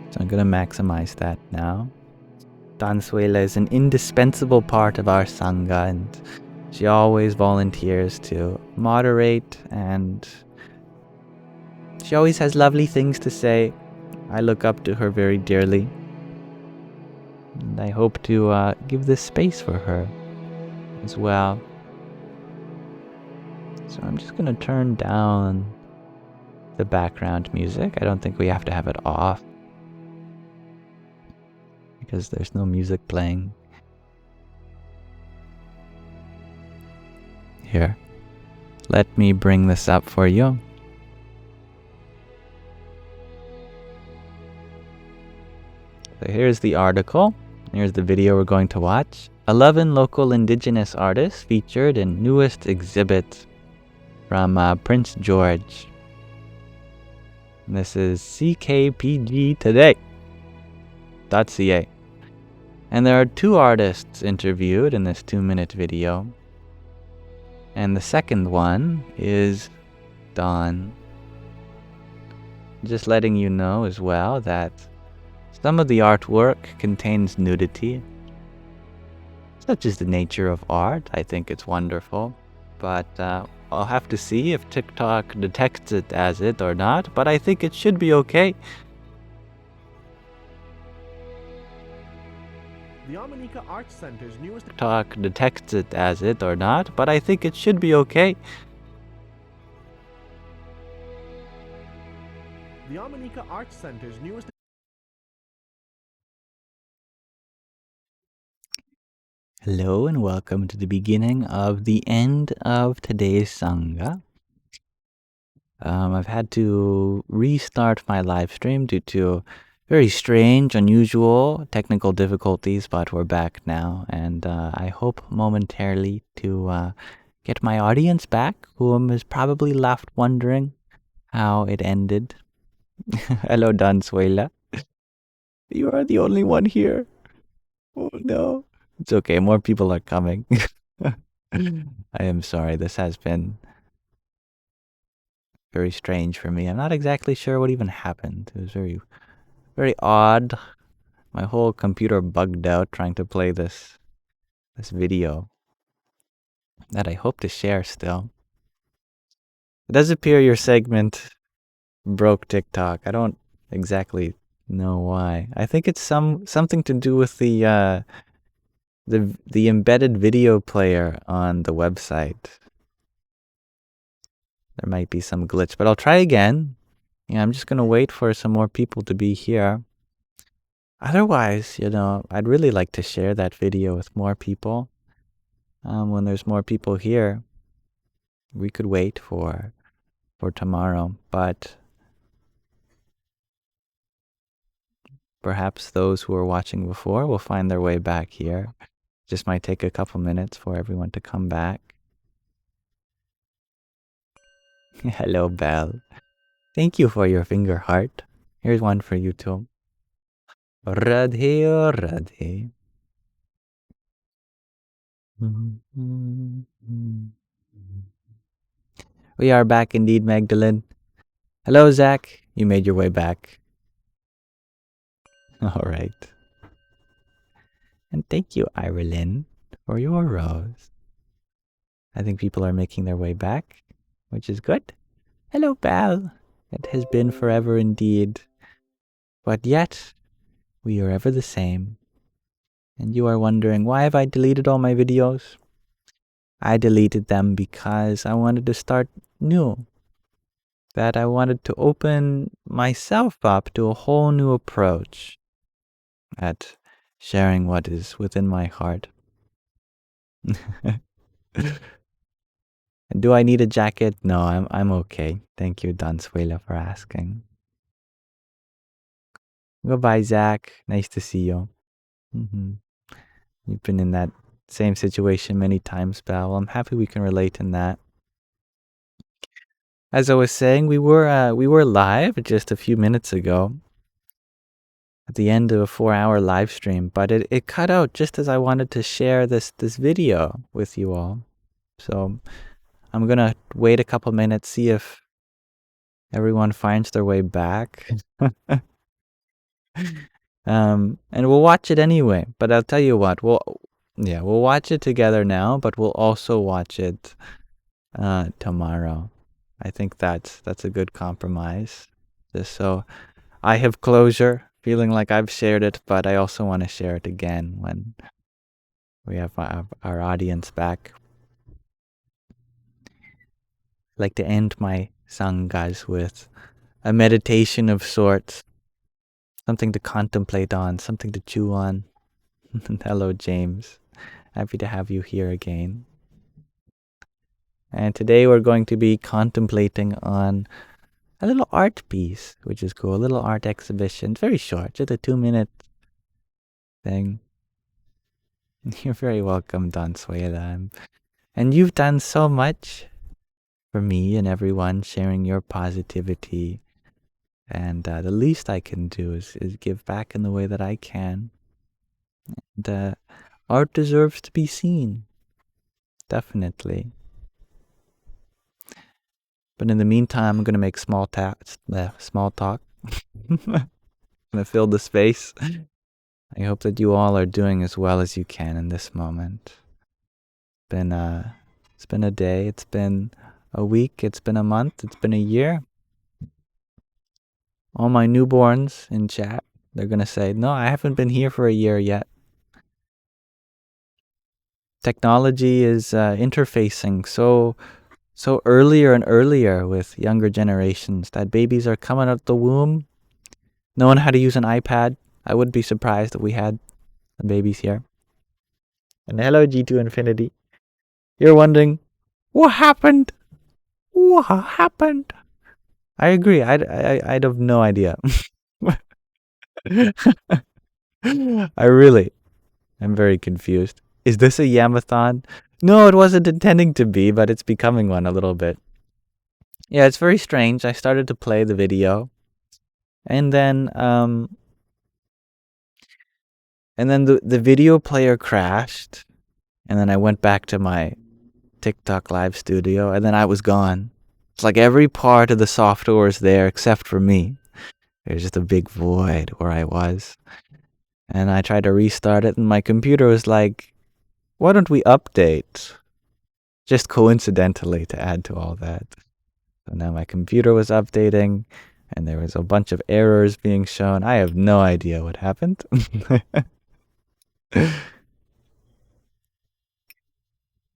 So I'm going to maximize that now. Dansuela is an indispensable part of our Sangha, and she always volunteers to moderate, and she always has lovely things to say. I look up to her very dearly, and I hope to give this space for her as well. So I'm just going to turn down the background music. I don't think we have to have it off, because there's no music playing. Here, let me bring this up for you. So here's the article. Here's the video we're going to watch. 11 local indigenous artists featured in newest exhibit from Prince George. This is ckpgtoday.ca. And there are 2 artists interviewed in this 2-minute video. And the second one is Dawn. Just letting you know as well that some of the artwork contains nudity. Such is the nature of art. I think it's wonderful. But I'll have to see if TikTok detects it as it or not. But I think it should be okay. The Amanika Arts Center's newest TikTok detects it as it or not. But I think it should be okay. The Amanika Arts Center's newest Hello and welcome to the beginning of the end of today's Sangha. I've had to restart my live stream due to very strange, unusual technical difficulties, but we're back now, and I hope momentarily to get my audience back, whom is probably left wondering how it ended. Hello, Dansuela. You are the only one here. Oh no. It's okay, more people are coming. I am sorry, this has been very strange for me. I'm not exactly sure what even happened. It was very, very odd. My whole computer bugged out trying to play this video that I hope to share still. It does appear your segment broke TikTok. I don't exactly know why. I think it's something to do with the embedded video player on the website. There might be some glitch, but I'll try again. Yeah, I'm just gonna wait for some more people to be here. Otherwise, I'd really like to share that video with more people. When there's more people here, we could wait for tomorrow, but perhaps those who were watching before will find their way back here. Just might take a couple minutes for everyone to come back. Hello, Belle. Thank you for your finger heart. Here's one for you too. Radhe, Radhe. We are back indeed, Magdalene. Hello, Zach. You made your way back. All right. And thank you, Irilyn, for your rose. I think people are making their way back, which is good. Hello, Belle. It has been forever indeed. But yet, we are ever the same. And you are wondering, why have I deleted all my videos? I deleted them because I wanted to start new. That I wanted to open myself up to a whole new approach at sharing what is within my heart. Do I need a jacket? No, I'm okay. Thank you, Dansuela, for asking. Goodbye, Zach. Nice to see you. You've been in that same situation many times, Belle. I'm happy we can relate in that. As I was saying, we were live just a few minutes ago at the end of a 4-hour live stream, but it cut out just as I wanted to share this video with you all. So I'm gonna wait a couple minutes, see if everyone finds their way back. And we'll watch it anyway. But I'll tell you what, we'll watch it together now, but we'll also watch it tomorrow. I think that's a good compromise. Just so I have closure, feeling like I've shared it, but I also want to share it again when we have our audience back. I like to end my sanghas with a meditation of sorts. Something to contemplate on, something to chew on. Hello, James. Happy to have you here again. And today we're going to be contemplating on a little art piece, which is cool. A little art exhibition. It's very short, just a 2-minute thing. You're very welcome, Donsuela. And you've done so much for me and everyone, sharing your positivity. And the least I can do is give back in the way that I can. And art deserves to be seen. Definitely. But in the meantime, I'm going to make small talk. I'm going to fill the space. I hope that you all are doing as well as you can in this moment. It's been a day, it's been a week, it's been a month, it's been a year. All my newborns in chat, they're going to say, no, I haven't been here for a year yet. Technology is interfacing so earlier and earlier with younger generations that babies are coming out the womb knowing how to use an iPad. I wouldn't be surprised if we had babies here. And hello, G2 Infinity. You're wondering, what happened? What happened? I agree. I'd have no idea. I'm very confused. Is this a Yamathon? No, it wasn't intending to be, but it's becoming one a little bit. Yeah, it's very strange. I started to play the video, and then the video player crashed, and then I went back to my TikTok live studio, and then I was gone. It's like every part of the software was there except for me. There's just a big void where I was. And I tried to restart it, and my computer was like, why don't we update? Just coincidentally to add to all that. So now my computer was updating, and there was a bunch of errors being shown. I have no idea what happened.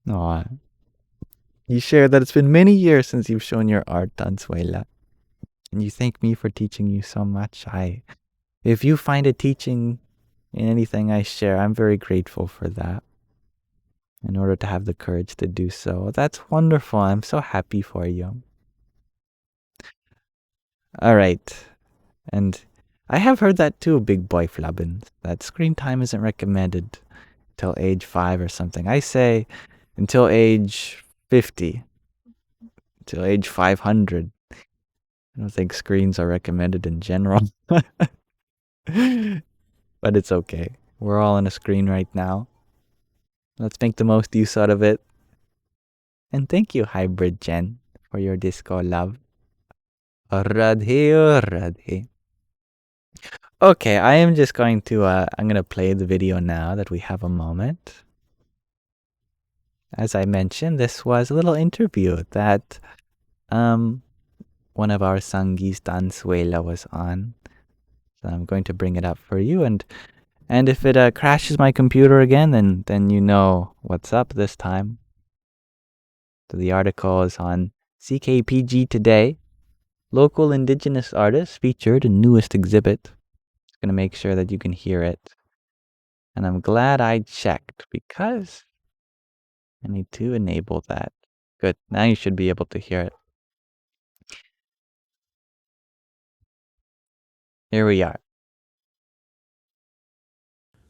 Aw. You shared that it's been many years since you've shown your art, Dansuela. And you thank me for teaching you so much. If you find a teaching in anything I share, I'm very grateful for that. In order to have the courage to do so. That's wonderful. I'm so happy for you. Alright. And I have heard that too, Big Boy Flubbins, that screen time isn't recommended till age 5 or something. I say until age 50. Till age 500. I don't think screens are recommended in general. But it's okay. We're all on a screen right now. Let's make the most use out of it. And thank you, Hybrid Jen, for your disco love. Radhe, radhe. Okay, I am just going to, I'm going to play the video now that we have a moment. As I mentioned, this was a little interview that one of our Sangis, Dansuela, was on. So I'm going to bring it up for you, and if it crashes my computer again, then you know what's up this time. So the article is on CKPG Today. Local Indigenous artists featured in newest exhibit. Just going to make sure that you can hear it. And I'm glad I checked because I need to enable that. Good. Now you should be able to hear it. Here we are.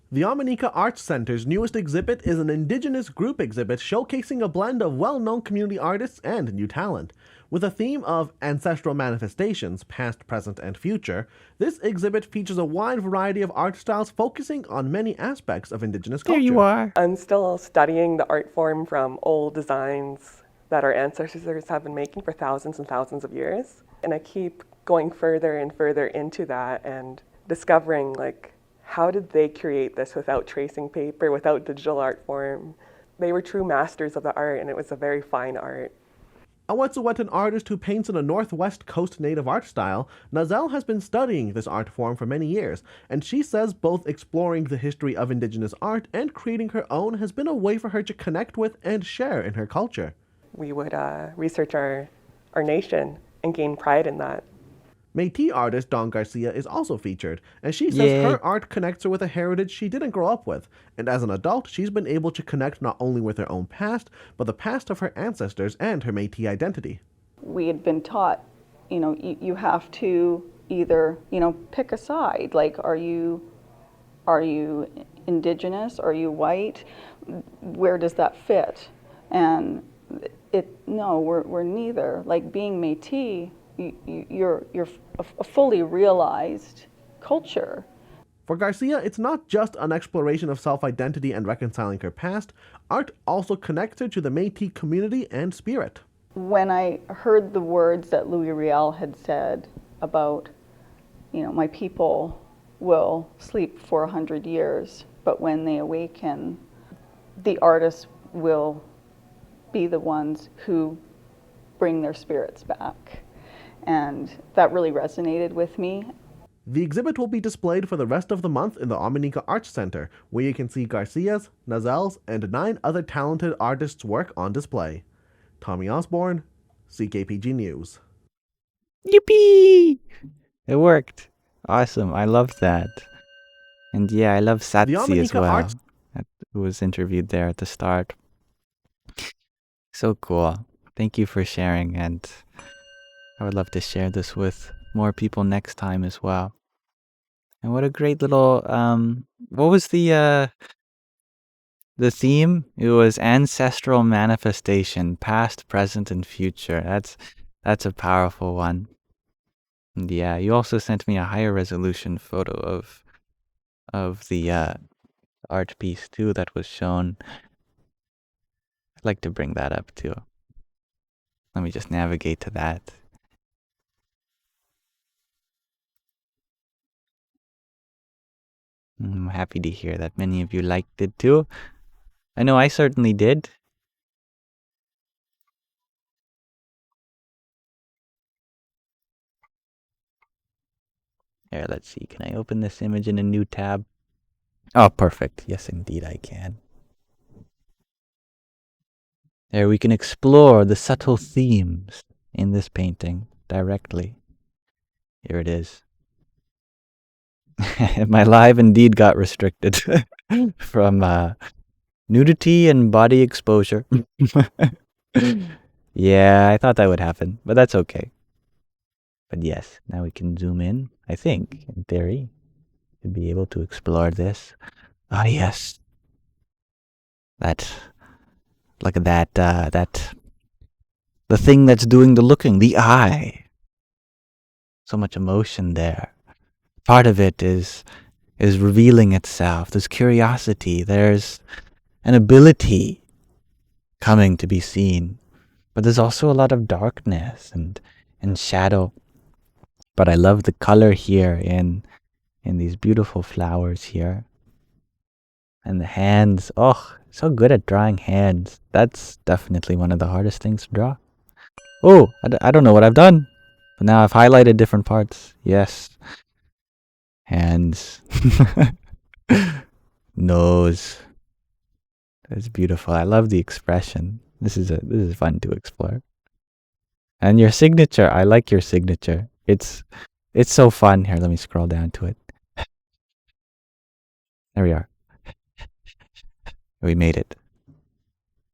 The Yamanika Arts Center's newest exhibit is an Indigenous group exhibit showcasing a blend of well-known community artists and new talent. With a theme of ancestral manifestations, past, present, and future, this exhibit features a wide variety of art styles focusing on many aspects of Indigenous culture. There you are. I'm still studying the art form from old designs that our ancestors have been making for thousands and thousands of years. And I keep going further and further into that and discovering, like, how did they create this without tracing paper, without digital art form? They were true masters of the art, and it was a very fine art. A Wet'suwet'en artist who paints in a Northwest Coast native art style, Nazelle has been studying this art form for many years, and she says both exploring the history of Indigenous art and creating her own has been a way for her to connect with and share in her culture. We would research our nation and gain pride in that. Métis artist Dawn Garcia is also featured, and she says her art connects her with a heritage she didn't grow up with, and as an adult, she's been able to connect not only with her own past, but the past of her ancestors and her Métis identity. We had been taught, you have to either, pick a side. Like, are you Indigenous? Are you white? Where does that fit? And no, we're neither. Like being Métis, you're a fully realized culture. For Garcia, it's not just an exploration of self-identity and reconciling her past. Art also connects her to the Métis community and spirit. When I heard the words that Louis Riel had said about, my people will sleep for 100 years, but when they awaken, the artists will be the ones who bring their spirits back. And that really resonated with me. The exhibit will be displayed for the rest of the month in the Dominica Arts Center, where you can see Garcia's, Nazel's, and 9 other talented artists' work on display. Tommy Osborne, CKPG News. Yippee! It worked. Awesome. I loved that. And yeah, I love Satsi as well, who was interviewed there at the start. So cool. Thank you for sharing, and I would love to share this with more people next time as well. And what a great little what was the theme? It was ancestral manifestation, past, present, and future. That's a powerful one. And yeah, you also sent me a higher resolution photo of the art piece too that was shown. I'd like to bring that up too. Let me just navigate to that. I'm happy to hear that many of you liked it too. I know I certainly did. Here, let's see. Can I open this image in a new tab? Oh, perfect. Yes, indeed I can. There, we can explore the subtle themes in this painting directly. Here it is. My live indeed got restricted from nudity and body exposure. Yeah, I thought that would happen, but that's okay. But yes, now we can zoom in. I think, in theory, to be able to explore this. Ah, yes. Look at that, the thing that's doing the looking, the eye. So much emotion there. Part of it is revealing itself. There's curiosity. There's an ability coming to be seen. But there's also a lot of darkness and shadow. But I love the color here in these beautiful flowers here. And the hands. Oh, so good at drawing hands. That's definitely one of the hardest things to draw. Oh, I don't know what I've done. But now I've highlighted different parts. Yes. Hands. Nose. That's beautiful. I love the expression. This is fun to explore. And your signature. I like your signature. It's so fun. Here, let me scroll down to it. There we are. We made it.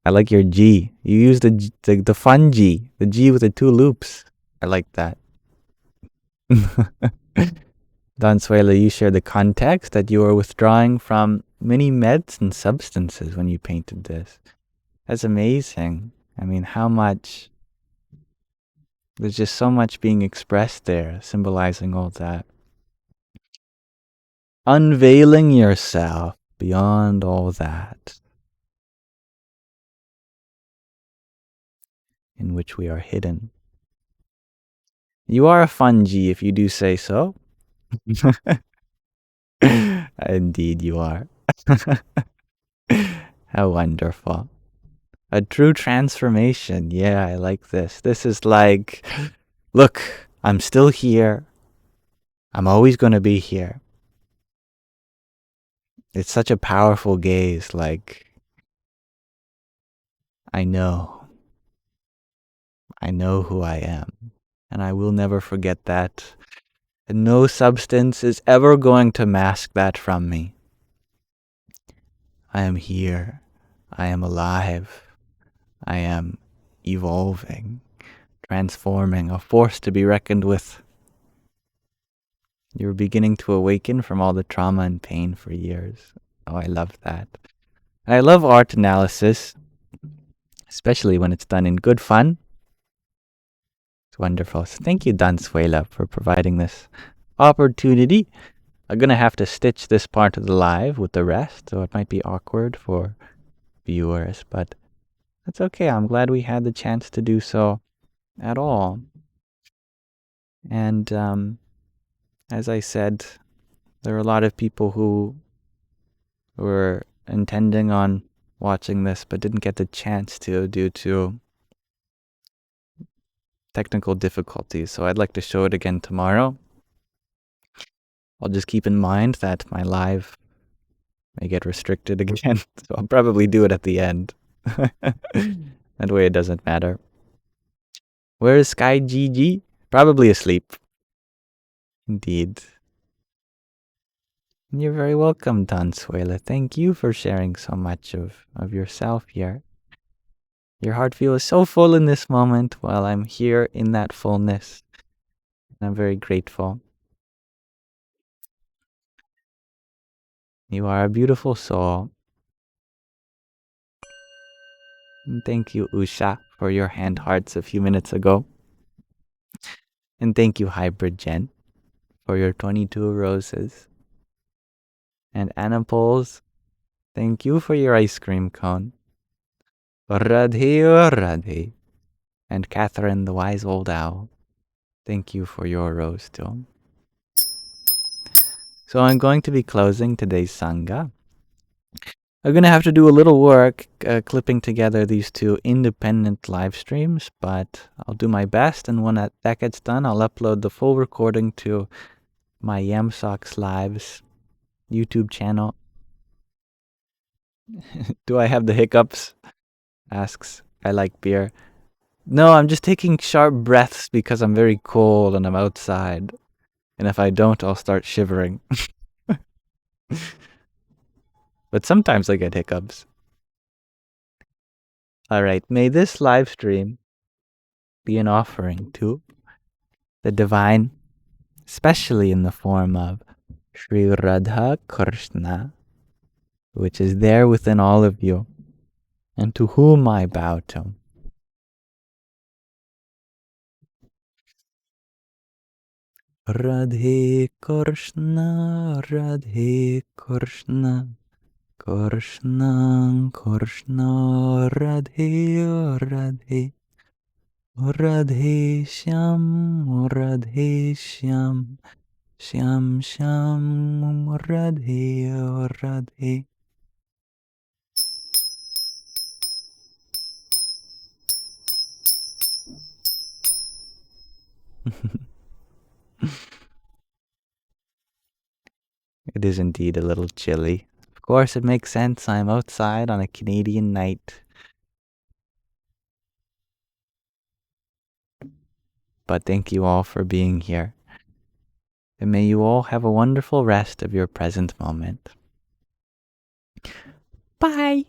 I like your G. You used the fun G. The G with the 2 loops. I like that. Don Suela, you shared the context that you were withdrawing from many meds and substances when you painted this. That's amazing. I mean, how much... There's just so much being expressed there, symbolizing all that. Unveiling yourself beyond all that, in which we are hidden. You are a fun G if you do say so. Indeed you are. How wonderful. A true transformation. Yeah, I like this. This is like, look, I'm still here. I'm always going to be here. It's such a powerful gaze, like, I know who I am, and I will never forget that. And no substance is ever going to mask that from me. I am here. I am alive. I am evolving, transforming, a force to be reckoned with. You're beginning to awaken from all the trauma and pain for years. Oh, I love that. I love art analysis, especially when it's done in good fun. It's wonderful. So thank you, Dansuela, for providing this opportunity. I'm going to have to stitch this part of the live with the rest, so it might be awkward for viewers, but that's okay. I'm glad we had the chance to do so at all. And as I said, there are a lot of people who were intending on watching this but didn't get the chance to due to technical difficulties. So I'd like to show it again tomorrow. I'll just keep in mind that my live may get restricted again, so I'll probably do it at the end. That way it doesn't matter. Where is Sky GG? Probably asleep. Indeed. You're very welcome, Dansuela. Thank you for sharing so much of yourself here. Your heart feels so full in this moment while I'm here in that fullness. And I'm very grateful. You are a beautiful soul. And thank you, Usha, for your hand hearts a few minutes ago. And thank you, Hybrid Jen, for your 22 roses. And Anna Poles, thank you for your ice cream cone. Radhe, Radhe. And Catherine, the wise old owl, thank you for your rose too. So I'm going to be closing today's Sangha. I'm going to have to do a little work clipping together these two independent live streams, but I'll do my best, and when that gets done, I'll upload the full recording to my Yamsox Lives YouTube channel. Do I have the hiccups? Asks, I like beer. No, I'm just taking sharp breaths because I'm very cold and I'm outside. And if I don't, I'll start shivering. But sometimes I get hiccups. Alright, may this live stream be an offering to the divine, especially in the form of Sri Radha Krishna, which is there within all of you, and to whom I bow to. Radhe Krishna, Radhe Krishna, Krishna Krishna, Radhe Radhe, Radhe Shyam, Radhe Shyam, Shyam Shyam, Radhe Radhe. It is indeed a little chilly. Of course, it makes sense. I'm outside on a Canadian night. But thank you all for being here. And may you all have a wonderful rest of your present moment. Bye!